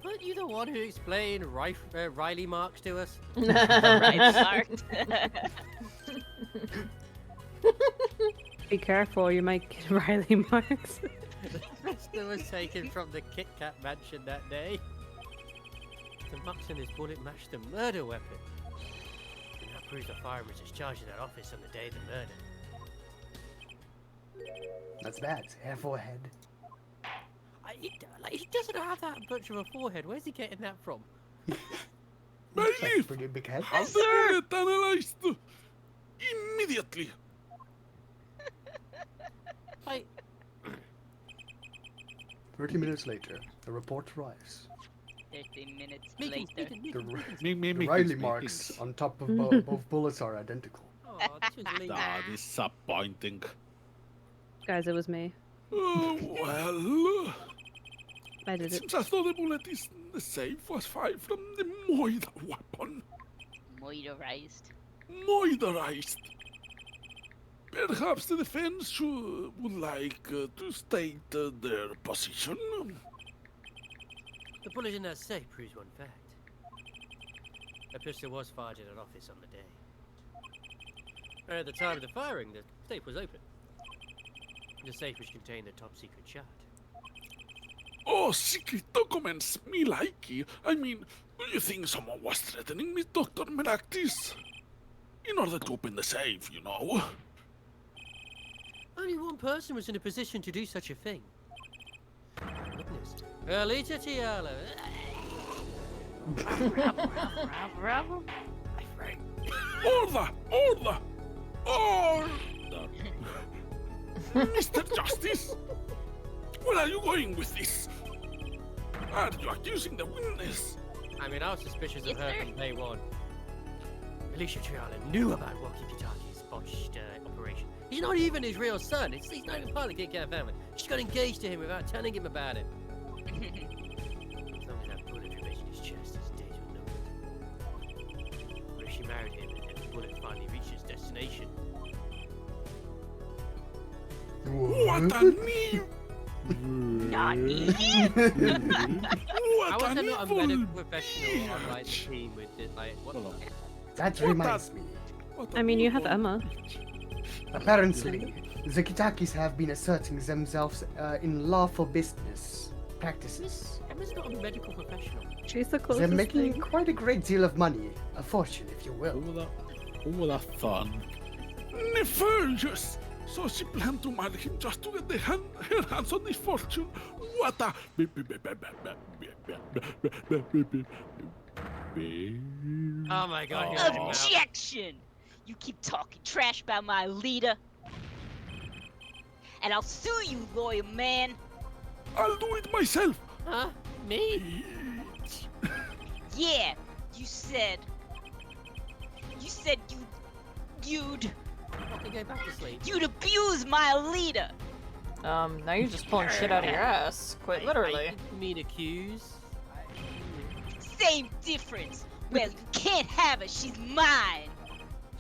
Weren't you the one who explained Riley marks to us? Right, marked. Be careful, you might get Riley marks. The pistol was taken from the Kit Kat mansion that day. The marks on his bullet matched the murder weapon. And that proves the fireman was discharged in that office on the day of the murder. That's bad. Hair forehead. He doesn't have that much of a forehead. Where's he getting that from? That's Bailiff, pretty big head. have the bullet analyzed immediately. I 30 minutes later, the report arrives. 30 minutes Megan, later. The Me, Riley marks on top of both bullets are identical. Oh, this was late. Ah, disappointing. Guys, it was me. Well, I it did it. seems as though the bullet in the safe was fired from the Moira weapon. Moisturized. Moisturized. Perhaps the defense would like to state their position. The bullet in that safe proves one fact. A pistol was fired in an office on the day. At the time of the firing, the safe was open. The safe which contained the top secret chart. Oh, secret documents, me likey. I mean, do you think someone was threatening me, Dr. Meraktis? In order to open the safe, you know. Only one person was in a position to do such a thing. Witness. Alita Tiala. Bravo. I framed. Order! Order! Order! Mr. Justice! Where are you going with this? Are you accusing the witness? I mean, I was suspicious of Yes, her sir. from day one. Alicia Triala knew about Rocky Kitaki's botched operation. He's not even his real son. He's not even part of the Kit Kat family. She got engaged to him without telling him about it. As long as that bullet remained in his chest, his days were numbered. But if she married him and the bullet finally reached its destination, What a knee! Nani? What how was an there not a evil medical professional on like the bitch. team with it? Like, what Hold on. the? That reminds me. What a I mean, you have evil Emma. bitch. Apparently, the Kitakis have been asserting themselves in lawful business practices. Emma's not a medical professional. She's the They're closest making thing. quite a great deal of money, a fortune, if you will. Who would have thought? Nefarious! So she planned to marry him just to get her hands on this fortune. What a... Oh my god, Oh. you're right now. Objection! You keep talking trash about my leader. And I'll sue you, lawyer man. I'll do it myself. Huh? Me? Yeah, you said Fucking go back to sleep. you'd abuse my leader. Now you're just pulling shit out of your ass, quite I literally. didn't mean accuse. Same difference. Well, you can't have her. She's mine.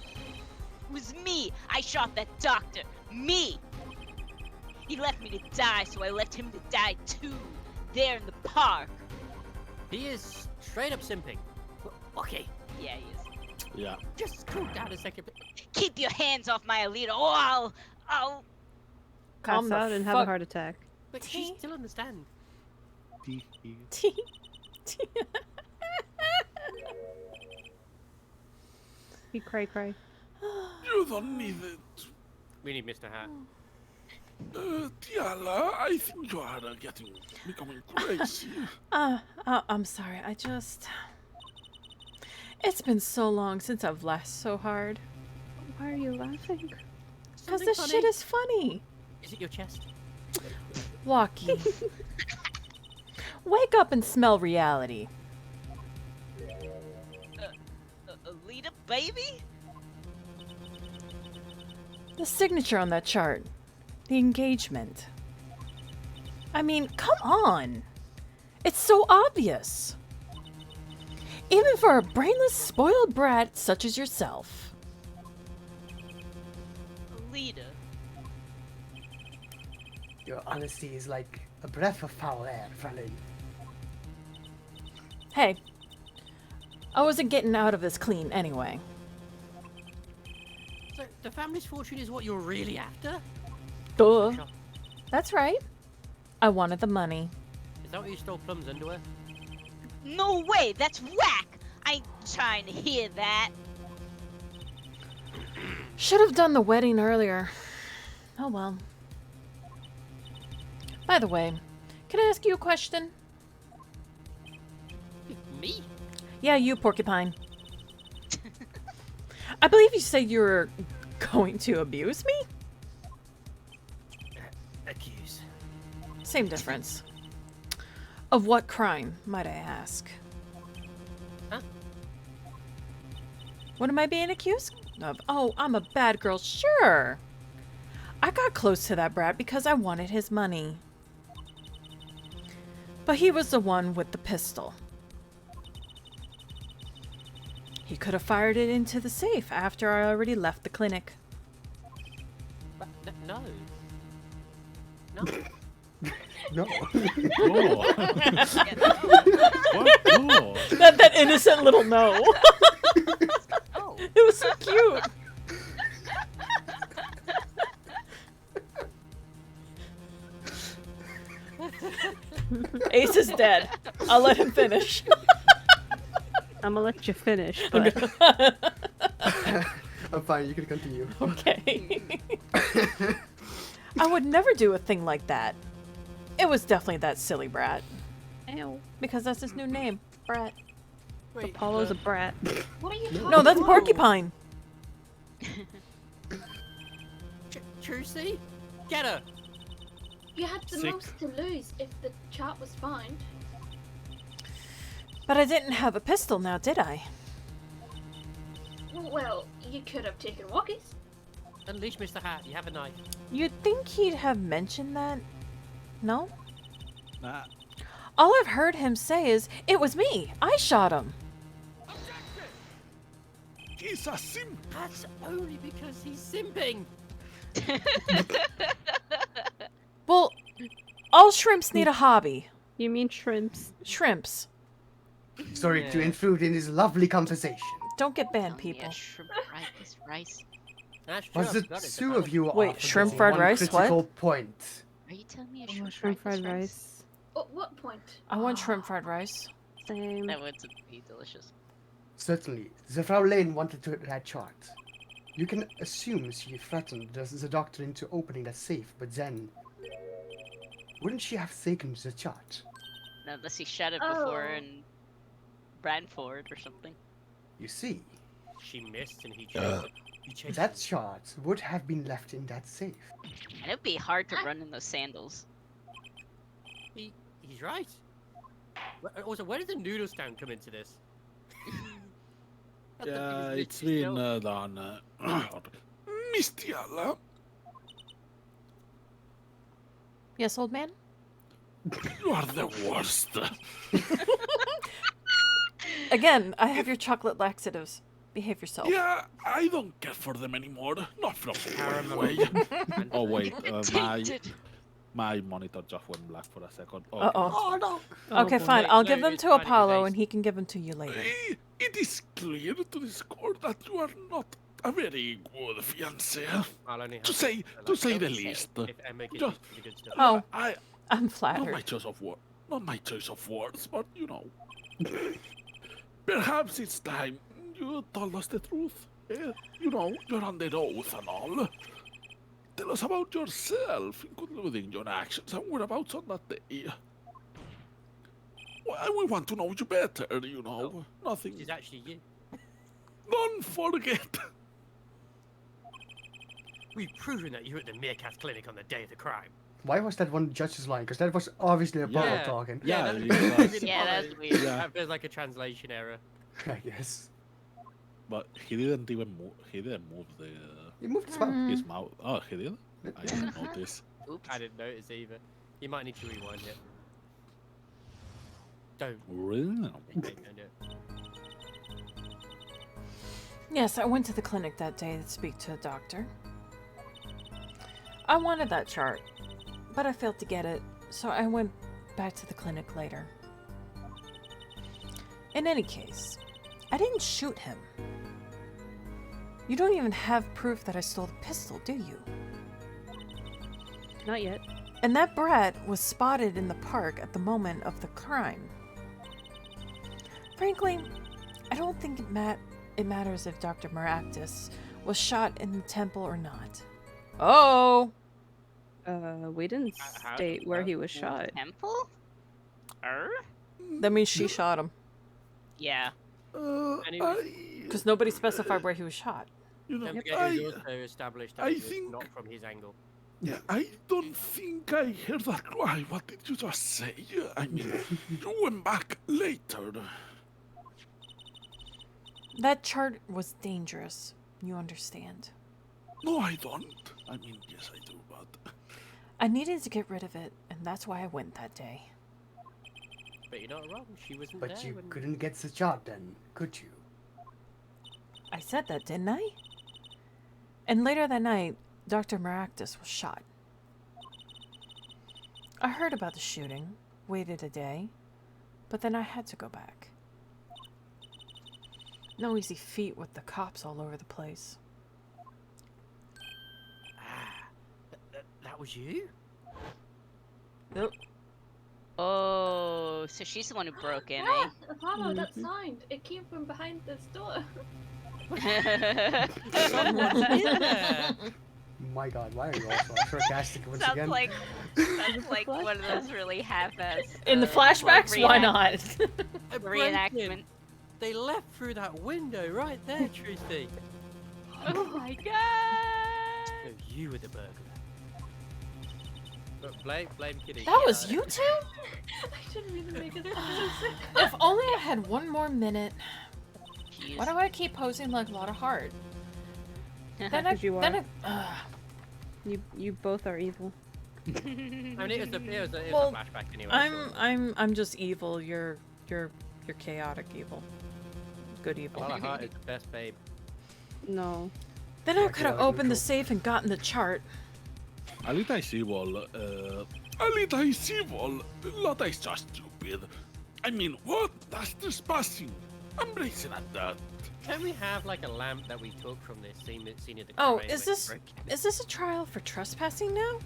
It was me. I shot that doctor. Me. He left me to die, so I left him to die too. There in the park. He is straight up simping. Okay, Yeah, he is. Yeah. just cool down a second. Keep your hands off my leader, or I'll. Calm Pass the out and have a fuck- heart attack. But she still understand. He cray cray. You don't need it. We need Mr. Hat. Tiala, I think you are becoming crazy. I'm sorry, it's been so long since I've laughed so hard. Why are you laughing? Because Something this funny? shit is funny. Is it your chest? Walkie. Wake up and smell reality. Alita, baby? The signature on that chart. The engagement. I mean, come on. It's so obvious. Even for a brainless, spoiled brat such as yourself. Alita. Your honesty is like a breath of foul air, Fräulein. Hey, I wasn't getting out of this clean anyway. So the family's fortune is what you're really after? Duh. Sure. That's right. I wanted the money. Is that what you stole Plum's underwear? No way, that's whack! I ain't trying to hear that. Should have done the wedding earlier. Oh well. By the way, can I ask you a question? Me? Yeah, you, Porcupine. I believe you said you were going to abuse me? Accuse. Same difference. Of what crime, might I ask? Huh? What am I being accused of? Oh, I'm a bad girl, sure. I got close to that brat because I wanted his money. But he was the one with the pistol. He could have fired it into the safe after I already left the clinic. But, no. No. No. Oh. Yeah, no. What? Oh. That innocent little no. Oh. It was so cute. Ace is dead. I'll let him finish. I'm gonna let you finish, but I'm fine, you can continue. Okay. I would never do a thing like that. It was definitely that silly brat. Ew. Because that's his new name. Brat. Wait, Apollo's a brat. What are you talking No, that's about? Porcupine. Trucy? Get her! You had the Six. most to lose if the chart was fine. But I didn't have a pistol now, did I? Well, you could have taken walkies. Unleash Mr. Hat, you have a knife. You'd think he'd have mentioned that. No? Nah. All I've heard him say is, it was me. I shot him. He's a simp. That's only because he's simping! Well, all shrimps need a hobby. You mean shrimps? Shrimps. Sorry to Yeah. intrude in this lovely conversation. Don't get banned, Tell me people. a shrimp fried this rice. That's true, Was I the forgot it's two a of you Wait, are shrimp forgetting fried one rice? What? critical point. Are you telling me a Oh, shrimp, shrimp fried fried this rice. At what point? I want shrimp fried rice. Same. That would be delicious. Certainly, the Frau Lane wanted to that chart. You can assume she threatened the doctor into opening that safe, but then... Wouldn't she have taken the chart? Not unless he shot it before Oh. in Brantford or something. You see, She missed and he chased it. He chased that it. chart would have been left in that safe. And it'd be hard to run in those sandals. He's right. Also, where did the noodle stand come into this? That's the Yeah, biggest it's mystery been still. done. Mistiala, Yes, old man? you are the worst. Again, I have your chocolate laxatives. Behave yourself. Yeah, I don't care for them anymore. Not from Caramel. way. Oh wait, Tainted. my monitor just went black for a second. Oh, Uh-oh. Oh no! Okay, boy. fine. Wait, I'll no, give them it's to fine, it was Apollo Ace. and he can give them to you later. It is clear to this court that you are not a very good fiancé. I'll only have To say the least. if Emma gives Just- you the good stuff. Oh, I I'm not my flattered. choice of word, not my choice of words, but you know. Perhaps it's time you told us the truth. Eh? You know, you're under oath and all. Tell us about yourself, including your actions and whereabouts on that day. Well, we want to know you better, you know. Nothing. Which is actually you. Don't forget. We've proven that you were at the Meerkat Clinic on the day of the crime. Why was that one judge's line? Because that was obviously Apollo Yeah. talking. Yeah, that it was was. really Yeah, that's funny. weird. Yeah. There's like a translation error. I guess. But he didn't even move. He didn't move You moved his mouth. his mouth. Oh, he did. I didn't notice. Oops. I didn't notice either. You might need to rewind it. Don't. Really? Okay, don't do it. Yes, I went to the clinic that day to speak to a doctor. I wanted that chart. but I failed to get it, so I went back to the clinic later. In any case, I didn't shoot him. You don't even have proof that I stole the pistol, do you? Not yet. And that brat was spotted in the park at the moment of the crime. Frankly, I don't think it matters if Dr. Maractus was shot in the temple or not. Oh! We didn't How- state where he was shot. Temple? That means she shot him. Yeah. Because nobody specified where he was shot. Don't know, forget it was also established that I it was think- not from his angle. yeah, I don't think I heard that cry. What did you just say? I mean, you went back later. That chart was dangerous. You understand. No, I don't. I mean, yes, I do, but I needed to get rid of it, and that's why I went that day. But you're not wrong. She wasn't But there. you when... couldn't get the job then, could you? I said that, didn't I? And later that night, Dr. Maractus was shot. I heard about the shooting, waited a day, but then I had to go back. No easy feat with the cops all over the place. Ah, that was you? Nope. Oh, so she's the one who broke in, Yeah, Apollo, that sound. It came from behind this door. eh? Someone's in there. My god, why are you also sarcastic once Sounds again? like one of those really half-assed. In the like, flashbacks, why not? Reenactment. Brendan, They left through that window right there, Truthy. Oh my god! No, you were the burglar. But blame Kitty. That was you two? I didn't even make it sense. If only I had one more minute. Jeez. Why do I keep posing like a lot of heart? Then I, Because you are. then I, You both are evil. I mean, it was a Well, flashback anyway. I'm just evil. You're chaotic evil. Good evil. Lala Hart is the best babe. No. Then I Yeah, could have chaotic opened the neutral. safe and gotten the chart. Alita is evil. Alita is evil. Lotta is just stupid. I mean, what? That's trespassing. I'm bracing at that. Can we have like a lamp that we took from this scene at the Oh, crime is when this you broke in? is this a trial for trespassing now?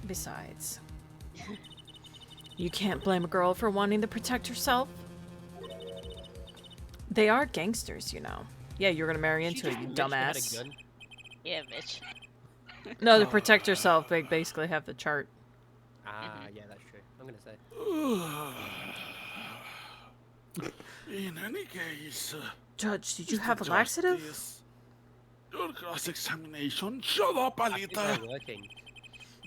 Besides, you can't blame a girl for wanting to protect herself. They are gangsters, you know. Yeah, you're gonna marry She into it, just you mentioned had a dumbass. gun. Yeah, bitch. No, to protect yourself, they basically have the chart. Ah, yeah, that's true. I'm gonna say. In any case, Judge, did you Mr. have a laxative? Justice, your cross-examination. Shut up, I think Alita. they're working.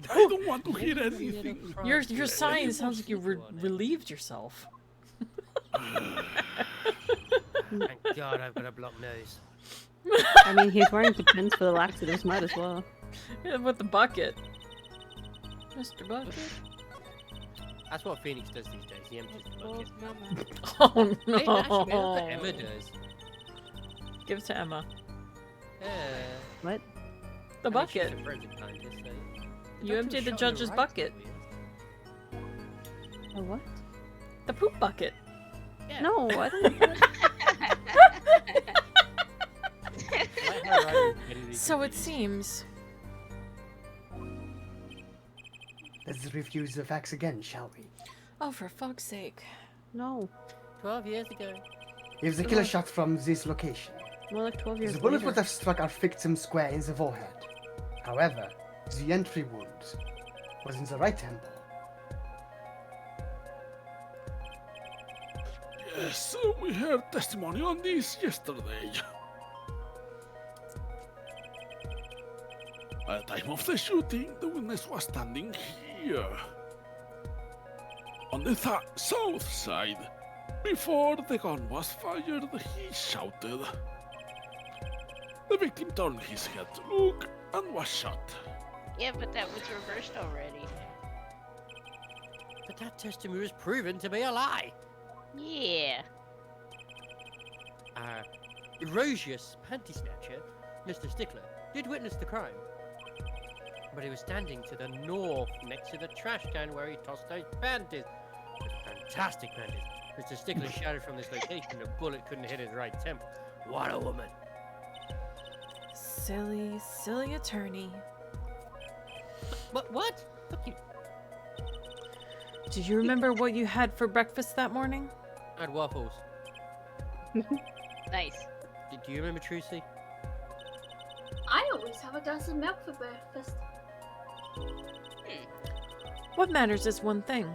I don't want to hear anything. Your sighing sounds like you relieved yourself. Thank God I've got a blocked nose. I mean, he's wearing the pins for the laxatives. Might as well. Yeah, with the bucket. Mr. Bucket. That's what Phoenix does these days. He empties the bucket. Oh Hey, actually, maybe that's what no. Emma does. Give it to Emma. What? The I mean, she's bucket. a forensic scientist, so- The You doctor emptied was the shot in judge's right bucket. earlier. A what? The poop bucket. Yeah. No, I don't. Let her write it. So it seems. Let's review the facts again, shall we? Oh, for fuck's sake. No. 12 years ago. If the killer shot from this location, More like 12 years the bullet later. would have struck our victim square in the forehead. However, the entry wound was in the right temple. Yes, we heard testimony on this yesterday. At the time of the shooting, the witness was standing here. On the south side. Before the gun was fired, he shouted. The victim turned his head to look and was shot. Yeah, but that was reversed already. But that testimony was proven to be a lie. Yeah. Erosius Panty Snatcher, Mr. Stickler, did witness the crime. But he was standing to the north, next to the trash can where he tossed those panties. Fantastic panties. Mr. Stickler shouted from this location a bullet couldn't hit his right temple. What a woman. Silly, silly attorney. What? Fuck you. Do you remember what you had for breakfast that morning? I had waffles. Nice. Do you remember Trucy? I always have a glass of milk for breakfast. What matters is one thing.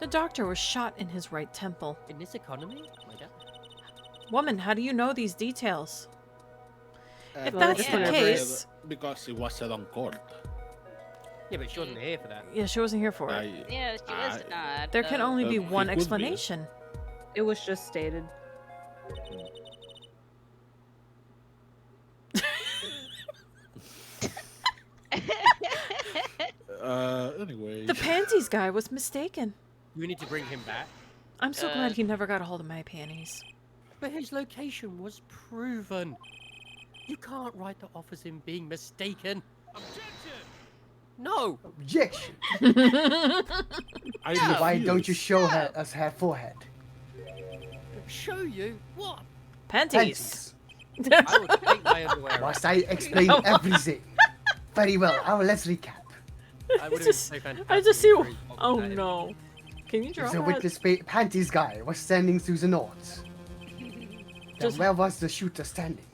The doctor was shot in his right temple. In this economy? My God. Woman, how do you know these details? If Well, that's the I case- read because it was said on court. Yeah, but she wasn't here for that. Yeah, she wasn't here for it. Yeah, she was not. There can only be He one could be. explanation. It was just stated. Anyway. The panties guy was mistaken. We need to bring him back. I'm so glad he never got a hold of my panties. But his location was proven. You can't write that off as him being mistaken. Objection! No! Objection. I Why don't you refuse. show us her forehead? Show you? What? Panties. I would take my underwear off. Must I explain No. everything? Very well. Let's recap. I would have been just- so fantastic. I just see. if Bruce Box Oh had it. no. Can you draw The that? witness panties guy was standing to the north. Then Just- where was the shooter standing?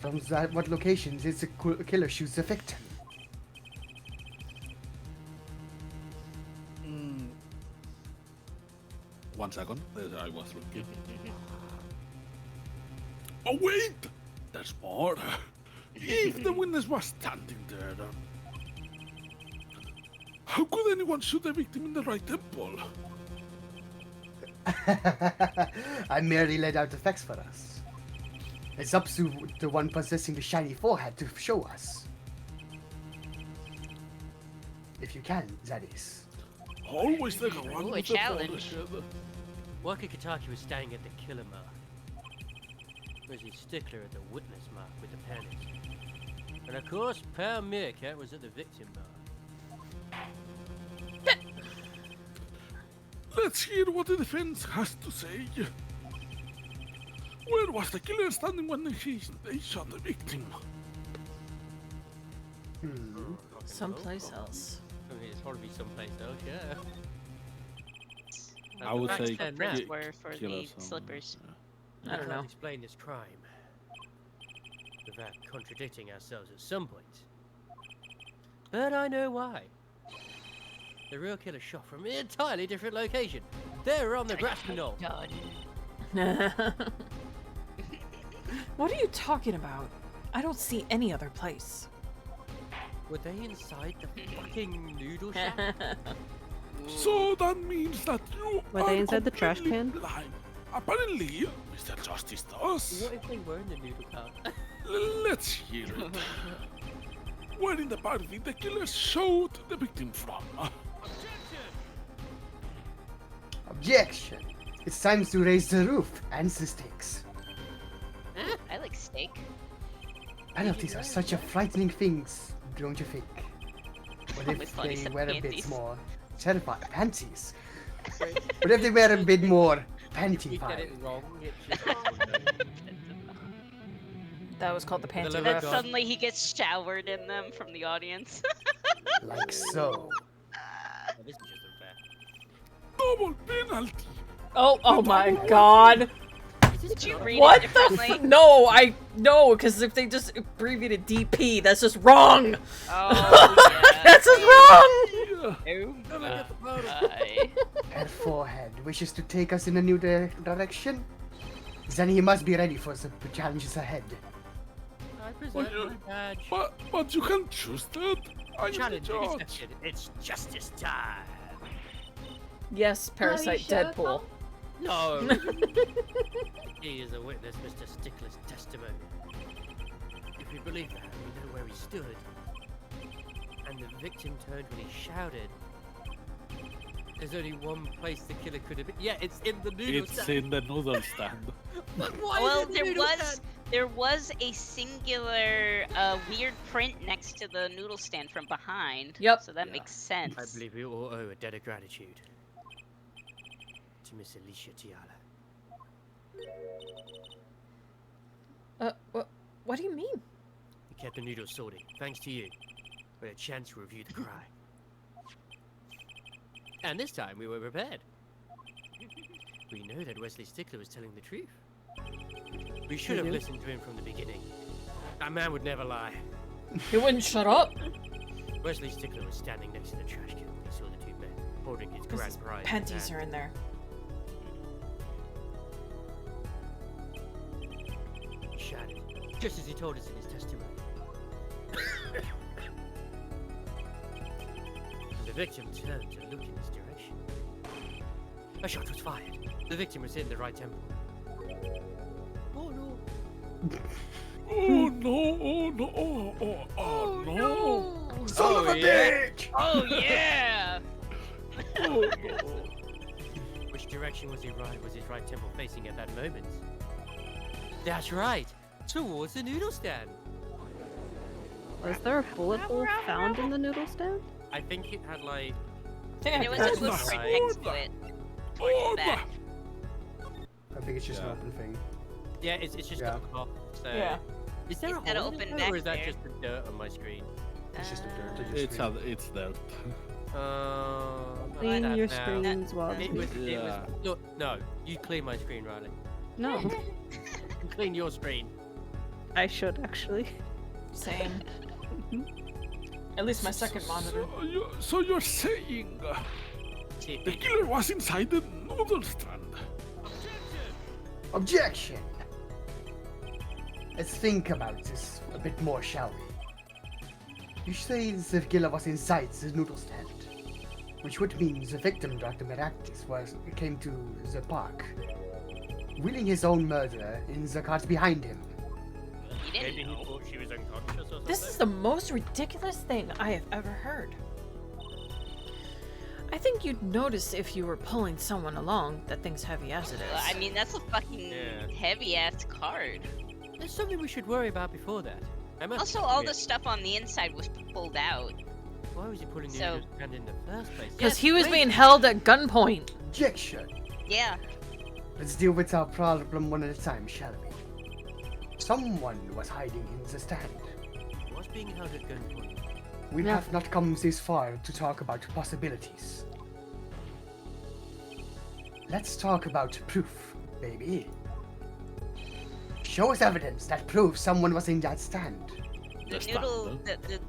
From that, what location did the killer shoot the victim? Mm. 1 second. I was looking. Oh wait! There's more. If the witness was standing there, how could anyone shoot a victim in the right temple? I merely laid out the facts for us. It's up to the one possessing the shiny forehead to show us. If you can, that is. Always take a one Ooh, a with the challenge. forehead. Waka Kataki was staying at the killer mark. Whereas Stickler at the witness mark with the panties. And of course, Pam Meerkat was at the victim mark. Let's hear what the defense has to say. Where was the killer standing when they shot the victim? Hmm. Someplace else. I mean, it's probably someplace else, yeah. I would Facts say stand Footprints now. were for killer the somewhere. slippers. I don't We know. can't explain this crime without contradicting ourselves at some point. But I know why. The real killer shot from an entirely different location. They were on the grassy knoll. God. What are you talking about? I don't see any other place. Were they inside the fucking noodle shack? So that means that you Were are they inside the trash completely can? blind. Apparently, Mr. Justice does. What if they were in the noodle cart? Let's hear it. Where in the party the killer showed the victim from? Objection. It's time to raise the roof and the stakes. I like steak. Penalties are such a frightening things, don't you think? What Always if thought he they said were a bit panties. more terrified? Panties. What if they were a bit more panty You get it fied? wrong. It's just That was called the panty. liver Then God. suddenly he gets showered in them from the audience. Like so. this is just unfair. Double penalty. Oh my god. Did you read What it the differently? No, because if they just abbreviated DP, that's just wrong. Oh, That's just wrong. Yeah. Her forehead wishes to take us in a new direction? Then he must be ready for the challenges ahead. I present you- my badge. But you can't choose that. I am the Challenge judge. accepted. It's justice time. Yes, Parasite sure, Deadpool. No. He is a witness, Mr. Stickler's testimony. If we believe that, we know where he stood. And the victim turned when he shouted. There's only one place the killer could have been. Yeah, it's in the noodle It's stand. in the noodle stand. But why Well, is it the there noodle was stand? There was a singular weird print next to the noodle stand from behind. Yep. So that Yeah. makes sense. I believe we all owe a debt of gratitude to Miss Alicia Tiala. What do you mean? We kept the noodles sorted, thanks to you. We had a chance to review the cry. And this time we were prepared. We know that Wesley Stickler was telling the truth. We should have do? listened to him from the beginning. That man would never lie. He wouldn't shut up. Wesley Stickler was standing next to the trash can when he saw the two men holding his His grand prize. in panties hand. are in there. He shouted, just as he told us in his testimony. And the victim turned to look in his direction. A shot was fired. The victim was in the right temple. Oh no! Oh no! Oh no! Oh no! Son of a bitch! Oh yeah! Oh no! Which direction was his right temple facing at that moment? That's right, towards the noodle stand. Was there a bullet hole found in the noodle stand? I think it had like. There was a That's little not print right. next to it. Towards Oh, the back. I think it's just an Yeah. open thing. Yeah, it's just Yeah. a cloth. So. Yeah. Is there It's a got an hole in open it, back or is that there. just the dirt on my screen? It's just a dirt. Uh, It's dirt. Clean that your now. screens while It was. Yeah. No, you clean my screen, Riley. No, You clean your screen. I should actually. Same. At least my second monitor. So you're saying See, the killer was inside the noodle stand? Objection! Let's think about this a bit more, shall we? You say the killer was inside the noodle stand, which would mean the victim, Dr. Meraktis, came to the park, wheeling his own murderer in the cart behind him. You didn't maybe he know. thought she was unconscious or something. This is the most ridiculous thing I have ever heard. I think you'd notice if you were pulling someone along that thing's heavy as it is. Well, I mean, that's a fucking Yeah. heavy ass card. There's something we should worry about before that. Emma? Also, all the stuff on the inside was pulled out. Why was he pulling the So- noodle stand in the first place? Because Yes, he was wait. being held at gunpoint. Objection! Yeah. Let's deal with our problem one at a time, shall we? Someone was hiding in the stand. He was being held at gunpoint. We Yeah. have not come this far to talk about possibilities. Let's talk about proof, baby. Show us evidence that proves someone was in that stand. The The noodle, stand,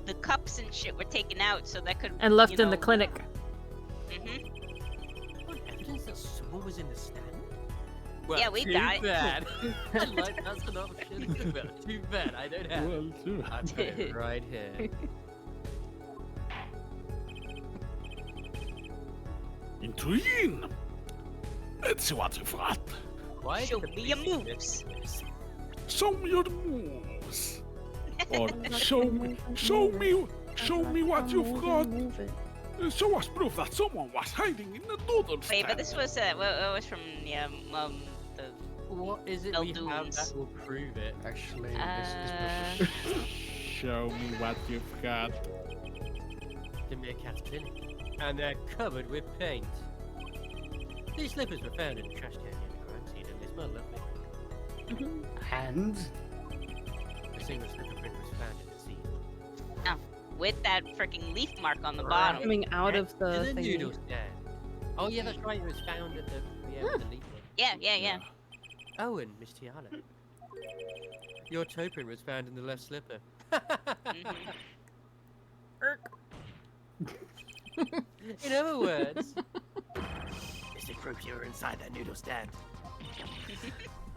the cups and shit were taken out, so that could. And left you in the know, clinic. What evidence that someone was in the stand? Yeah, we too died. bad. Like, that's an option. Well, too bad. I don't have it. Well, too. I've got it right here. Intriguing. Let's see what you've got. Why Show did the me your police do moves. this? Show me your moves. Or show me what you've got. Show us proof that someone was hiding in the noodle stand. Wait, but this was what was from the What is it No we have dunes. that will prove it? Actually, Show me what you've got. The Meerkat's clinic. And they're covered with paint. These slippers were found in the trash can near the crime scene and they smell lovely. and A single slipper print was found in the scene. with that freaking leaf mark on the Right. bottom. Coming out of To the the thing. noodle stand. Oh yeah, that's right. It was found at the with the leaf mark. Yeah. Oh, and Miss Tiana. Your toe print was found in the left slipper. Mhm. In other words, this is proof you were inside that noodle stand.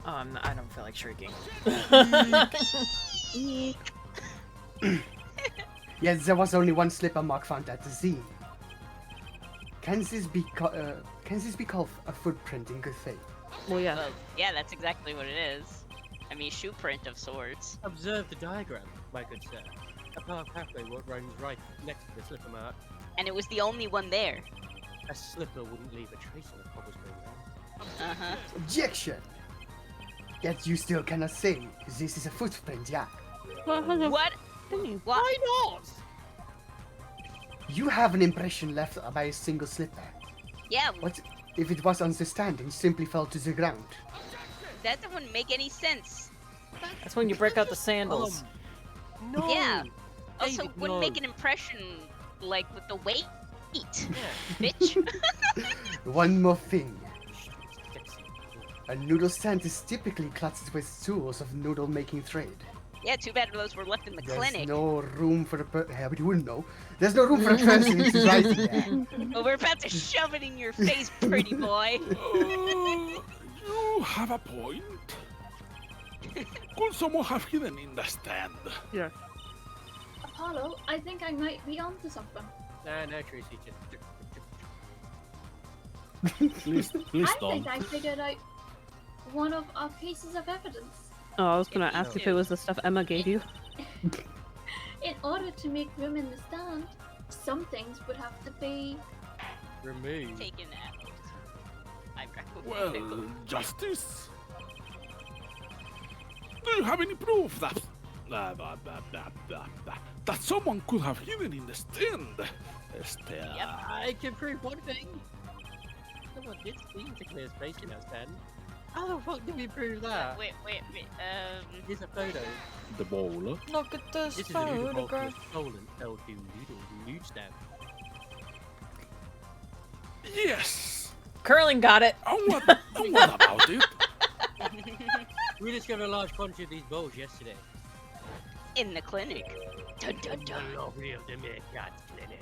I don't feel like shrieking. yes, there was only one slipper mark found at the scene. Can this be called a footprint in good faith? Well, yeah. Well, yeah, that's exactly what it is. I mean, shoe print of sorts. Observe the diagram, my good sir. A pathway runs right next to the slipper mark. And it was the only one there. A slipper wouldn't leave a trace on a cobblestone road. Uh-huh. Objection! Yet you still cannot say this is a footprint, yeah. Well, it has a What? thingy. What? Why not? You have an impression left by a single slipper. Yeah, What if it was on the stand and simply fell to the ground? that wouldn't make any sense. That's when you break out the sandals. No. Yeah. Also, David, wouldn't no. make an impression like with the weight, Yeah. bitch. One more thing. Sexy. A noodle stand is typically cluttered with tools of noodle making trade. Yeah, too bad those were left in the There's clinic. no room for yeah, but you wouldn't know. There's no room for a person to write in there. Well, we're about to shove it in your face, pretty boy. You have a point. Could someone have hidden in the stand? Yeah. Apollo, I think I might be onto something. No, Tracy, just. Please I don't. think I figured out one of our pieces of evidence. Oh, I was gonna ask if it was the stuff Emma gave you. In order to make room in the stand, some things would have to be. Remove. Taken out. I Well, Justice. Do you have any proof that that someone could have hidden in the stand? Estelle? Yep. I can prove one thing. Someone did seem to clear space in that stand. How the fuck did we prove that? Wait. Here's a photo. The bowl. Look at this This is a noodle bowl from photograph. a stolen LQ nude stand. Yes. Curling got it. And what about it? We discovered a large quantity of these bowls yesterday. In the clinic. Dun dun dun. The lobby of the Meerkat Clinic.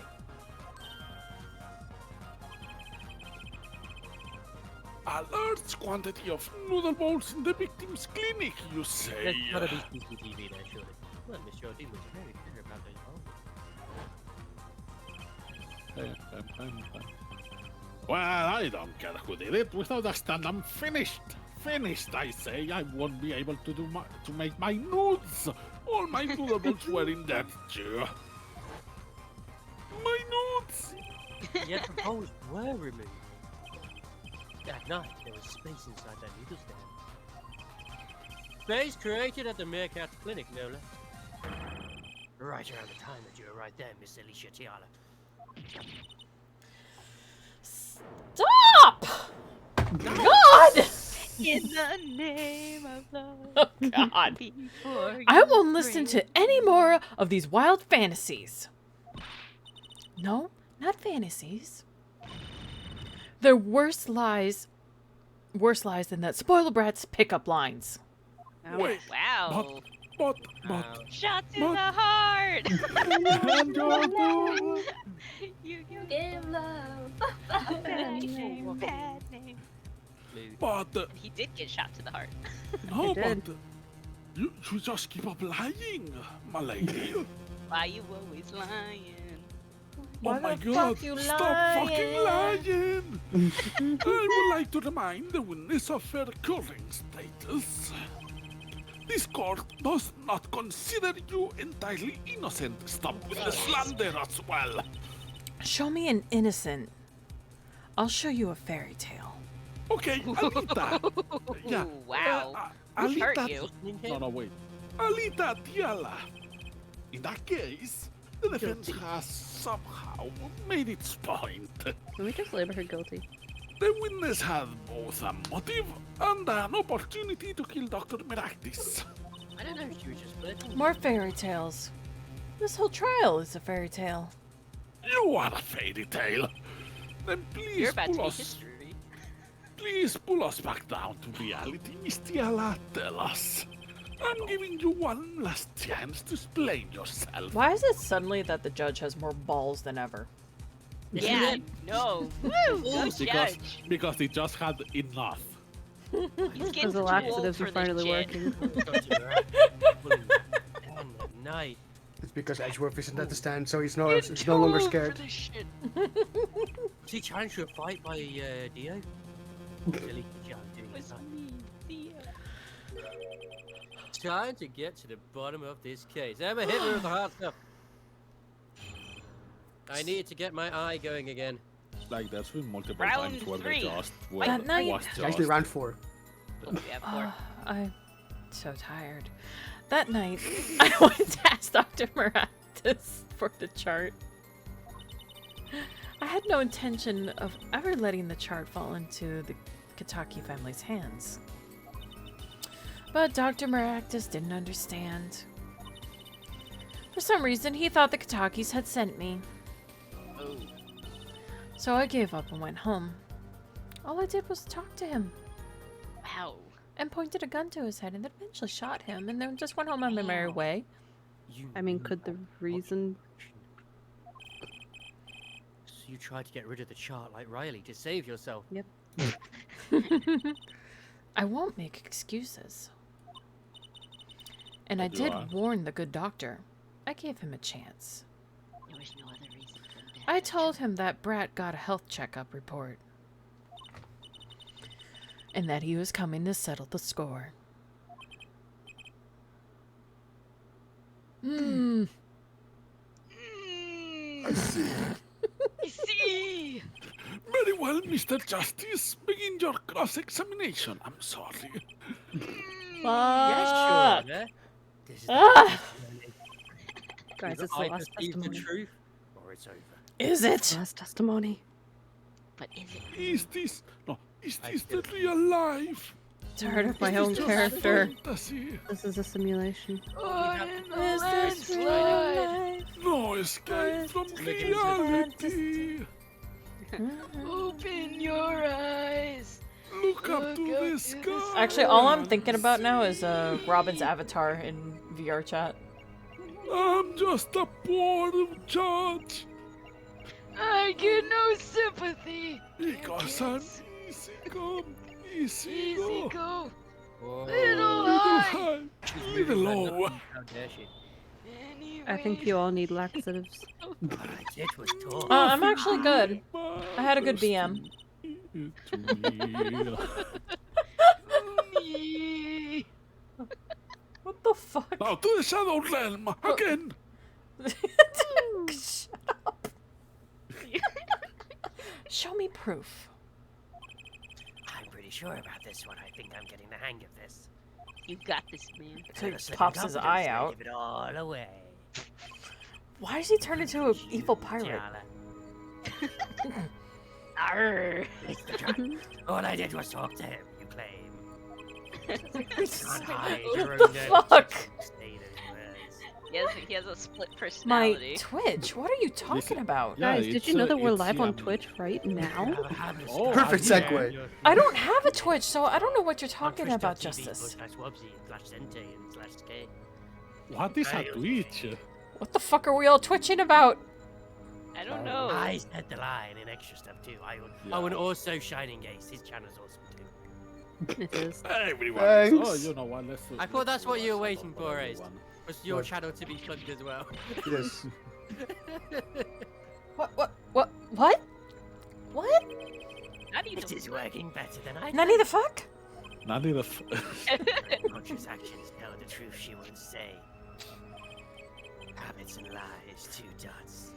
A large quantity of noodle bowls in the victim's clinic, you say? There's gotta be CCTV there, surely. Well, Miss Jordan was very clear about those bowls. Well, I don't care who did it. Without a stand, I'm finished. Finished, I say. I won't be able to make my nudes. All my noodle bowls were in that too. My nudes. Yet the bowls were removed. That night, there was space inside that noodle stand. Space created at the Meerkat Clinic, no less. Right around the time that you arrived there, Miss Alicia Tiala. Stop! God! In the name of love. Oh, God. Before I you won't listen to break. any more of these wild fantasies. No, not fantasies. They're worse lies than that spoiled brat's pickup lines. Wait, Wow. but, Shot to the heart. you Give love. bad name, bad name. but, He did get shot to the heart. no, but, did. you just keep up lying, my lady. Why you always lying? Why Oh my the god, fuck you stop lying? fucking lying! I would like to remind the witness of her current status. This court does not consider you entirely innocent. Stop with the slander as well. Show me an innocent. I'll show you a fairy tale. Okay, Alita. Yeah. Ooh, wow. Alita. Who hurt you? No, wait. Alita Tiala. In that case, the defense has somehow made its point. Can we just label her guilty? The witness had both a motive and an opportunity to kill Dr. Meraktis. I don't know if she was just flirting. More fairy tales. This whole trial is a fairy tale. You are a fairy tale. Then You're please about to pull make us. history. Please pull us back down to reality, Miss Tiala. Tell us. I'm giving you one last chance to explain yourself. Why is it suddenly that the judge has more balls than ever? Yeah, no. Woo, go judge. Because he just had enough. He's getting Those too old laxatives for are finally this shit. working. Down the night. It's because Edgeworth isn't at the stand, so he's no longer scared. For this shit. Was he challenged to a fight by Dio? Silly child doing Was that. me, Theo. Time to get to the bottom of this case. Emma, hit me with the hard stuff. I need to get my eye going again. Like there's been multiple Round times where three. they just That night- was It's actually round 4. Oh, we have more. I'm so tired. That night, I went to ask Dr. Maractus for the chart. I had no intention of ever letting the chart fall into the Kitaki family's hands. But Dr. Maractus didn't understand. For some reason, he thought the Kitakis had sent me. Oh. So I gave up and went home. All I did was talk to him Wow. and pointed a gun to his head and then eventually shot him and then just went home on my merry Wow. way. I mean, could the reason... So you tried to get rid of the chart like Riley to save yourself. Yep. I won't make excuses. And I Do did I? warn the good doctor. I gave him a chance. There was no other reason for that. I told him that Brat got a health checkup report. And that he was coming to settle the score. Hmm. I see. I see. Very well, Mr. Justice. Begin your cross-examination. I'm sorry. Yes, Fuck! sure. This is Ah! Guys, either it's the I last perceive the testimony. truth, or it's over. Is it? Last testimony. But is it? Is this... No, is I this feel the real life? To hurt of my Is own this just character. fantasy? This is a simulation. Is this real life? No escape from Begins with reality. Open your eyes. Look up to the sky. Actually, all I'm thinking about now is Robin's avatar in VR chat. I'm just a poor judge. I get no sympathy. Because I'm easy come, easy go. go. Whoa. Little Little eye. high, She's little moving like low. nothing. How dare she? I think you all need laxatives. What I did was talk. I'm actually good. I had a good BM. What the fuck? Now to the Shadow Realm again. Shut up. Show me proof. I'm pretty sure about this one. I think I'm getting the hang of this. You got this, man. So he Never slip pops in his confidence, eye they out. Give it all away. Why does he turn into an evil pirate? Jala. Arr. It's the trap. All I did was talk to him, you claim. Can't hide your What own the dirty fuck? tricks, say those words. He has a split My personality. Twitch? What are you talking about? Yeah, Guys, did it's, you know that we're it's, live on um, Twitch right now? Oh, Perfect yeah. segue. I don't have a Twitch, so I don't know what you're talking about, Justice. What is a Twitch? What the fuck are we all twitching about? I don't know. I said the line and extra stuff too. Oh, and also Shining Gaze. His channel's awesome too. It is. Everyone. Thanks. Oh, you know what? Let's do I thought that's what you were let's waiting go for, Ace. everyone. Was your What? channel to be plugged as well? Yes. What? How do you It is working better than I None of the fuck? Not even. Conscious actions tell the truth she won't say. Habits and lies, 2 dots.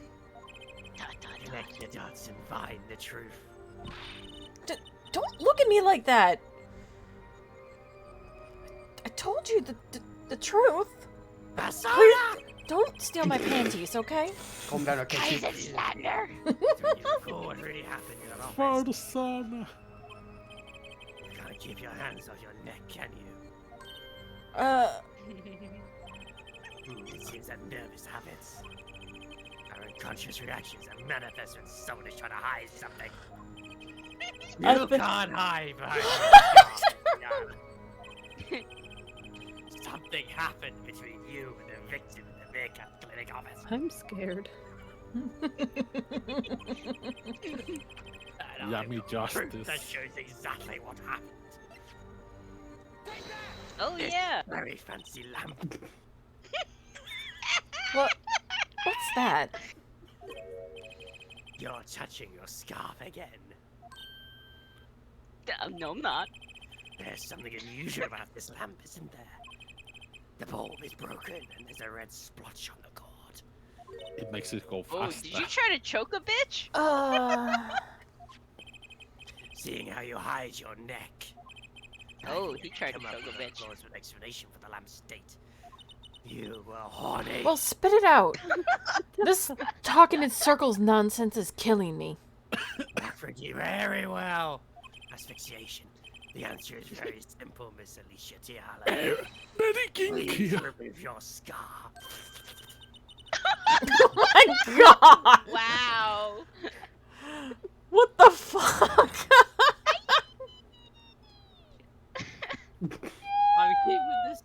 Connect the dots and find the truth. Don't look at me like that. I told you the truth. Persona! Don't steal my panties, okay? Calm down, okay? Kaiser slander. You recall what really happened in an office. Persona. You can't keep your hands off your neck, can you? It seems that nervous habits, our unconscious reactions are manifest when someone is trying to hide something. You I've been- can't hide behind your Something happened between you and the victim in the makeup clinic office. I'm scared. And Yummy I've got proof justice. that shows exactly what happened. Oh This yeah. very fancy lamp. What? What's that? You're touching your scarf again. No, I'm not. There's something unusual about this lamp, isn't there? The bulb is broken and there's a red splotch on the cord. It makes it go Oh, faster. did you try to choke a bitch? Seeing how you hide your neck, Oh, he tried to Come up choke a with bitch. plausible explanation for the lamb state. You were horny. Well, spit it out. This talking in circles nonsense is killing me. Pretty very well. Asphyxiation. The answer is very simple, Miss Alicia Tiala. Very kinky. Please remove your scar. Oh my god! Wow. What the fuck? I'm keeping this.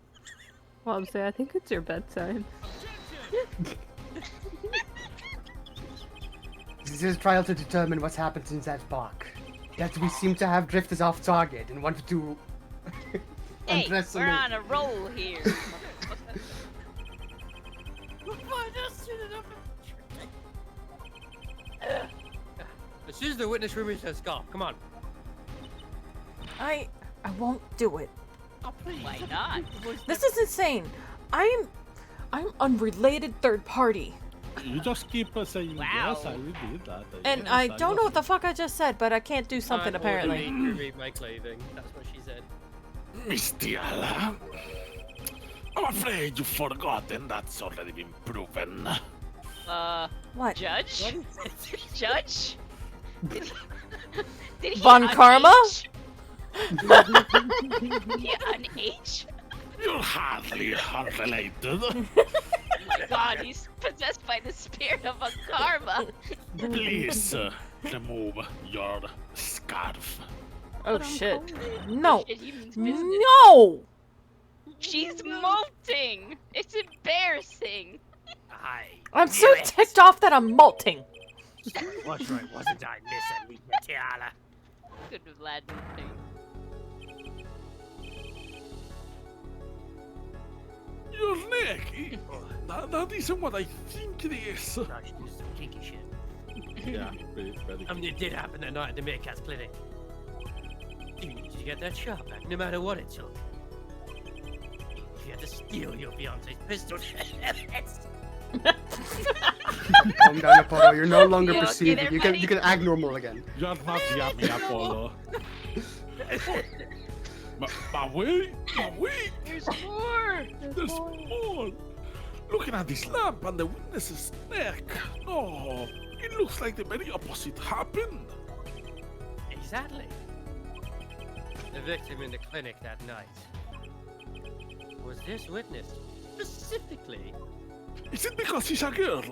Well, I'm saying I think it's your bedtime. This is a trial to determine what's happened since that spark. That we seem to have drifted off target and wanted to Hey, undress we're some- on a roll here. As soon as the witness removes her scarf, come on. I won't do it. Oh, please. Why not? This is insane. I'm unrelated third party. You just keep saying Wow. yes, I will do that. And yes, I don't know what will." the fuck I just said, but I can't do something apparently. To remove my clothing. That's what she said. Miss Tiala, I'm afraid you've forgotten that's already been proven. What? Judge? Judge? Did he, did he Von Karma? Did he unage? You're hardly unrelated. Oh my god, he's possessed by the spirit of a karma. Please remove your scarf. Oh shit. No. Shit, he means business. No! She's molting. It's embarrassing. I'm so ticked off that I'm molting. Was right, wasn't I, Miss Alicia Tiala? Good lad thing. Your neck. That isn't what I think it is. No, she did some kinky shit. Yeah, very, very. I mean, it did happen that night at the Meerkat's clinic. You need to get that shot back, no matter what it took. If you had to steal your fiance's pistol, Calm down, Apollo. You're no longer You okay perceived. there, You can buddy? act normal again. You're not yummy, Apollo. But wait, There's more. there's more. Looking at this lamp and the witness's neck, no, it looks like the very opposite happened. exactly. The victim in the clinic that night was this witness, specifically. Is it because she's a girl?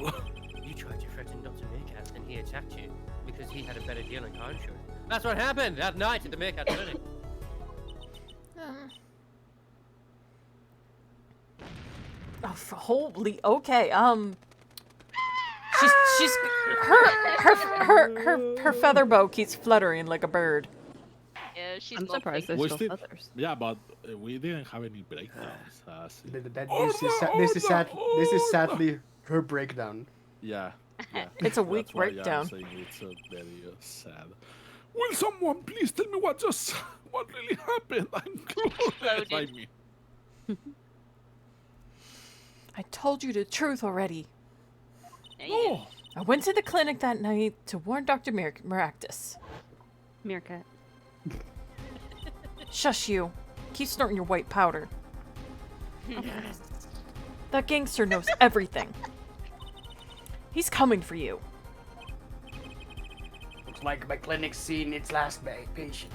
You tried to threaten Dr. Meerkat and he attacked you because he had a better deal on car insurance. That's what happened that night at the Meerkat clinic. Holy, okay, she's her feather bow keeps fluttering like a bird. Yeah, she's I'm surprised molting. there's Was still it- feathers. Yeah, but we didn't have any breakdowns. This is sadly her breakdown. Yeah. Yeah. It's a weak That's why breakdown. I'm saying it's very sad. Will someone please tell me what really happened? I'm close. I mean, I told you the truth already. Yeah, you did. no. I went to the clinic that night to warn Dr. Maractus. Meerkat. Shush you. Keep snorting your white powder. That gangster knows everything. He's coming for you. Looks like my clinic's seen its last patient.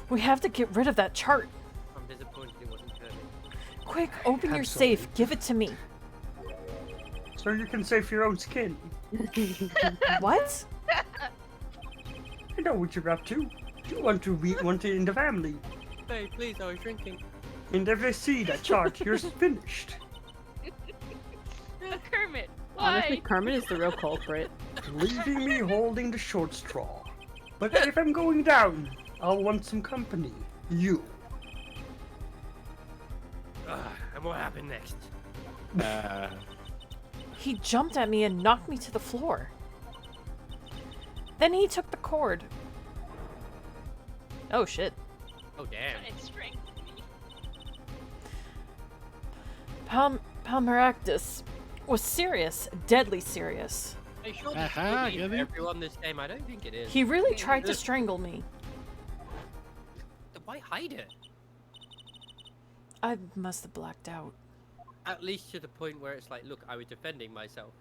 We have to get rid of that chart. I'm disappointed it wasn't perfect. Quick, open your Absolutely. safe. Give it to me. So you can save your own skin. What? I know what you're up to. You want it in the family. Hey, please, I was drinking. And if they see that chart, you're finished. Kermit, Honestly, why? Kermit is the real culprit. Leaving me holding the short straw. But if I'm going down, I'll want some company. You. And what happened next? He jumped at me and knocked me to the floor. Then he took the cord. Oh shit. Oh, damn. It strengthened me. Palmeractus was serious, deadly serious. Hey, sure, Aha, this get is it? everyone this game. I don't think it is. He really tried to strangle me. Why hide it? I must have blacked out. At least to the point where it's like, look, I was defending myself.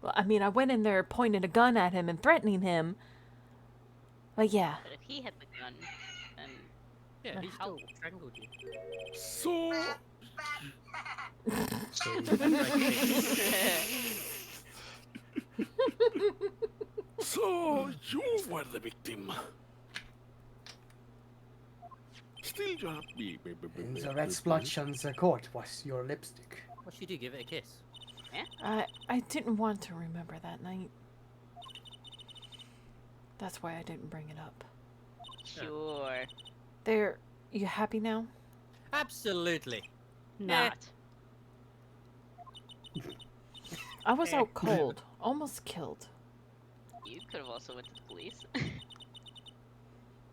Well, I mean, I went in there pointing a gun at him and threatening him. But yeah. But if he had the gun, then Yeah, he How? still strangled you. So, so you were the victim. Still, you And the red splotch on the court was your lipstick. What should you do? Give it a kiss. I didn't want to remember that night. That's why I didn't bring it up. sure. There, you happy now? Absolutely. Not. I was out cold, almost killed. You could have also went to the police.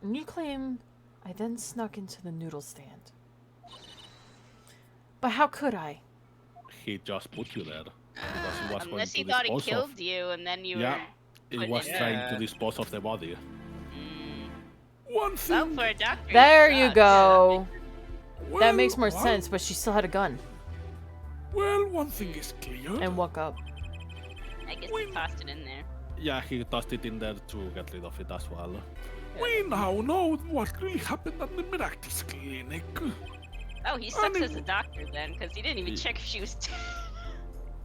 And you claim I then snuck into the noodle stand. But how could I? He just put you there. Because he was going Unless to he thought he dispose killed of. you, and then you Yeah, were. he put was in trying there. to dispose of the body. Mm. One Well, thing. for a doctor. There you sucks. go. Well, That makes more one- sense, but she still had a gun. Well, one thing is clear. And woke up. I guess he tossed it in there. Yeah, he tossed it in there to get rid of it as well. We now know what really happened at the Miraculous Clinic. Oh, he sucks mean- as a doctor then, because he didn't even check if she was.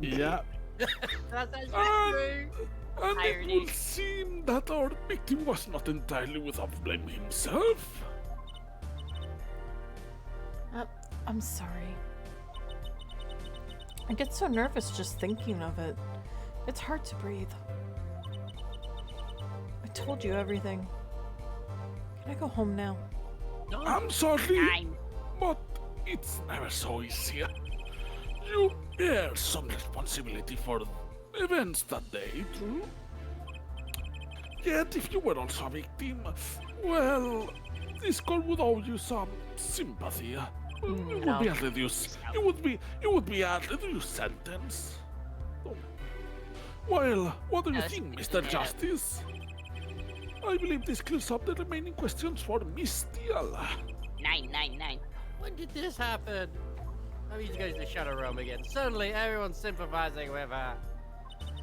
Yeah, That's actually Um, true. and it Irony. would seem that our victim was not entirely without blame himself. I'm sorry. I get so nervous just thinking of it. It's hard to breathe. I told you everything. Can I go home now? No. I'm sorry, Nine. but it's never so easy. You bear some responsibility for events that day, true? Yet, if you were also a victim, well, this court would owe you some sympathy. It would No. be a reduced. It would be a reduced sentence. Oh. Well, what do you No, it's- think, Mr. yeah. Justice? I believe this clears up the remaining questions for Miss Steele. 9. When did this happen? I need to go to the Shadow Realm again. Suddenly, everyone's sympathizing with her.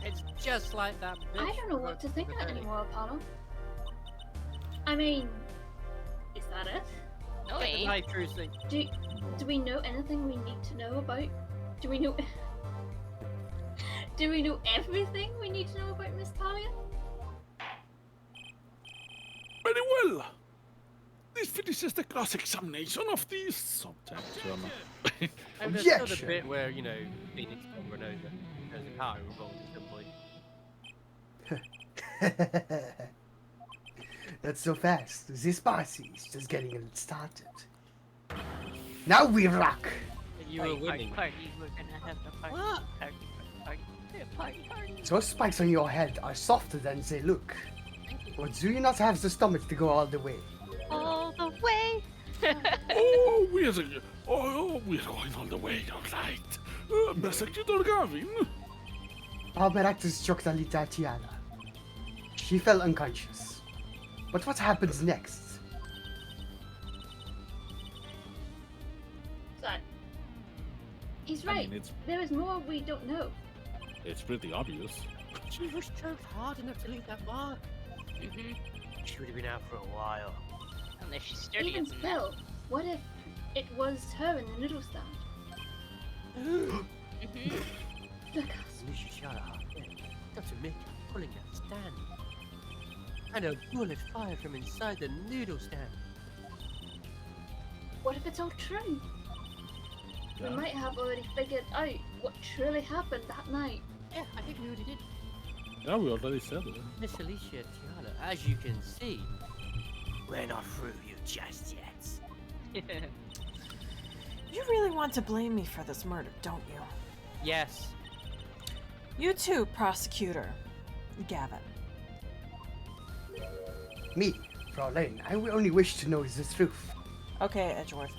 It's just like that bitch. I don't know what to think of it anymore, Apollo. I mean, is that it? No, it ain't. Hi, Trucy. Do we know anything we need to know about? Do we know? Do we know everything we need to know about Miss Talia? Very well. This finishes the cross-examination of this subjection. And there's still the Objection. bit where, you know, Phoenix got run over. There's a car involved at some point. Not so fast. This party is just getting started. Now we rock. You were winning. Party, we're gonna have a party. What? Party. Those spikes on your head are softer than they look. Or do you not have the stomach to go all the way? All the way. Oh, we're going all the way, all right. Prosecutor Gavin? Palmeractus struck Alita Tiana. She fell unconscious. But what happens next? So, he's I right. mean, There is more we don't know. it's pretty obvious. She was choked hard enough to leave that mark. Mhm. She would have been out for a while. Unless she's sturdier Even than that. still, what if it was her in the noodle stand? Mhm. Look us. Lucia shot her half dead. Dr. Mick pulling that stand. And a bullet fired from inside the noodle stand. What if it's all true? Yeah. We might have already figured out what truly happened that night. Yeah, I think we already did. Yeah, we already said it. Miss Alicia Tiana, as you can see, we're not through you just yet. You really want to blame me for this murder, don't you? Yes. You too, prosecutor. Gavin. Me, Fraulein, I only wish to know the truth. Okay, Edgeworth.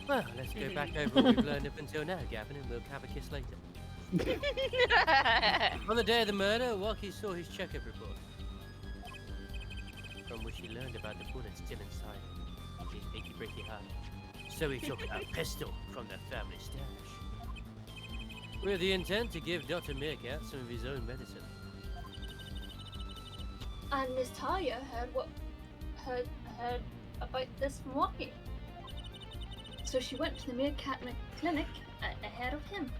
Well, let's go back over what we've learned up until now, Gavin, and we'll have a kiss later. On the day of the murder, Walkie saw his checkup report, from which he learned about the bullet still inside. Achy breaky heart. So he took a pistol from the family stash. With the intent to give Dr. Meerkat some of his own medicine. And Miss Talia heard about this from Walkie. So she went to the Meerkat clinic ahead of him.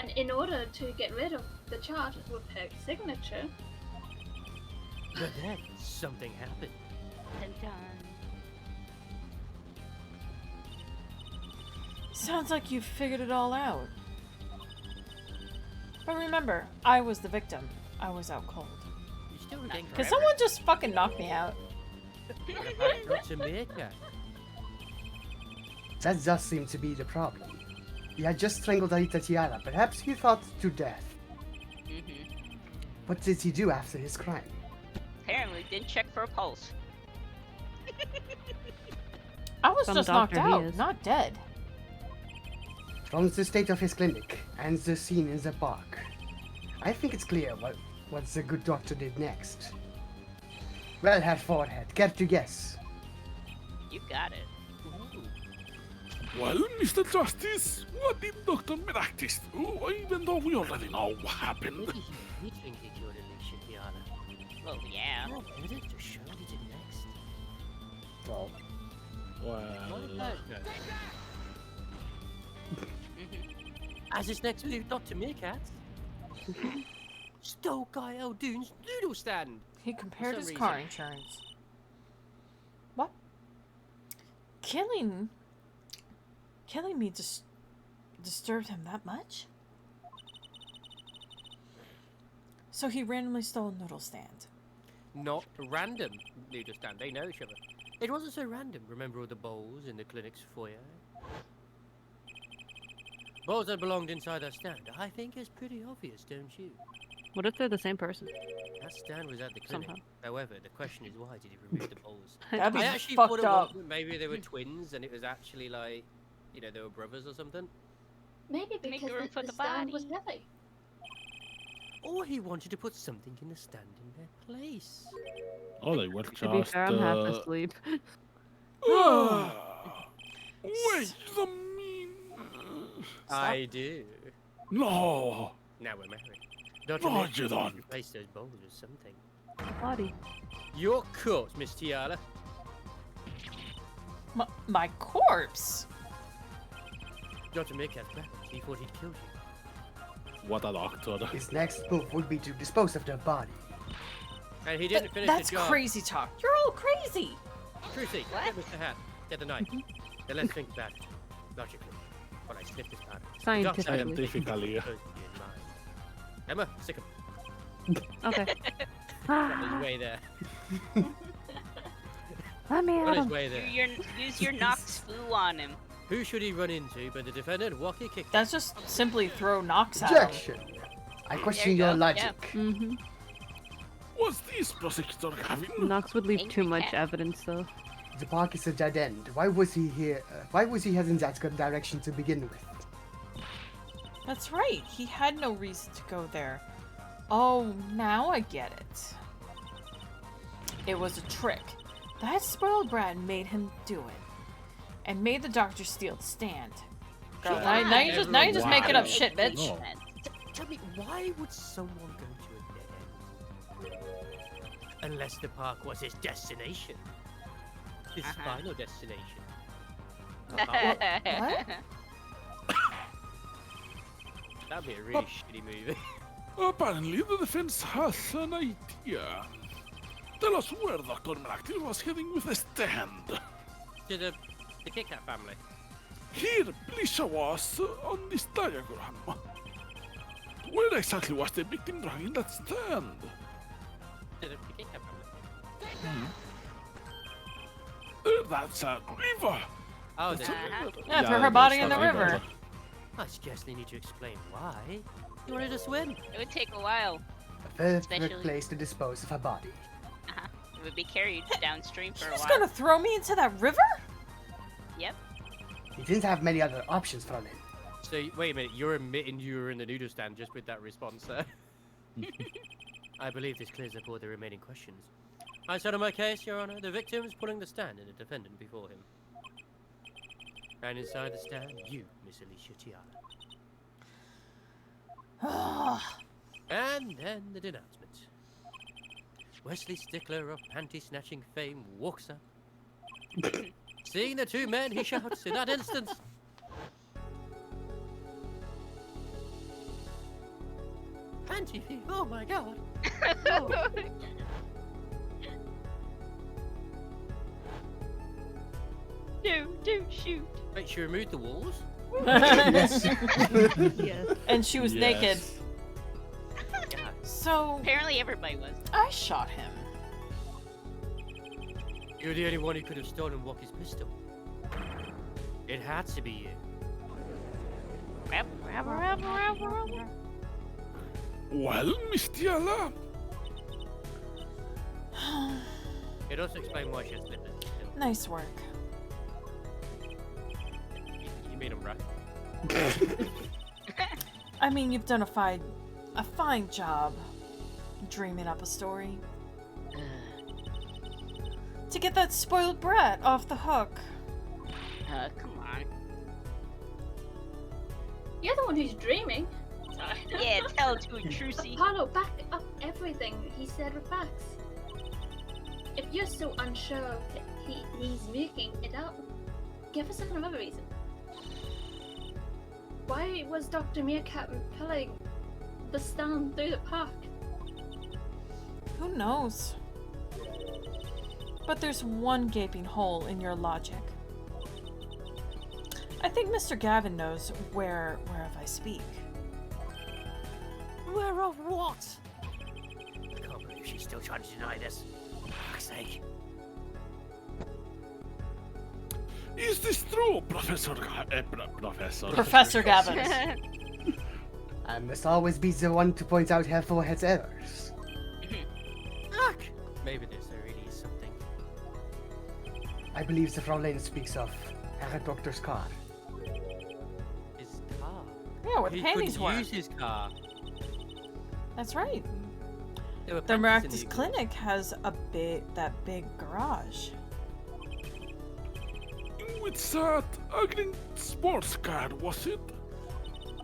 And in order to get rid of the charge with her signature, But then something happened. Dun, dun. Sounds like you figured it all out. But remember, I was the victim. I was out cold. You still retain Could someone just fucking knock me out? What about Dr. Meerkat? That does seem to be the problem. He had just strangled Aita Tiara. Perhaps he thought to death. Mhm. What did he do after his crime? Apparently, didn't check for a pulse. I was Some just knocked doctor he out, is. not dead. From the state of his clinic and the scene in the park, I think it's clear what the good doctor did next. Well, Herr Forehead, care to guess? You got it. Well, Mr. Justice, what did Dr. Meraktis do, even though we already know what happened? Maybe he trinket your illusion, Tiana. Well, yeah. More evidence to show what he did next. Well, What Well, about no? As his next move, Dr. Meerkat stole Guy Eldoon's noodle stand. He compared some his car reason. insurance. What? Killing me just disturbed him that much? So he randomly stole a noodle stand. Not random noodle stand. They know each other. It wasn't so random. Remember all the bowls in the clinic's foyer? Bowls that belonged inside that stand. I think it's pretty obvious, don't you? What if they're the same person? That stand was at the clinic. Somehow. However, the question is why did he remove the bowls? That'd be I actually thought fucked it up. was maybe they were twins and it was actually like, you know, they were brothers or something. maybe Make because room the, for the the stand was body. heavy. Or he wanted to put something in the stand in their place. oh, they were just. To be fair, I'm half asleep. Wait a minute. I do. No. Now we're married. Dr. No, Meerkat you don't. replace those bowls with something. Body. You're caught, Miss Tiara. My corpse? Dr. Meerkat's back. He thought he'd killed you. What a doctor. his next move would be to dispose of the body. And he didn't finish That's the job. crazy talk. You're all crazy. Trucy, What? get Mr. Hat. Get the knife. Then let's think about it. Logically. When I snip this powder. Scientifically. Scientifically. Supposed to be in mind. Emma, sick him. Okay. On his way there. Let me On at his him. way there. Use your Nox foo on him. Who should he run into but the defendant? Walkie kick. That's just simply throw Nox at him. Objection! I question you your go, logic. Mm-hmm. Was this prosecutor having? Nox would leave Thank too you, much Cat. evidence, though. The park is a dead end. Why was he here? Why was he heading that good direction to begin with? That's right. He had no reason to go there. Oh, now I get it. It was a trick. That spoiled brat made him do it. And made the doctor steal the stand. Girl, God, now you're just making up wow. shit, bitch. No. Tell me, why would someone go to a dead end? Unless the park was his destination. His final destination. What? That'd be a really shitty movie. Apparently, the defense has an idea. Tell us where Dr. Meraktis was heading with the stand. To the Kit Kat family. Here, please show us on this diagram. Where exactly was the victim dragging that stand? To the Kit Kat family. That's a river. Oh, That's the, Uh-huh. Yeah, throw her body in the that's a river. I scarcely need to explain why. You wanted to swim. It would take a while. A perfect Especially- place to dispose of a body. It would be carried downstream for a She's while. gonna throw me into that river? Yep. He didn't have many other options from him. So, wait a minute, you're admitting you were in the noodle stand just with that response there? I believe this clears up all the remaining questions. I settle my case, Your Honor. The victim is pulling the stand and the defendant before him. And inside the stand, you, Miss Alicia Tiara. And then the denouncement. Wesley Stickler of panty-snatching fame walks up. Seeing the two men, he shouts in that instant. Panty thief, oh my god. No, don't shoot. Wait, she removed the walls? Yes. Yes. And she was naked. Yes. Yeah. So Apparently everybody was. I shot him. You're the only one who could have stolen Walker's pistol. It had to be you. Well, Miss Tiara, It also explains why she has slippers. Nice work. You made them right. I mean, you've done a fine job dreaming up a story to get that spoiled brat off the hook. Come on. You're the one who's dreaming. Sorry. Yeah, tell it to it, Trucy. Apollo, back up everything he said with facts. If you're so unsure he's making it up, give us another reason. Why was Dr. Meerkat pulling the stand through the park? Who knows? But there's one gaping hole in your logic. I think Mr. Gavin knows whereof I speak. Where of what? I can't believe she's still trying to deny this. For fuck's sake. is this true, Professor? Professor. Professor Gavin. I must always be the one to point out Herr Forehead's errors. Look! Maybe this really is something. I believe the Fraulein speaks of Herr Doctor's car. His car. Yeah, where the He panties couldn't were. use his car. That's right. There were The panties in Maractus Clinic has that big garage. With that ugly sports car, was it?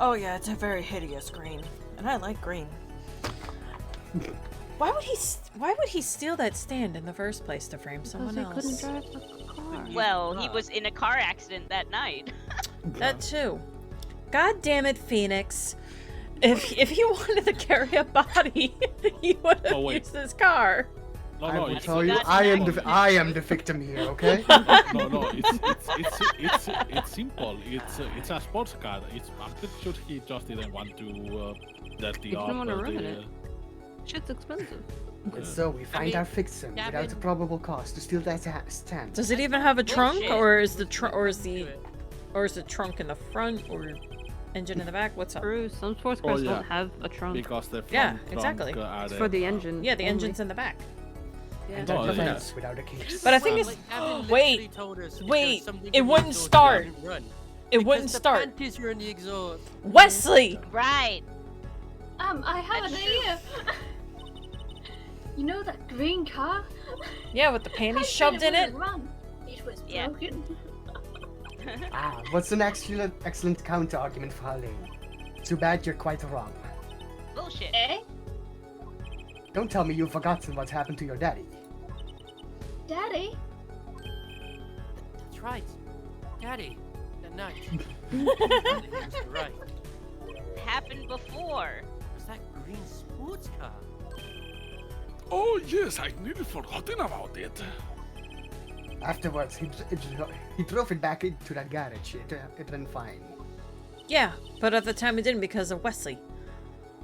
Oh yeah, it's a very hideous green, and I like green. Why would he steal that stand in the first place to frame someone Because he couldn't else? drive the car. Well, he was in a car accident that night. That too. God damn it, Phoenix! If he wanted to carry a body, he would have Oh, wait. used his car. No, I no, will it's, tell you, That's I am nice. I am the victim here, okay? no, it's simple. It's a sports car. I'm pretty sure he just didn't want to dirty He up. didn't want to ruin the, it. Shit's expensive. And so we find mean, our victim without a Gavin- probable cause to steal that stand. Does it even have a trunk, Bullshit. or is the trunk in the front, or engine in the back? What's up? True, some sports Oh, cars yeah. don't have a trunk. Because the front Yeah, trunk exactly. are It's the- for the engine. Yeah, the only. engine's in the back. Yeah. And Oh, a yeah. defense without a case. But I think Well, it's- like, Gavin wait, literally told us if there wait, was something it in the wouldn't exhaust, start. Gavin, run. It Because wouldn't the start. panties are in the exhaust. Wesley! Right. I have That's an true. idea. You know that green car? Yeah, with the I panties said shoved in it. wouldn't Run. It was Yeah. broken. Ah, what's an excellent counter argument for Harleen? Too bad you're quite wrong. Bullshit. Eh? Don't tell me you've forgotten what happened to your daddy. Daddy? That's right. Daddy, that night. He was right. Happened before. It was that green sports car. Oh yes, I nearly forgotten about it. Afterwards, he drove it back into that garage. It ran fine. Yeah, but at the time it didn't because of Wesley.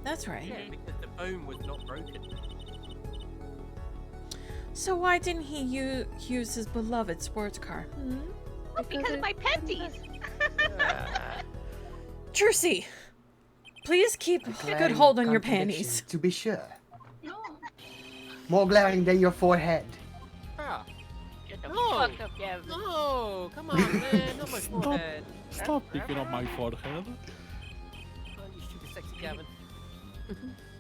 That's right. Yeah, because the foam was not broken. So why didn't he use his beloved sports car? Hmm? Because of my panties. Trucy, please keep a good Glaring hold on your contradiction, panties. To be sure. No. More glaring than your forehead. Ah, Get the No. fuck up, Gavin. no, come on, man, not my forehead. Stop picking on my forehead. Oh, you stupid sexy Gavin.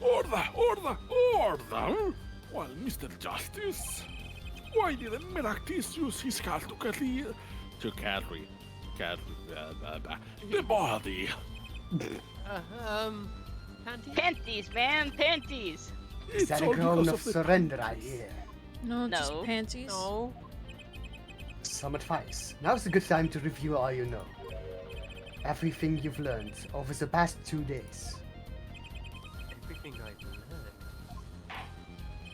Order, order, order! Well, Mr. Justice, why didn't Meraktis use his car to carry the body? Panty? Panties, man, panties. Is It's that a all groan because of of the surrender I panties. hear? No, just No. panties. No. Some advice. Now's a good time to review all you know. Everything you've learned over the past 2 days. Everything I've learned.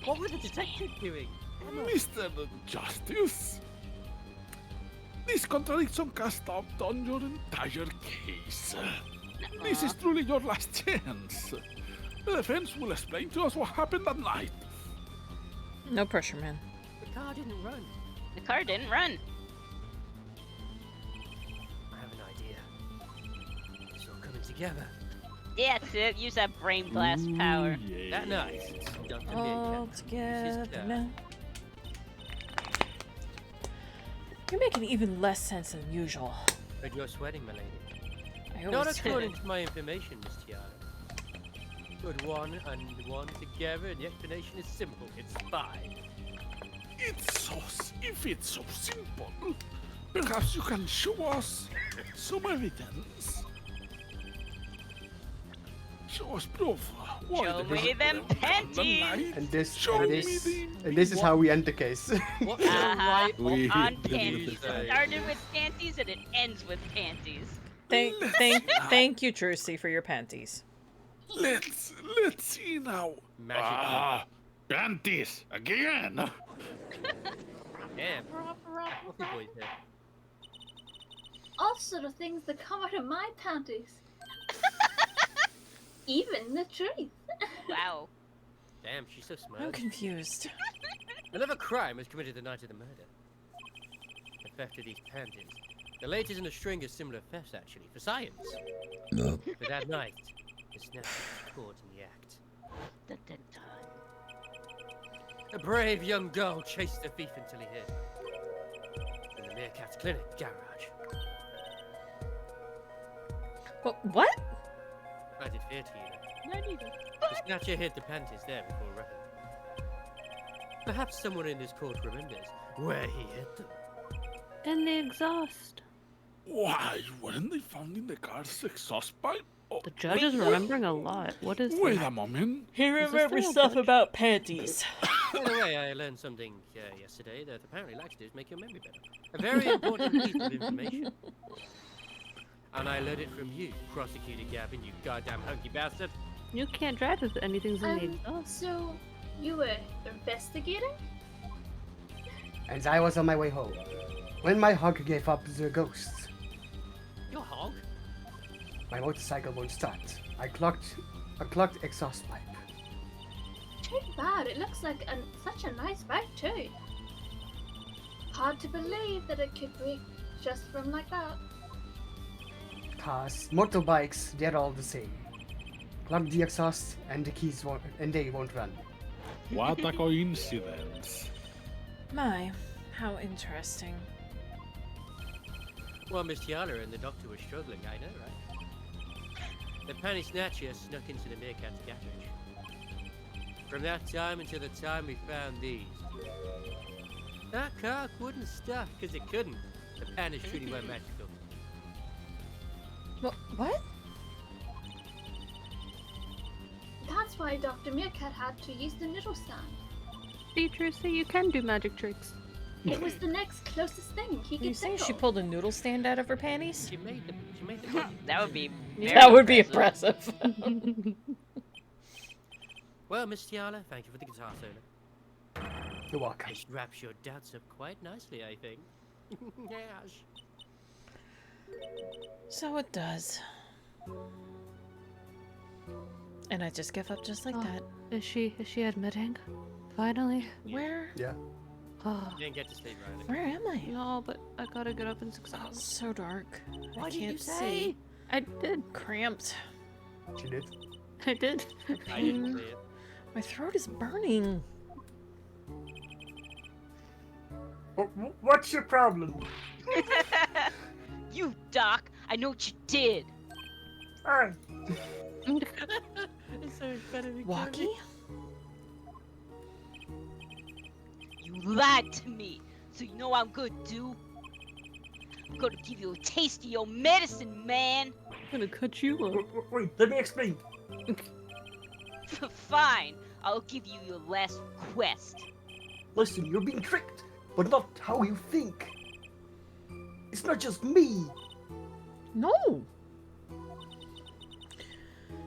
What were the detectives doing? Mr. Justice, this contradiction can stop on your entire case. This is truly your last chance. The defense will explain to us what happened that night. No pressure, man. The car didn't run. The car didn't run. I have an idea. It's all coming together. Yeah, that's it. Use that brain blast power. Yeah. That night, Dr. All Meerkat together car. now. You're making even less sense than usual. But you're sweating, my lady. I Not always according to my information, Miss Tiara. Put one and one together, and the explanation is simple. It's 5. If it's so simple, perhaps you can show us some evidence. Show us proof. Why Show the me hell them didn't come the panties. night? And this, Show and me this, the- and this is how we end the case. What's the right We- On we- panties. we- It started with panties and it ends with panties. Thank you, Trucy, for your panties. Let's see now. Magic. Panties again. Damn. Coffee boys here. All sort of things that come out of my panties. Even the truth. Wow. Damn, she's so smart. I'm confused. Another crime was committed the night of the murder. The theft of these panties. The latest in a string of similar thefts, actually, for science. But that night, the snatcher was caught in the act. Dun, dun, dun. A brave young girl chased the thief until he hid. In the Meerkat's clinic garage. What? I did fear to you. No, neither. The snatcher hid the panties there before running. Perhaps someone in this court remembers where he hid them. And the exhaust. Why weren't they found in the car's exhaust pipe? Oh, The judge is remembering a lot. What is wait that? a moment. He remembers stuff about panties. By the way, I learned something yesterday that apparently laxatives make your memory better. A very important piece of information. And I learned it from you, Prosecutor Gavin, you goddamn hunky bastard. You can't drive if anything's in the exhaust. So you were investigating? And I was on my way home. When my hog gave up the ghosts, Your hog? my motorcycle won't start. I clocked a clogged exhaust pipe. Too bad. It looks like such a nice bike too. Hard to believe that it could break just from like that. Cars, motorbikes, they're all the same. Plug the exhaust and the keys won't, and they won't run. What a coincidence. My, how interesting. Well, Miss Tiala and the doctor were struggling, I know, right? The panty snatcher snuck into the Meerkat's garage. From that time until the time we found these. That car wouldn't start because it couldn't. The panties truly were magical. What? That's why Dr. Meerkat had to use the noodle stand. See, Trucy, you can do magic tricks. It was the next closest thing he You could saying think she of. pulled a noodle stand out of her panties? She made the That would be That would be impressive. Well, Miss Tiala, thank you for the guitar solo. You're welcome. This wraps your doubts up quite nicely, I think. Yes. So it does. And I just give up just like Oh. that. Is she admitting? Finally? Where? Yeah. Oh, You didn't get to sleep, Riley. Where am I? no, but I gotta get up in 6 Oh, hours. it's so dark. I What did you can't say? see. I did. Cramped. She did. I did. I didn't see it. My throat is burning. What's your problem? You, Doc, I know what you did. It's so much better than Walkie? You lied to me. So you know what I'm gonna do? I'm gonna give you a taste of your medicine, man. I'm gonna cut you off. Wait, let me explain. Fine. I'll give you your last request. Listen, you're being tricked, but not how you think. It's not just me. No!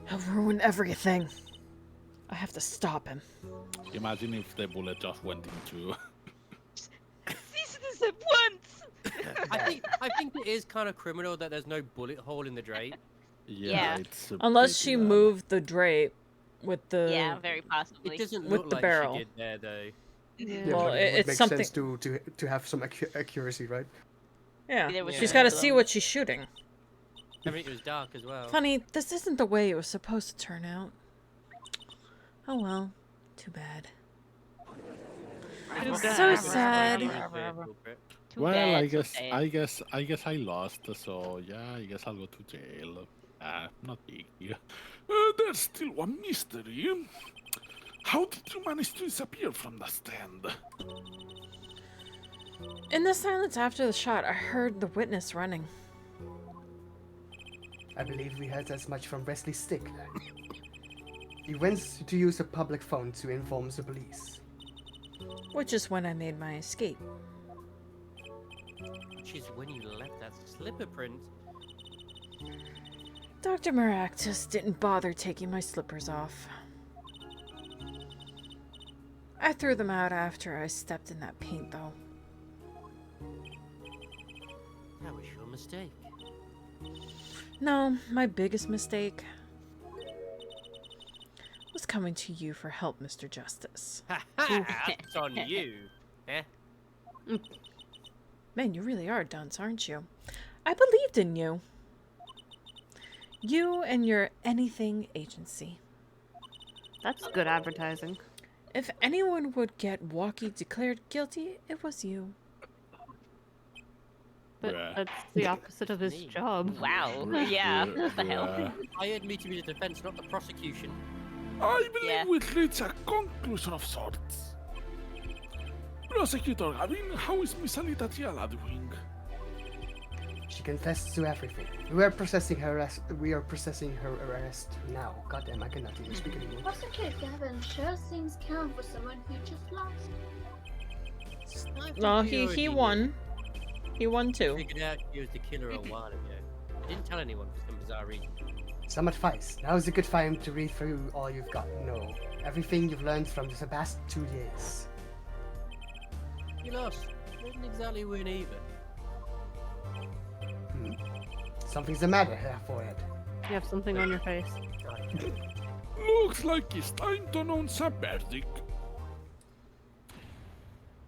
He'll ruin everything. I have to stop him. Imagine if the bullet just went into. Cease this at once. I think it is kind of criminal that there's no bullet hole in the drape. Yeah. It's a Unless bit she bad. moved the drape with the... Yeah, very possibly. It doesn't With look the like barrel. she did there, though. Yeah, Well, but it- would it's make something- sense to have some accuracy, right? Yeah, There was she's Yeah. got to see what she's shooting. I mean, it was dark as well. Funny, this isn't the way it was supposed to turn out. Oh well, too bad. Too So bad. sad. Too Well, bad, I so guess, sad. I guess I lost. So yeah, I guess I'll go to jail. Not big. There's still one mystery. How did you manage to disappear from the stand? In the silence after the shot, I heard the witness running. I believe we heard as much from Wesley Stickler. He went to use a public phone to inform the police. Which is when I made my escape. Which is when you left that slipper print. Dr. Maractus didn't bother taking my slippers off. I threw them out after I stepped in that paint, though. That was your mistake. No, my biggest mistake was coming to you for help, Mr. Justice. Ha ha! It's on you. Eh? Man, you really are dunce, aren't you? I believed in you. You and your anything agency. That's good advertising. If anyone would get Walkie declared guilty, it was you. But Bruh. that's the opposite of his Me. job. Wow. Yeah. What the hell? Bruh. Hired me to be the defense, not the prosecution. I believe Yeah. we've reached a conclusion of sorts. Prosecutor Gavin, how is Miss Anita Tiala doing? She confessed to everything. We are processing her arrest. We are processing her arrest now. Goddamn, I cannot even speak anymore. Prosecutor Gavin sure seems calm for someone who just lost. I think No, we he already won. He won knew. too. Figured out he was the killer a while ago. I didn't tell anyone for some bizarre reason. Some advice. Now is a good time to read through all you've got. No, everything you've learned from the past 2 years. You lost. Didn't exactly win either. Something's the matter here, forehead. You have something on your face. Looks like it's time to announce a verdict.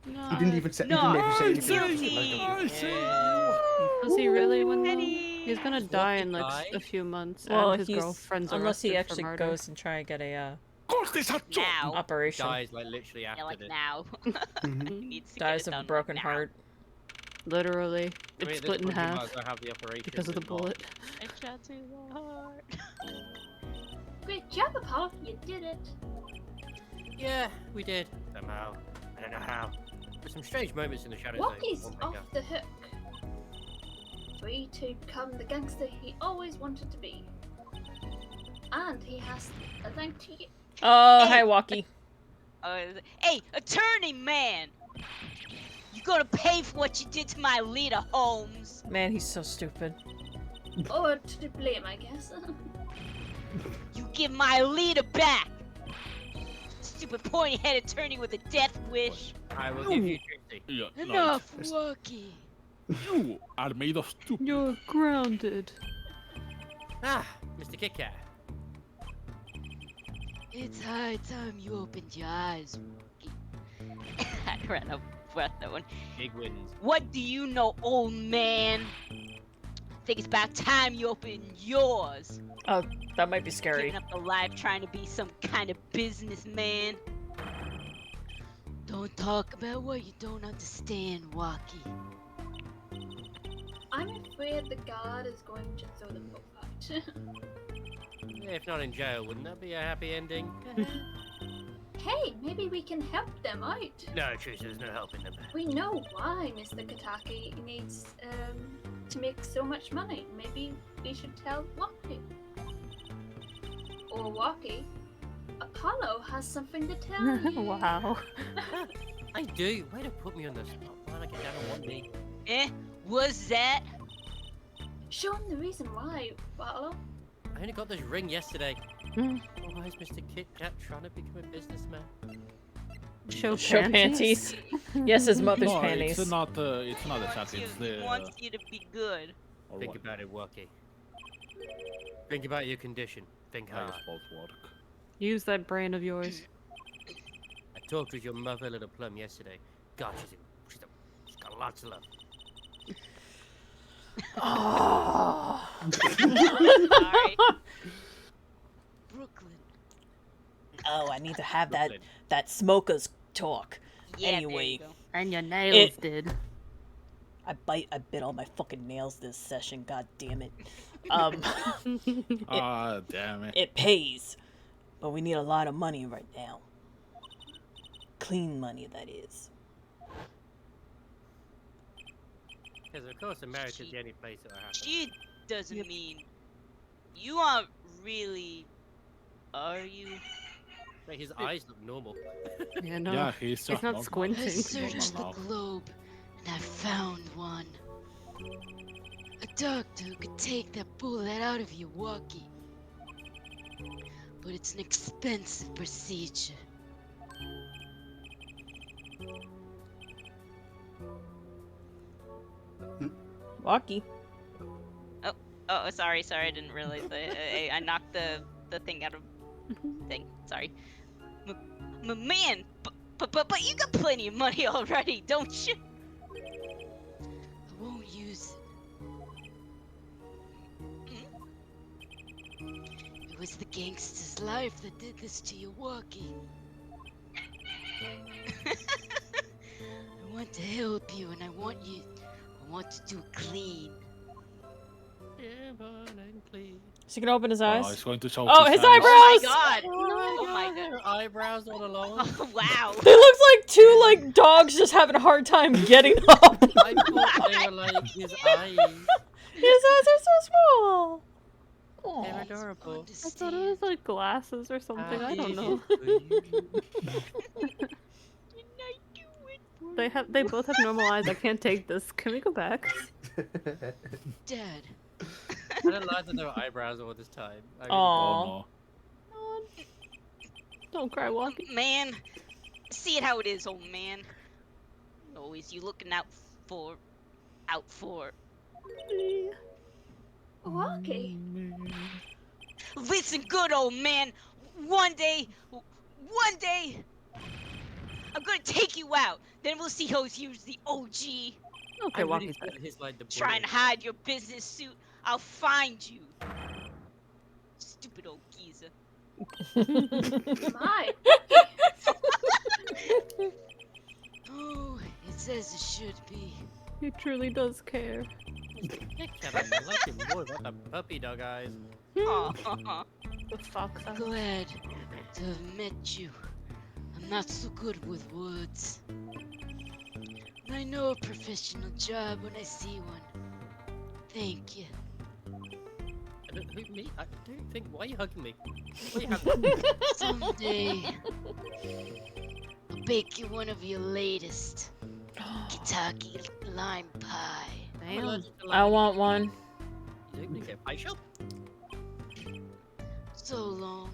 No. He didn't even say. no, he didn't even say anything. guilty. I say Does he really win? though? Penny. He's gonna Does die Walkie in like die? a few months. Well, and his he's girlfriend's unless he arrested for actually murder. goes and try to get a court is a joke. Now. operation. Dies like literally Yeah, after like this. now. Mhm. He needs to Dies get it of a done broken now. heart. Literally, I mean, it's at this split in point, you might half as well have the operation because of the and not- bullet. A shot to the heart. Great job, Apollo. You did it. Yeah, we did. Somehow. I don't know how. There's some strange moments in the shadow zone. Walkie's Oh my off God. the hook. Free to become the gangster he always wanted to be. And he has a thank to you. Oh, Hey. hi, Walkie. Hey, attorney man! You gonna pay for what you did to my leader, Holmes? Man, he's so stupid. Or to blame, I guess. You give my leader back! Stupid pointy-headed attorney with a death wish. I will give you Trixie. Yeah, no, Enough, Walkie. you are made of stupid. You're grounded. Ah, Mr. Kit Kat. It's high time you opened your eyes, Walkie. I ran out of breath that one. Big wins. What do you know, old man? Think it's about time you opened yours. Oh, that might be scary. Giving up the life trying to be some kind of businessman. Don't talk about what you don't understand, Walkie. I'm afraid the guard is going to throw them both out. Yeah, if not in jail, wouldn't that be a happy ending? hey, maybe we can help them out. No, Truce, there's no helping them. We know why Mr. Kataki needs to make so much money. Maybe we should tell Waki. Or Waki, Apollo has something to tell you. Wow. I do. Way to put me on the spot. Why don't I get down on one knee? Was that? Show him the reason why, Apollo. I only got this ring yesterday. Mm. Why is Mr. Kit Kat trying to become a businessman? Show Show panties. panties. Yes, his mother's No, panties. it's not a chat. It's the. Wants you to be good. Or Think what? about it, Waki. Think about your condition. Think How hard. does both work? Use that brain of yours. I talked with your mother, Little Plum, yesterday. God, she's got lots of love. Oh. Sorry. Brooklyn. Oh, I need to have that Brooklyn. that smokers talk. Yeah, there Anyway. you go. And your nails It- did. I bit all my fucking nails this session. God damn it. Ah, damn it. It pays, but we need a lot of money right now. Clean money, that is. Because of course America's the only place that'll happen. She doesn't mean you aren't really. Are you? Like, his eyes look normal. Yeah, no. Yeah, he's just It's not normal. squinting. I searched the Normal now. globe and I found one. A doctor who could take that bullet out of your walkie. But it's an expensive procedure. Walkie. Oh, sorry, I didn't realize. I knocked the thing out of thing. Sorry. Man, but you got plenty of money already, don't you? I won't use it. It was the gangster's life that did this to your walkie. I want to help you, and I want to do it clean. Is he gonna open his Oh, eyes? he's going to show Oh, his hands. eyebrows! Oh my god! Oh my god! Her eyebrows all along. Oh wow! He looks like two like dogs just having a hard time getting up. I thought they were like his eyes. His eyes are so small. They're Aw. adorable. I thought it was like glasses or something. I don't know. They both have normal eyes. I can't take this. Can we go back? Dad. I didn't like that there were eyebrows all this time. I really Aw. Oh Don't cry, Walkie. Man, see it how it is, old man. Always you looking out for. Waki. Listen good, old man. One day, I'm gonna take you out. Then we'll see who's the OG. Okay, I really Walkie's thought back. his like the Trying to hide your business suit. I'll find you. Stupid old geezer. My. Oh, it's as it should be. He truly does care. I like him more about the puppy dog eyes. Aw. The fox eyes. Glad to have met you. I'm not so good with words. I know a professional job when I see one. Thank you. Me? I don't think. Why are you hugging me? Why are you hugging me? Someday, I'll bake you one of your latest Kentucky lime pie. I'm Damn. allergic to I lime. want one. You think we get a pie shop? So long.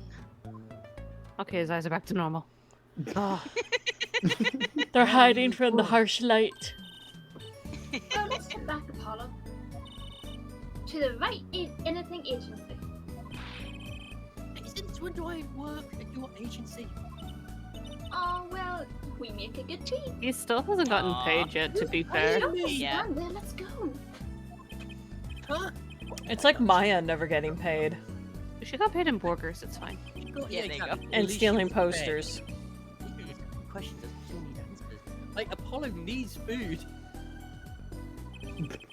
Okay, his eyes are back to normal. Oh, They're hiding from the harsh light. Well, let's get back, Apollo. To the right anything agency. Since when do I work at your agency? Oh, well, we make a good team. he still hasn't gotten paid yet, to be fair. Oh, Yeah. stand there, let's go. Huh? It's like Maya never getting paid She got paid in burgers, it's fine. Yeah, there you go. At and least stealing she was posters. fed. Questions that still need answers. Like Apollo needs food.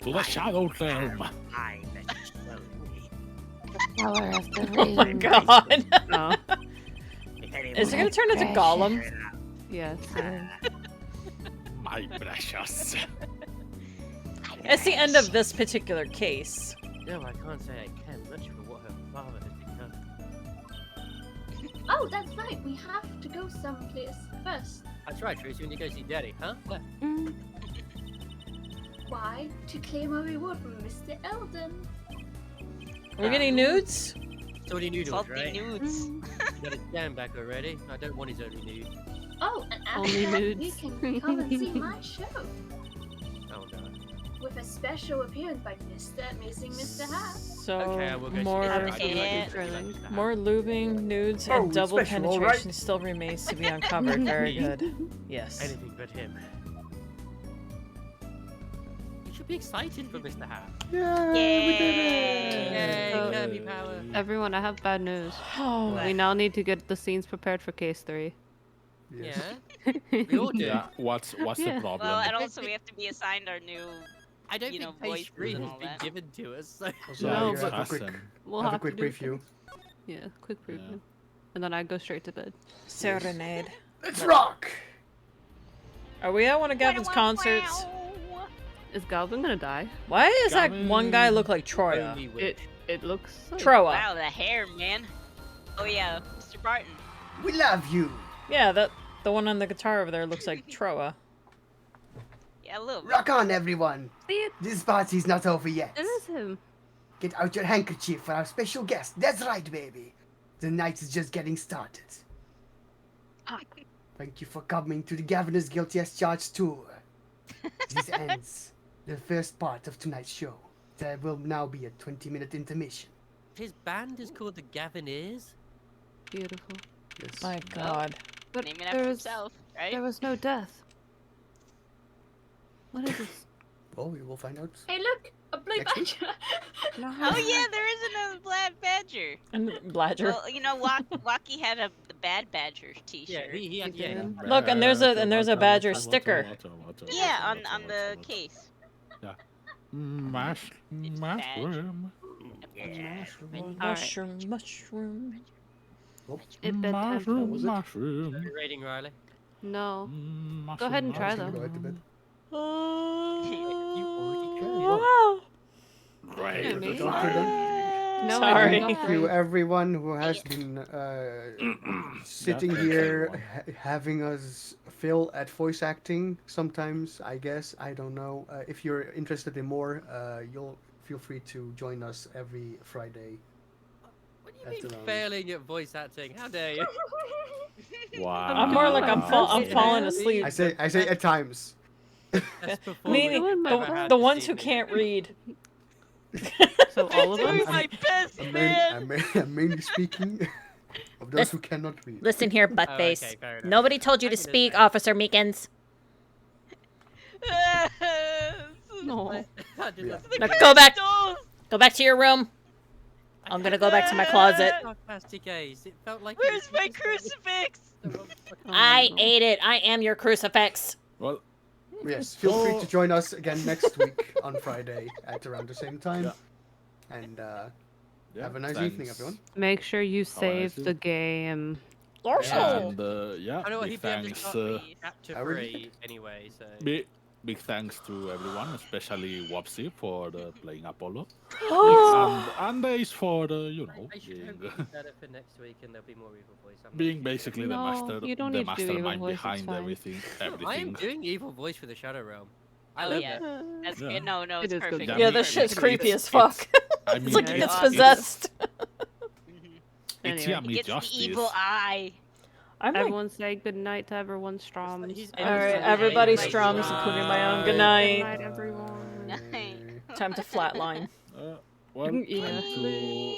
To the shadow realm. I bet slowly. Power of the Oh my god. Oh. If anyone Is it gonna turn into Gollum? Yes. My precious. It's the end of this particular case. No, I can't say I care much for what her father has become. Oh, that's right. We have to go someplace first. That's right, Tracy, when you go see Daddy, huh? Where? Mm. Why? To claim a reward from Mr. Eldon. Are we getting nudes? Salty noodles, Salty right? nudes. You got his stand back already. I don't want his only nude. Oh, and Only after that, you nudes. can come and see my show Oh no. with a special appearance by Mr. Amazing Mr. Hat. So Okay, I will go more, see Okay. Daddy. more lubing, nudes, Oh, and double special, all penetration right. still remains to be uncovered. Very good. Yes. Anything but him. You should be excited for Mr. Hat. Yeah, we did it. Yay, So- Kirby power. Everyone, I have bad news. Oh, We now need to get the scenes prepared for case 3. Yes. Yeah, we all do. Yeah. What's Yeah. the problem? Well, and also we have to be assigned our new. I don't You know, think page voice 3 and has all been that. given to us, so... Also, No, you but- have a quick, We'll have a have quick to do preview. Yeah, quick Yeah. preview. And then I go straight to bed. serenade. Let's rock! Are we at one of Gavin's concerts? Is Galvin gonna die? Why does that one guy look like Troya? Only wish. It looks like Troa. Wow, the hair, man. Oh yeah, Mr. Barton. We love you. Yeah, the one on the guitar over there looks like Troa. Yeah, a little bit. Rock on, everyone. See it? This party's not over yet. It is him. Get out your handkerchief for our special guest. That's right, baby. The night is just getting started. Thank you for coming to the Governor's Guilty as Charged tour. This ends the first part of tonight's show. There will now be a 20-minute intermission. His band is called the Gavineers? Beautiful. Yes. My God. But Name it there after was himself, right? there was no death. What is this? Well, we will find out. Hey, look! A blue Next week? badger! No. Oh yeah, there is another black badger. And Bladger. Well, you know, Wacky had the bad badger T-shirt. Yeah, he had... He Yeah, did. Look, and there's a badger sticker. Yeah, on the case. Mushroom. Mushroom, mushroom. It bedtime film. Mushroom. You're rating Riley. No. Mushroom. Go ahead and try Gonna though. go right to bed. You already Wow. Great. Me? Doctor then. No, Sorry. I did not Thank you, try. everyone who has been sitting thanks, here, everyone. having us fill at voice acting. Sometimes, I guess, I don't know. If you're interested in more, you'll feel free to join us every Friday. What do you That's mean around. failing at voice acting? How dare you? Wow. I'm more like I'm Yeah. falling asleep. I say at times. Best Meaning performance I've ever had the this ones who evening. can't read. So all of Doing them. my best, I'm man. mainly speaking of those who cannot read. Listen here, Oh, buttface. okay, fair enough. Nobody told you I to can speak, understand. Officer Meekins. No. I did Yeah. that. Now go back. Go back to your room. I'm gonna go back to my closet. Sarcastic gaze. It felt like. Where's my crucifix? I ate it. I am your crucifix. Well, Yes, feel free to join us again next week on Friday at around the same time. Yeah. And yeah, have a nice thanks. evening, everyone. Make sure you Have a nice save the evening. game. Also, And yeah, I know what big he'd be able to thanks. start chapter I really- 3 anyway, so. Big thanks to everyone, especially Wopsy for playing Apollo, Oh. and Ace for I should being, hope we do better for next week and there'll be more evil voice. I'm not being sure. basically No, you don't the need to do evil mastermind voice, it's behind fine. everything. No, I am Everything. doing evil voice for the Shadow Realm. I Oh love yeah, it. that's Yeah. good. No, It it's is good. perfect. Yeah, Yeah, I this mean, shit's it's- creepy it's- as fuck. I It's mean, like Yeah, it gets it's- possessed. Mhm. It's Anyway. yummy It gets the justice. evil eye. I'm like, Everyone say goodnight to everyone Stroms. He's- all right, Good everybody night. strums, Bye. including my own. Good Good night. night, everyone. Night. Time to flatline. Well, Yeah. time to